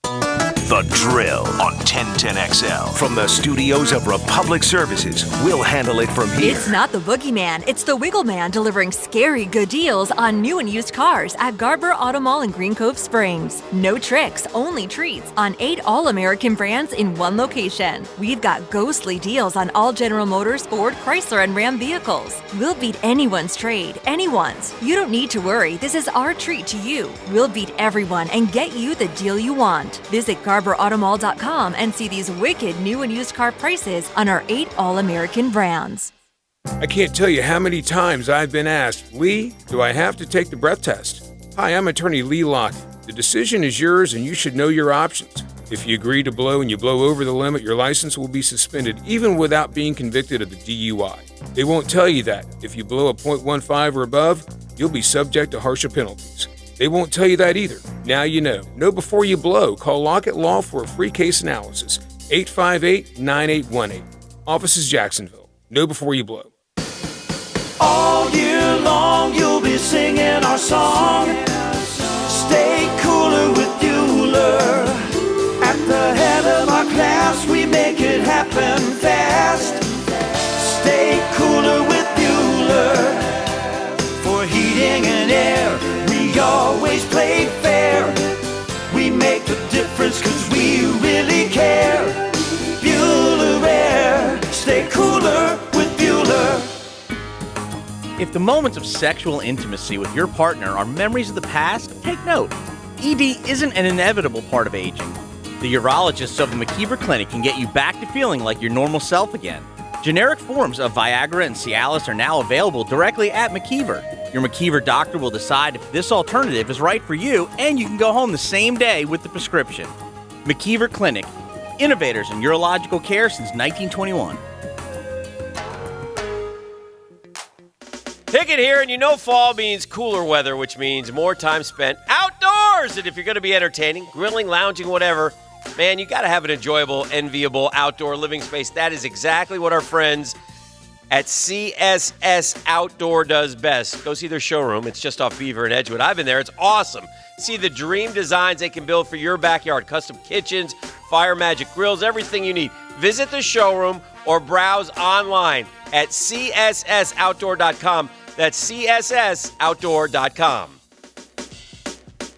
The Drill on 1010XL. From the studios of Republic Services, we'll handle it from here. It's not the Boogeyman, it's the Wiggle Man, delivering scary good deals on new and used cars at Garber Auto Mall in Green Cove Springs. No tricks, only treats on 8 all-American brands in one location. We've got ghostly deals on all General Motors, Ford, Chrysler, and Ram vehicles. We'll beat anyone's trade, anyone's. You don't need to worry, this is our treat to you. We'll beat everyone and get you the deal you want. Visit GarberAutomall.com and see these wicked new and used car prices on our 8 all-American brands. I can't tell you how many times I've been asked, Lee, do I have to take the breath test? Hi, I'm attorney Lee Lockett. The decision is yours and you should know your options. If you agree to blow and you blow over the limit, your license will be suspended even without being convicted of the DUI. They won't tell you that. If you blow a .15 or above, you'll be subject to harsher penalties. They won't tell you that either. Now you know. Know before you blow. Call Lockett Law for a free case analysis. 858-9818. Office is Jacksonville. Know before you blow. All year long you'll be singing our song. Stay cooler with Bueller. At the head of our class we make it happen fast. Stay cooler with Bueller. For heating and air we always play fair. We make the difference cause we really care. Bueller Air. Stay cooler with Bueller. If the moments of sexual intimacy with your partner are memories of the past, take note. ED isn't an inevitable part of aging. The urologists of the McKeever Clinic can get you back to feeling like your normal self again. Generic forms of Viagra and Cialis are now available directly at McKeever. Your McKeever doctor will decide if this alternative is right for you, and you can go home the same day with the prescription. McKeever Clinic, innovators in urological care since 1921. Pick it here, and you know fall means cooler weather, which means more time spent outdoors. And if you're going to be entertaining, grilling, lounging, whatever, man, you got to have an enjoyable, enviable outdoor living space. That is exactly what our friends at CSS Outdoor does best. Go see their showroom. It's just off Beaver and Edgewood. I've been there. It's awesome. See the dream designs they can build for your backyard. Custom kitchens, Fire Magic grills, everything you need. Visit the showroom or browse online at CSSOutdoor.com. That's CSSOutdoor.com.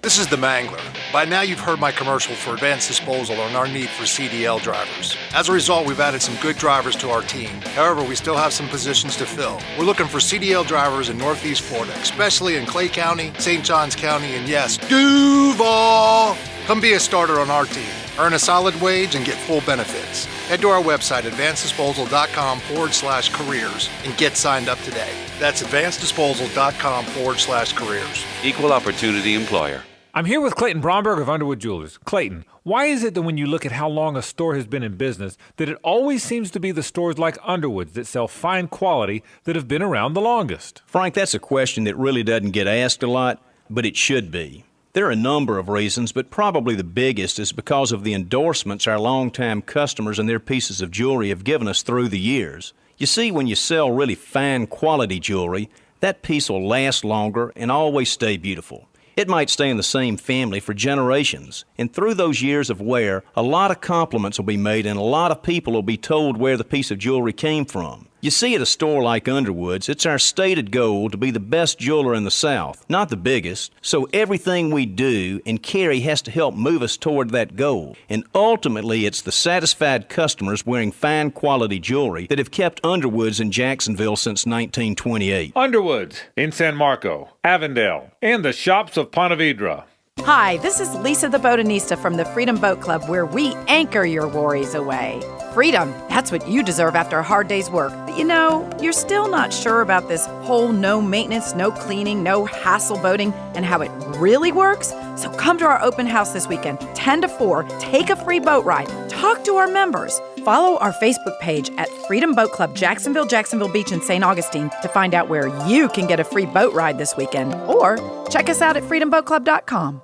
This is the Mangler. By now you've heard my commercial for Advanced Disposal and our need for CDL drivers. As a result, we've added some good drivers to our team. However, we still have some positions to fill. We're looking for CDL drivers in Northeast Florida, especially in Clay County, St. Johns County, and yes, Duval! Come be a starter on our team. Earn a solid wage and get full benefits. Head to our website, advanceddisposal.com/careers, and get signed up today. That's advanceddisposal.com/careers. Equal opportunity employer. I'm here with Clayton Bromberg of Underwood Jewelers. Clayton, why is it that when you look at how long a store has been in business, that it always seems to be the stores like Underwood's that sell fine quality that have been around the longest? Frank, that's a question that really doesn't get asked a lot, but it should be. There are a number of reasons, but probably the biggest is because of the endorsements our longtime customers and their pieces of jewelry have given us through the years. You see, when you sell really fine quality jewelry, that piece will last longer and always stay beautiful. It might stay in the same family for generations, and through those years of wear, a lot of compliments will be made and a lot of people will be told where the piece of jewelry came from. You see, at a store like Underwood's, it's our stated goal to be the best jeweler in the South, not the biggest, so everything we do and carry has to help move us toward that goal. And ultimately, it's the satisfied customers wearing fine quality jewelry that have kept Underwood's in Jacksonville since 1928. Underwood's in San Marco, Avondale, and the shops of Ponte Vedra. Hi, this is Lisa the Botanista from the Freedom Boat Club, where we anchor your worries away. Freedom, that's what you deserve after a hard day's work. But you know, you're still not sure about this whole no maintenance, no cleaning, no hassle boating and how it really works? So come to our open house this weekend, 10 to 4, take a free boat ride, talk to our members. Follow our Facebook page at Freedom Boat Club Jacksonville, Jacksonville Beach, and St. Augustine to find out where you can get a free boat ride this weekend. Or check us out at freedomboatclub.com.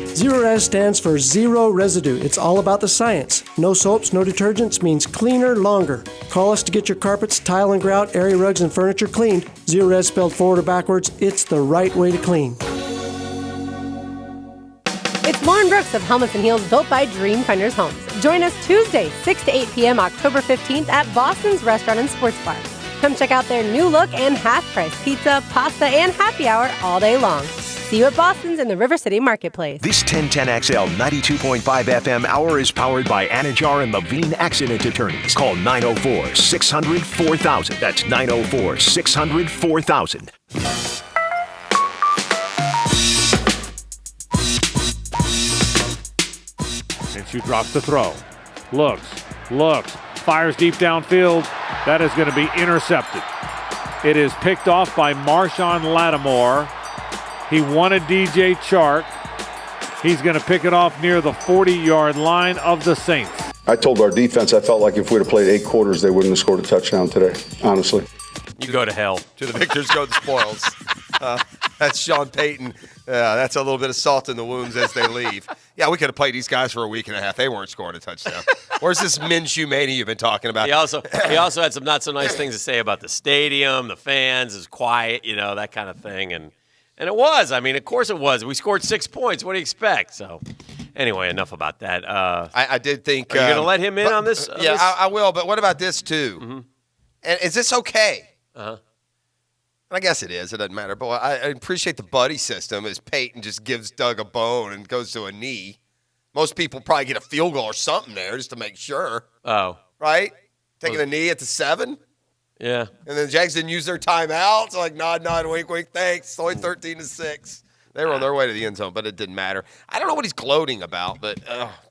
Zero-Res stands for zero residue. It's all about the science. No soaps, no detergents means cleaner, longer. Call us to get your carpets, tile and grout, area rugs, and furniture cleaned. Zero-Res spelled forward or backwards, it's the right way to clean. It's Lauren Brooks of Helmets and Heels, built by Dreamfinders Homes. Join us Tuesday, 6 to 8 p.m. October 15th at Boston's Restaurant and Sports Bar. Come check out their new look and half-price pizza, pasta, and happy hour all day long. See you at Boston's in the River City Marketplace. This 1010XL 92.5 FM hour is powered by Anajar and Levine Accident Attorneys. Call 904-600-4000. That's 904-600-4000. Minshew drops the throw. Looks, fires deep downfield. That is going to be intercepted. It is picked off by Marshawn Lattimore. He wanted DJ Chark. He's going to pick it off near the 40-yard line of the Saints. I told our defense I felt like if we'd have played 8 quarters, they wouldn't have scored a touchdown today, honestly. You go to hell. To the victors go the spoils. That's Sean Payton. That's a little bit of salt in the wounds as they leave. Yeah, we could have played these guys for a week and a half. They weren't scoring a touchdown. Where's this Minshew mania you've been talking about? He also had some not so nice things to say about the stadium, the fans, is quiet, that kind of thing. And it was. I mean, of course it was. We scored 6 points. What do you expect? So, anyway, enough about that. I did think. Are you going to let him in on this? Yeah, I will. But what about this, too? Mm-hmm. And is this okay? Uh-huh. I guess it is. It doesn't matter. But I appreciate the buddy system as Peyton just gives Doug a bone and goes to a knee. Most people probably get a field goal or something there just to make sure. Oh. Right? Taking a knee at the 7? Yeah. And then the Jags didn't use their timeout. So like nod, wink, wink, thanks. It's only 13-6. They were on their way to the end zone, but it didn't matter. I don't know what he's gloating about, but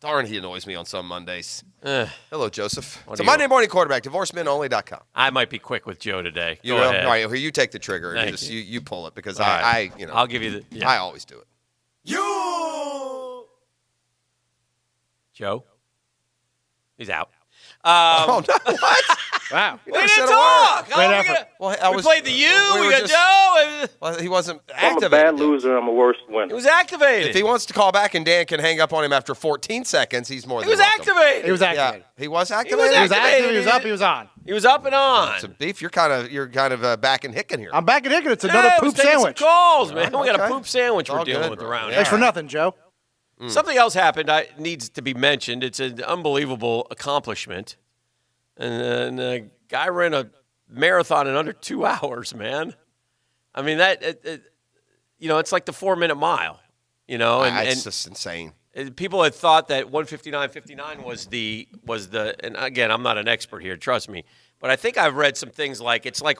darn, he annoys me on some Mondays. Hello, Joseph. It's a Monday morning quarterback, divorcemenonly.com. I might be quick with Joe today. You Go will? ahead. All right, you take the trigger. Thank And you pull it because right. I'll give you the. I always do it. Joe? He's out. Oh, no, what? Wow. We didn't talk. We played the U. We got Joe. Well, he wasn't I'm activated. a bad loser. I'm a worst winner. He was activated. If he wants to call back and Dan can hang up on him after 14 seconds, he's more than He was welcome. activated. He was activated. Yeah, he was He activated. was activated. He was up. He was on. He was up and on. So Beef, you're kind of back and hicking here. I'm back at Hickett. It's another Hey, poop we're taking sandwich. Some calls, man. We got a Okay. poop sandwich All we're dealing good, with bro. around Yeah. here. Thanks for nothing, Joe. Something else happened. Needs to be mentioned. It's an unbelievable accomplishment. And a guy ran a marathon in under 2 hours, man. I mean, it's like the 4-minute mile, It's just insane. People had thought that 1:59:59 was the, and again, I'm not an expert here, trust me, but I think I've read some things like it's like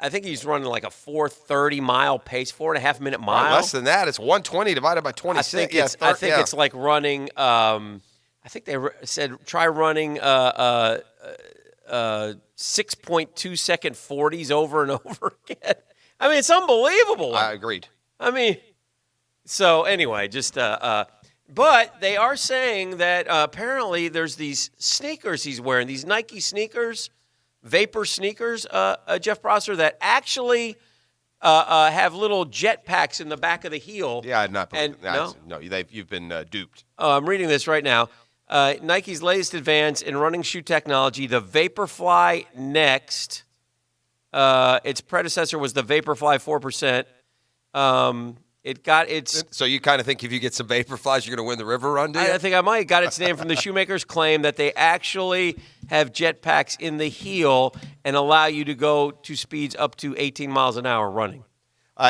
I think he's running like a 4:30 mile pace, 4.5 minute mile. Less than that. It's 120 divided by 26. I think it's like running. I think they said try running 6.2 second 40s over and over again. I mean, it's unbelievable. I agreed. I mean, so anyway, just but they are saying that apparently there's these sneakers he's wearing, these Nike sneakers, Vapor sneakers, Jeff Prosser, that actually have little jet packs in the back of the heel. Yeah, I'm not. And No, you've been duped. I'm reading this right now. Nike's latest advance in running shoe technology, the Vaporfly Next. Its predecessor was the Vaporfly 4%. It got its. So you kind of think if you get some Vaporflies, you're going to win the river run, do you? I think I might. Got its name from the shoemaker's claim that they actually have jet packs in the heel and allow you to go to speeds up to 18 miles an hour running.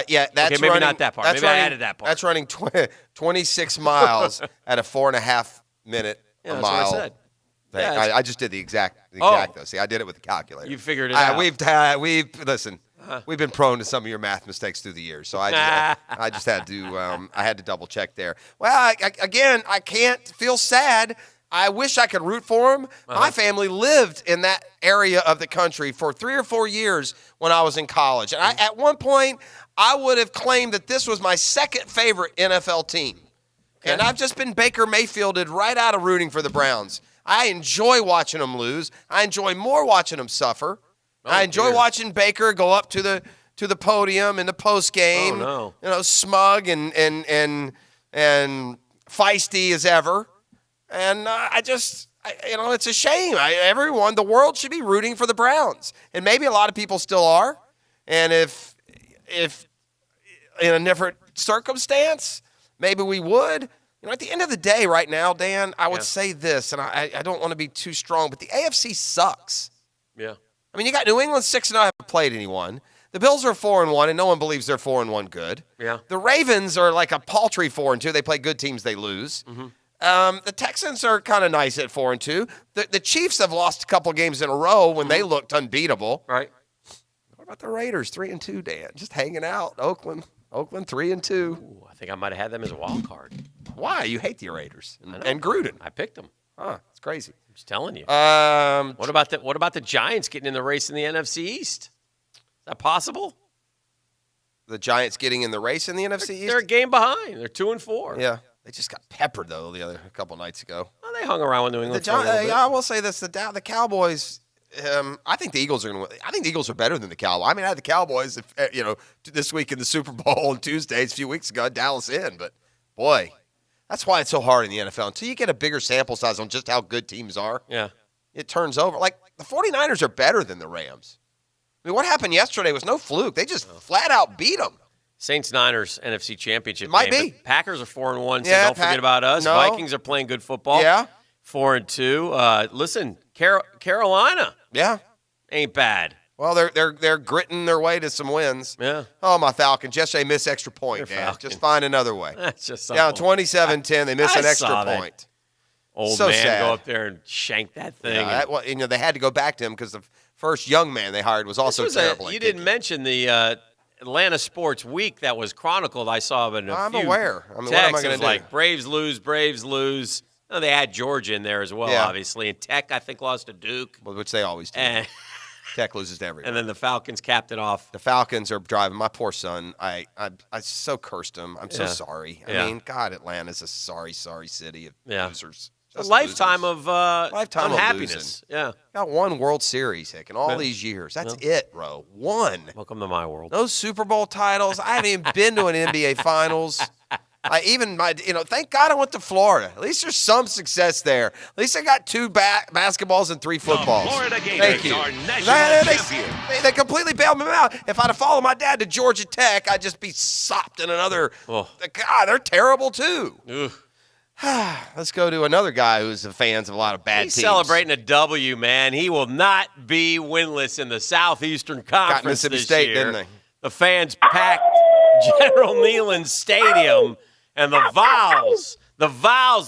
Yeah, that's okay, maybe running, not that part. That's Maybe running, I added that part. That's running 26 miles at a 4.5 minute Yeah, a that's mile. what I said. Thing. Yeah, I just did the exact though. See, I did it with the calculator. You figured it out. We've been prone to some of your math mistakes through the years, so I just had to double check there. Well, I can't feel sad. I wish I could root for him. My family lived in that area of the country for 3 or 4 years when I was in college, and at one point I would have claimed that this was my second favorite NFL team. Okay. And I've just been Baker Mayfielded right out of rooting for the Browns. I enjoy watching them lose. I enjoy more watching them suffer. I enjoy watching Baker go up to the podium in the post game. Oh, no. Smug and feisty as ever. And it's a shame. The world should be rooting for the Browns, and maybe a lot of people still are. And if in a different circumstance, maybe we would. At the end of the day, right now, Dan, I would say this, and I don't want to be too strong, but the AFC sucks. Yeah. I mean, you got New England 6-0, haven't played anyone. The Bills are 4-1, and no one believes they're 4-1 good. Yeah. The Ravens are like a paltry 4-2. They play good teams, they lose. Mm-hmm. The Texans are kind of nice at 4-2. The Chiefs have lost a couple games in a row when they looked unbeatable. Right. What about the Raiders? 3-2, Dan. Just hanging out. Oakland 3-2. Ooh, I think I might have had them as a wild card. Why? You hate the Raiders and Gruden. I picked them. Huh? It's crazy. I'm just telling you. What about the Giants getting in the race in the NFC East? Is that possible? The Giants getting in the race in the NFC East? They're a game behind. They're 2-4. Yeah. They just got peppered, though, a couple nights ago. Well, they hung around with New England for a little bit. I will say this. The Cowboys, I think the Eagles are going to win. I think the Eagles are better than the Cowboys. I mean, I had the Cowboys, this week in the Super Bowl on Tuesdays a few weeks ago, Dallas in. But, boy, that's why it's so hard in the NFL. Until you get a bigger sample size on just how good teams are, it turns over. Like, the 49ers are better than the Rams. I mean, what happened yesterday was no fluke. They just flat out beat them. Saints-Niners NFC Championship Might game. be. But Packers are 4-1, so Yeah, don't forget about us. no. Vikings are playing good football. Yeah. 4-2. Listen, Carolina. Yeah. Ain't bad. Well, they're gritting their way to some wins. Yeah. Oh, my Falcons. Just a missed extra point, Dan. Falcons. Just find another way. That's just Down something. 27-10, they miss an extra saw that. point. Old So man sad. go up there and shank that thing. Yeah, they had to go back to him because the first young man they hired was also terrible. You didn't mention the Atlanta Sports Week that was chronicled. I saw it in I'm few aware. I mean, what am I texts. It going was to do? like Braves lose. Oh, they had Georgia in there as well, Yeah. obviously. And Tech, I think, lost to Duke. Well, which they always do. And, Tech loses to everyone. and then the Falcons capped it off. The Falcons are driving my poor son. I so cursed him. I'm so Yeah. sorry. Yeah. I mean, God, Atlanta's a sorry city of losers. A Just lifetime losers. of Lifetime of unhappiness. losing. Yeah. Got one World Series, Hick, in all Yeah. these years. That's Yeah. it, bro. One. Welcome to my world. Those Super Bowl titles. I haven't even been to an NBA Finals. Thank God I went to Florida. At least there's some success there. At least I got 2 basketballs and 3 footballs. Florida Gators Thank you. are national champions. They completely bailed me out. If I'd have followed my dad to Georgia Tech, I'd just be sopped in another. Oh. God, they're terrible too. Ugh. Let's go to another guy who's a fan of a lot of bad He's teams. celebrating a W, man. He will not be winless in the Southeastern Conference Mississippi this State, year. didn't they? The fans packed General Neyland Stadium, and the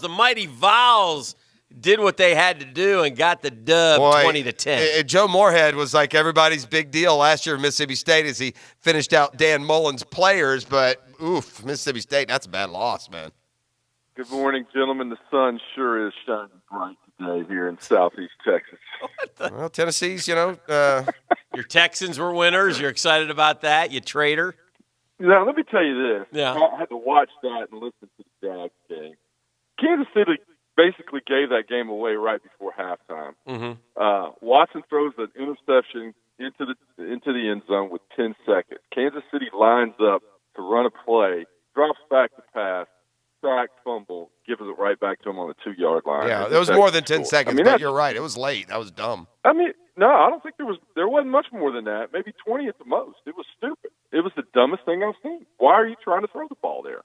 mighty Vols, did what they had to do and got the dub 20-10. Joe Moorhead was like everybody's big deal last year at Mississippi State as he finished out Dan Mullen's players, but oof, Mississippi State, that's a bad loss, man. Good morning, gentlemen. The sun sure is shining bright today here in Southeast Texas. Well, Tennessee's, Your Texans were winners. You're excited about that, you traitor. Now, let me tell you this. Yeah. I had to watch that and listen to the Jags game. Kansas City basically gave that game away right before halftime. Mm-hmm. Watson throws an interception into the end zone with 10 seconds. Kansas City lines up to run a play, drops back to pass, sack, fumble, gives it right back to him on the 2-yard line. Yeah, there was more than 10 seconds, but that's- you're right. It was late. That was dumb. I mean, no, I don't think there wasn't much more than that. Maybe 20 at the most. It was stupid. It was the dumbest thing I've seen. Why are you trying to throw the ball there?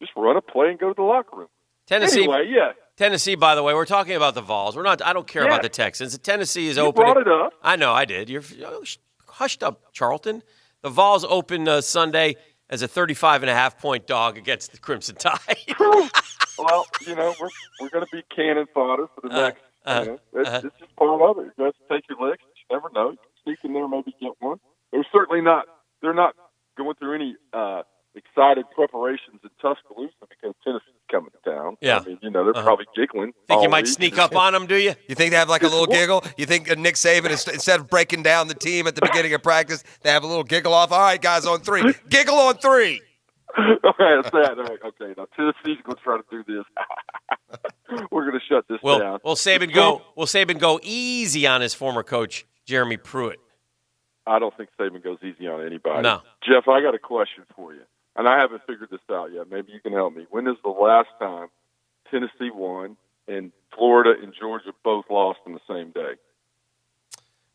Just run a play and go to the locker room. Tennessee, Anyway, yeah. Tennessee, by the way, we're talking about the Vols. I don't care Yeah. about the Texans. Tennessee is You open. brought it up. I know, I did. You're hushed up, Charlton. The Vols open Sunday as a 35.5-point dog against the Crimson Tide. Well, we're going to be cannon fodder for the next. It's just part of it. You have to take your licks. You never know. You can sneak in there, maybe get one. They're certainly not. They're not going through any excited preparations in Tuscaloosa because Tennessee's coming to town. Yeah. I mean, they're probably giggling. Think all you might week. sneak up on them, do you? You think they have like a little giggle? You think Nick Saban, instead of breaking down the team at the beginning of practice, they have a little giggle off? All right, guys, on 3. Giggle on 3. Okay, that's that. All right, okay, now Tennessee's going to try to do this. We're going to shut this down. Will Saban go easy on his former coach, Jeremy Pruitt? I don't think Saban goes easy on anybody. No. Jeff, I got a question for you, and I haven't figured this out yet. Maybe you can help me. When is the last time Tennessee won and Florida and Georgia both lost on the same day?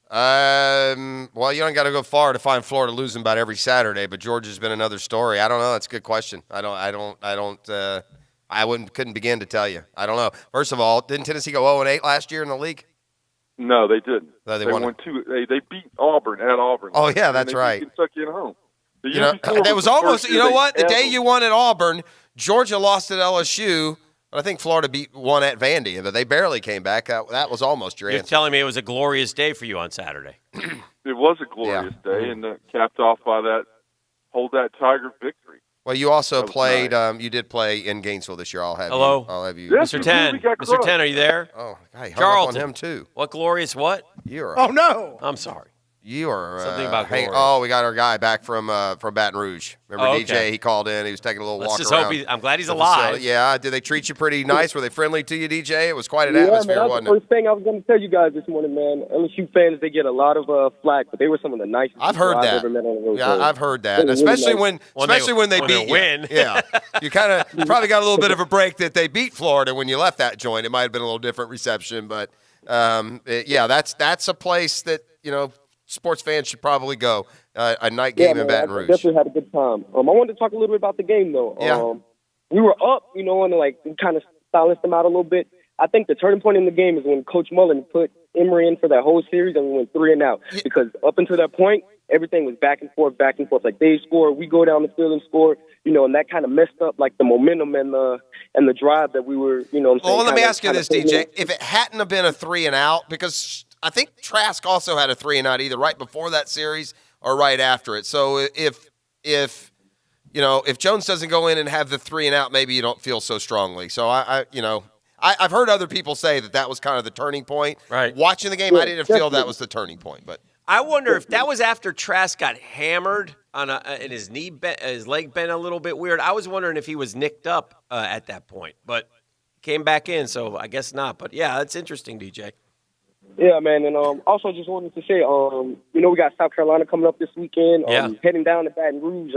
Well, you don't got to go far to find Florida losing about every Saturday, but Georgia's been another story. I don't know. That's a good question. Couldn't begin to tell you. I don't know. First of all, didn't Tennessee go 0-8 last year in the league? No, they didn't. No, they won 2. They beat Auburn at Auburn. Oh, yeah, that's and they right. Beat Kentucky at home. The year before That was the almost, first year the they day ever- you won at Auburn, Georgia lost at LSU, but I think Florida beat one at Vandy, but they barely came back. That was almost your You're answer. telling me it was a glorious day for you on Saturday. It was a glorious day, and capped off by that hold that Tiger victory. Well, you also was played. nice. You did play in Gainesville this year. I'll have you. Yes, Mr. we 10. did. We got Mr. 10, crushed. are you there? Oh, I hung up Charlton. on him too. What glorious what? You're. Oh, no. I'm sorry. You are Something about glorious. Oh, we got our guy back from Baton Rouge. Remember Oh, DJ? okay. He called in. He was taking a little Let's walk just around. hope I'm glad he's the alive. facility. Yeah. Did they treat you pretty nice? Were they friendly to you, DJ? It was quite an Yeah, atmosphere, man, that's wasn't the it? first thing I was going to tell you guys this morning, man. LSU fans, they get a lot of flack, but they were some of the nicest I've people heard I've that. ever met on the road. Yeah, So I've heard they that. were Especially really nice. when they when beat they win. you. Yeah. You kind of probably got a little bit of a break that they beat Florida when you left that joint. It might have been a little different reception, but that's a place that, sports fans should probably go. A night game Yeah, in man, Baton I Rouge. definitely had a good time. I wanted to talk a little bit about the game, though. Yeah. We were up, and we kind of silenced them out a little bit. I think the turning point in the game is when Coach Mullen put Emory in for that whole series, and we went 3 and out. Because up until that point, everything was back and forth. Like they score, we go down the field and score. And that kind of messed up like the momentum and the drive that we were. Well, let me ask you this, DJ. If it hadn't have been a 3 and out, because I think Trask also had a 3-and-out either right before that series or right after it. So if Jones doesn't go in and have the 3-and-out, maybe you don't feel so strongly. So I've heard other people say that was kind of the turning point. Right. Watching the game, I didn't feel that was the turning point. But I wonder if that was after Trask got hammered and his leg bent a little bit weird. I was wondering if he was nicked up at that point, but came back in, so I guess not. But yeah, that's interesting, DJ. Yeah, man, and also just wanted to say, we got South Carolina coming up this weekend. Heading down to Baton Rouge,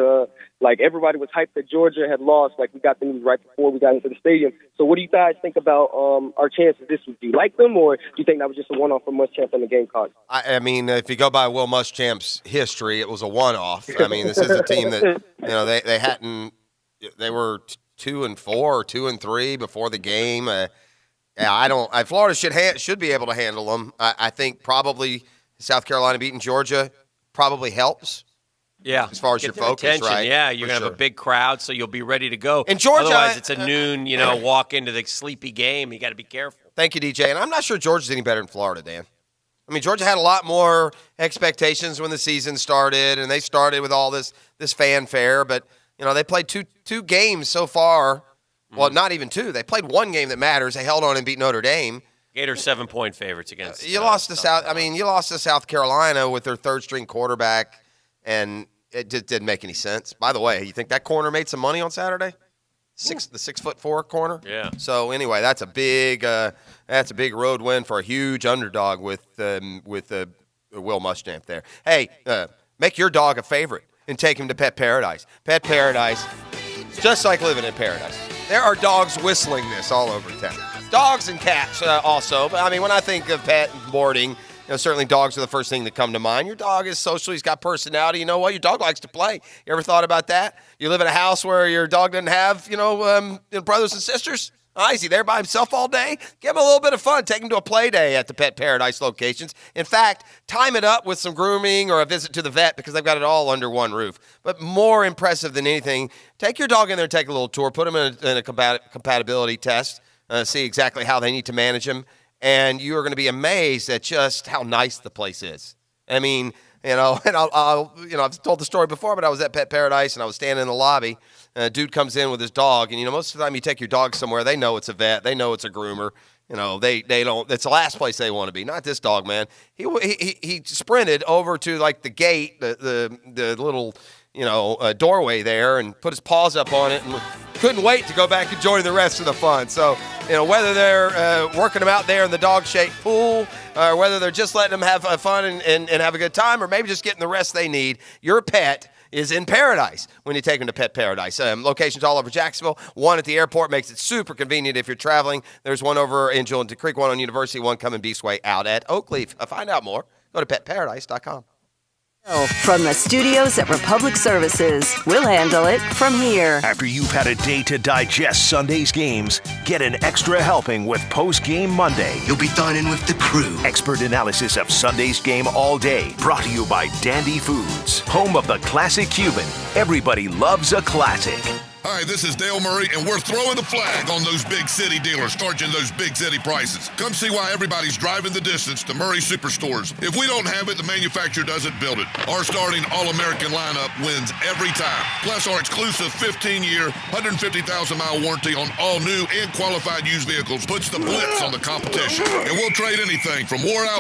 everybody was hyped that Georgia had lost. Like, we got the news right before we got into the stadium. So what do you guys think about our chances this week? Do you like them, or do you think that was just a one-off for Muschamp and the Gamecocks? I mean, if you go by Will Muschamp's history, it was a one-off. I mean, this is a team that, they hadn't – they were 2-4 or 2-3 before the game. Florida should be able to handle them. I think probably South Carolina beating Georgia probably helps. Yeah, as far as your focus, attention. right? Yeah, you're gonna have a big crowd, so you'll be ready to go. In Georgia, otherwise it's a noon, walk into the sleepy game. You got to be careful. Thank you, DJ. And I'm not sure Georgia's any better than Florida, Dan. I mean, Georgia had a lot more expectations when the season started, and they started with all this fanfare. But they played two games so far. Well, not even two. They played one game that matters. They held on and beat Notre Dame. Gators 7-point favorites against. You lost to South Carolina with their third-string quarterback, and it just didn't make any sense. By the way, you think that corner made some money on Saturday? The 6'4" corner. Yeah. So anyway, that's a big road win for a huge underdog with Will Muschamp there. Hey, make your dog a favorite and take him to Pet Paradise. Pet Paradise, just like living in paradise. There are dogs whistling this all over town. Dogs and cats also. But, I mean, when I think of pet and boarding, certainly dogs are the first thing that come to mind. Your dog is social. He's got personality. You know what? Your dog likes to play. You ever thought about that? You live in a house where your dog doesn't have, brothers and sisters? Is he there by himself all day? Give him a little bit of fun. Take him to a play day at the Pet Paradise locations. In fact, time it up with some grooming or a visit to the vet because they've got it all under one roof. But more impressive than anything, take your dog in there and take a little tour. Put him in a compatibility test. See exactly how they need to manage him. And you are going to be amazed at just how nice the place is. I mean, and I've told the story before, but I was at Pet Paradise and I was standing in the lobby. A dude comes in with his dog, and most of the time you take your dog somewhere, they know it's a vet, they know it's a groomer. They don't. It's the last place they want to be. Not this dog, man. He sprinted over to like the gate, the little doorway there, and put his paws up on it, and couldn't wait to go back and join the rest of the fun. So whether they're working them out there in the dog-shaped pool, or whether they're just letting them have fun and have a good time, or maybe just getting the rest they need, your pet is in paradise when you take them to Pet Paradise. Locations all over Jacksonville. One at the airport makes it super convenient if you're traveling. There's one over in Julington Creek, one on University, one coming Beastway out at Oakleaf. Find out more. Go to petparadise.com. From the studios at Republic Services, we'll handle it from here. After you've had a day to digest Sunday's games, get an extra helping with Post Game Monday. You'll be dining with the crew. Expert analysis of Sunday's game all day. Brought to you by Dandy Foods, home of the classic Cuban. Everybody loves a classic. Hi, this is Dale Murray, and we're throwing the flag on those big city dealers charging those big city prices. Come see why everybody's driving the distance to Murray Superstores. If we don't have it, the manufacturer doesn't build it. Our starting All-American lineup wins every time. Plus our exclusive 15-year, 150,000-mile warranty on all new and qualified used vehicles puts the blitz on the competition. And we'll trade anything from wore-out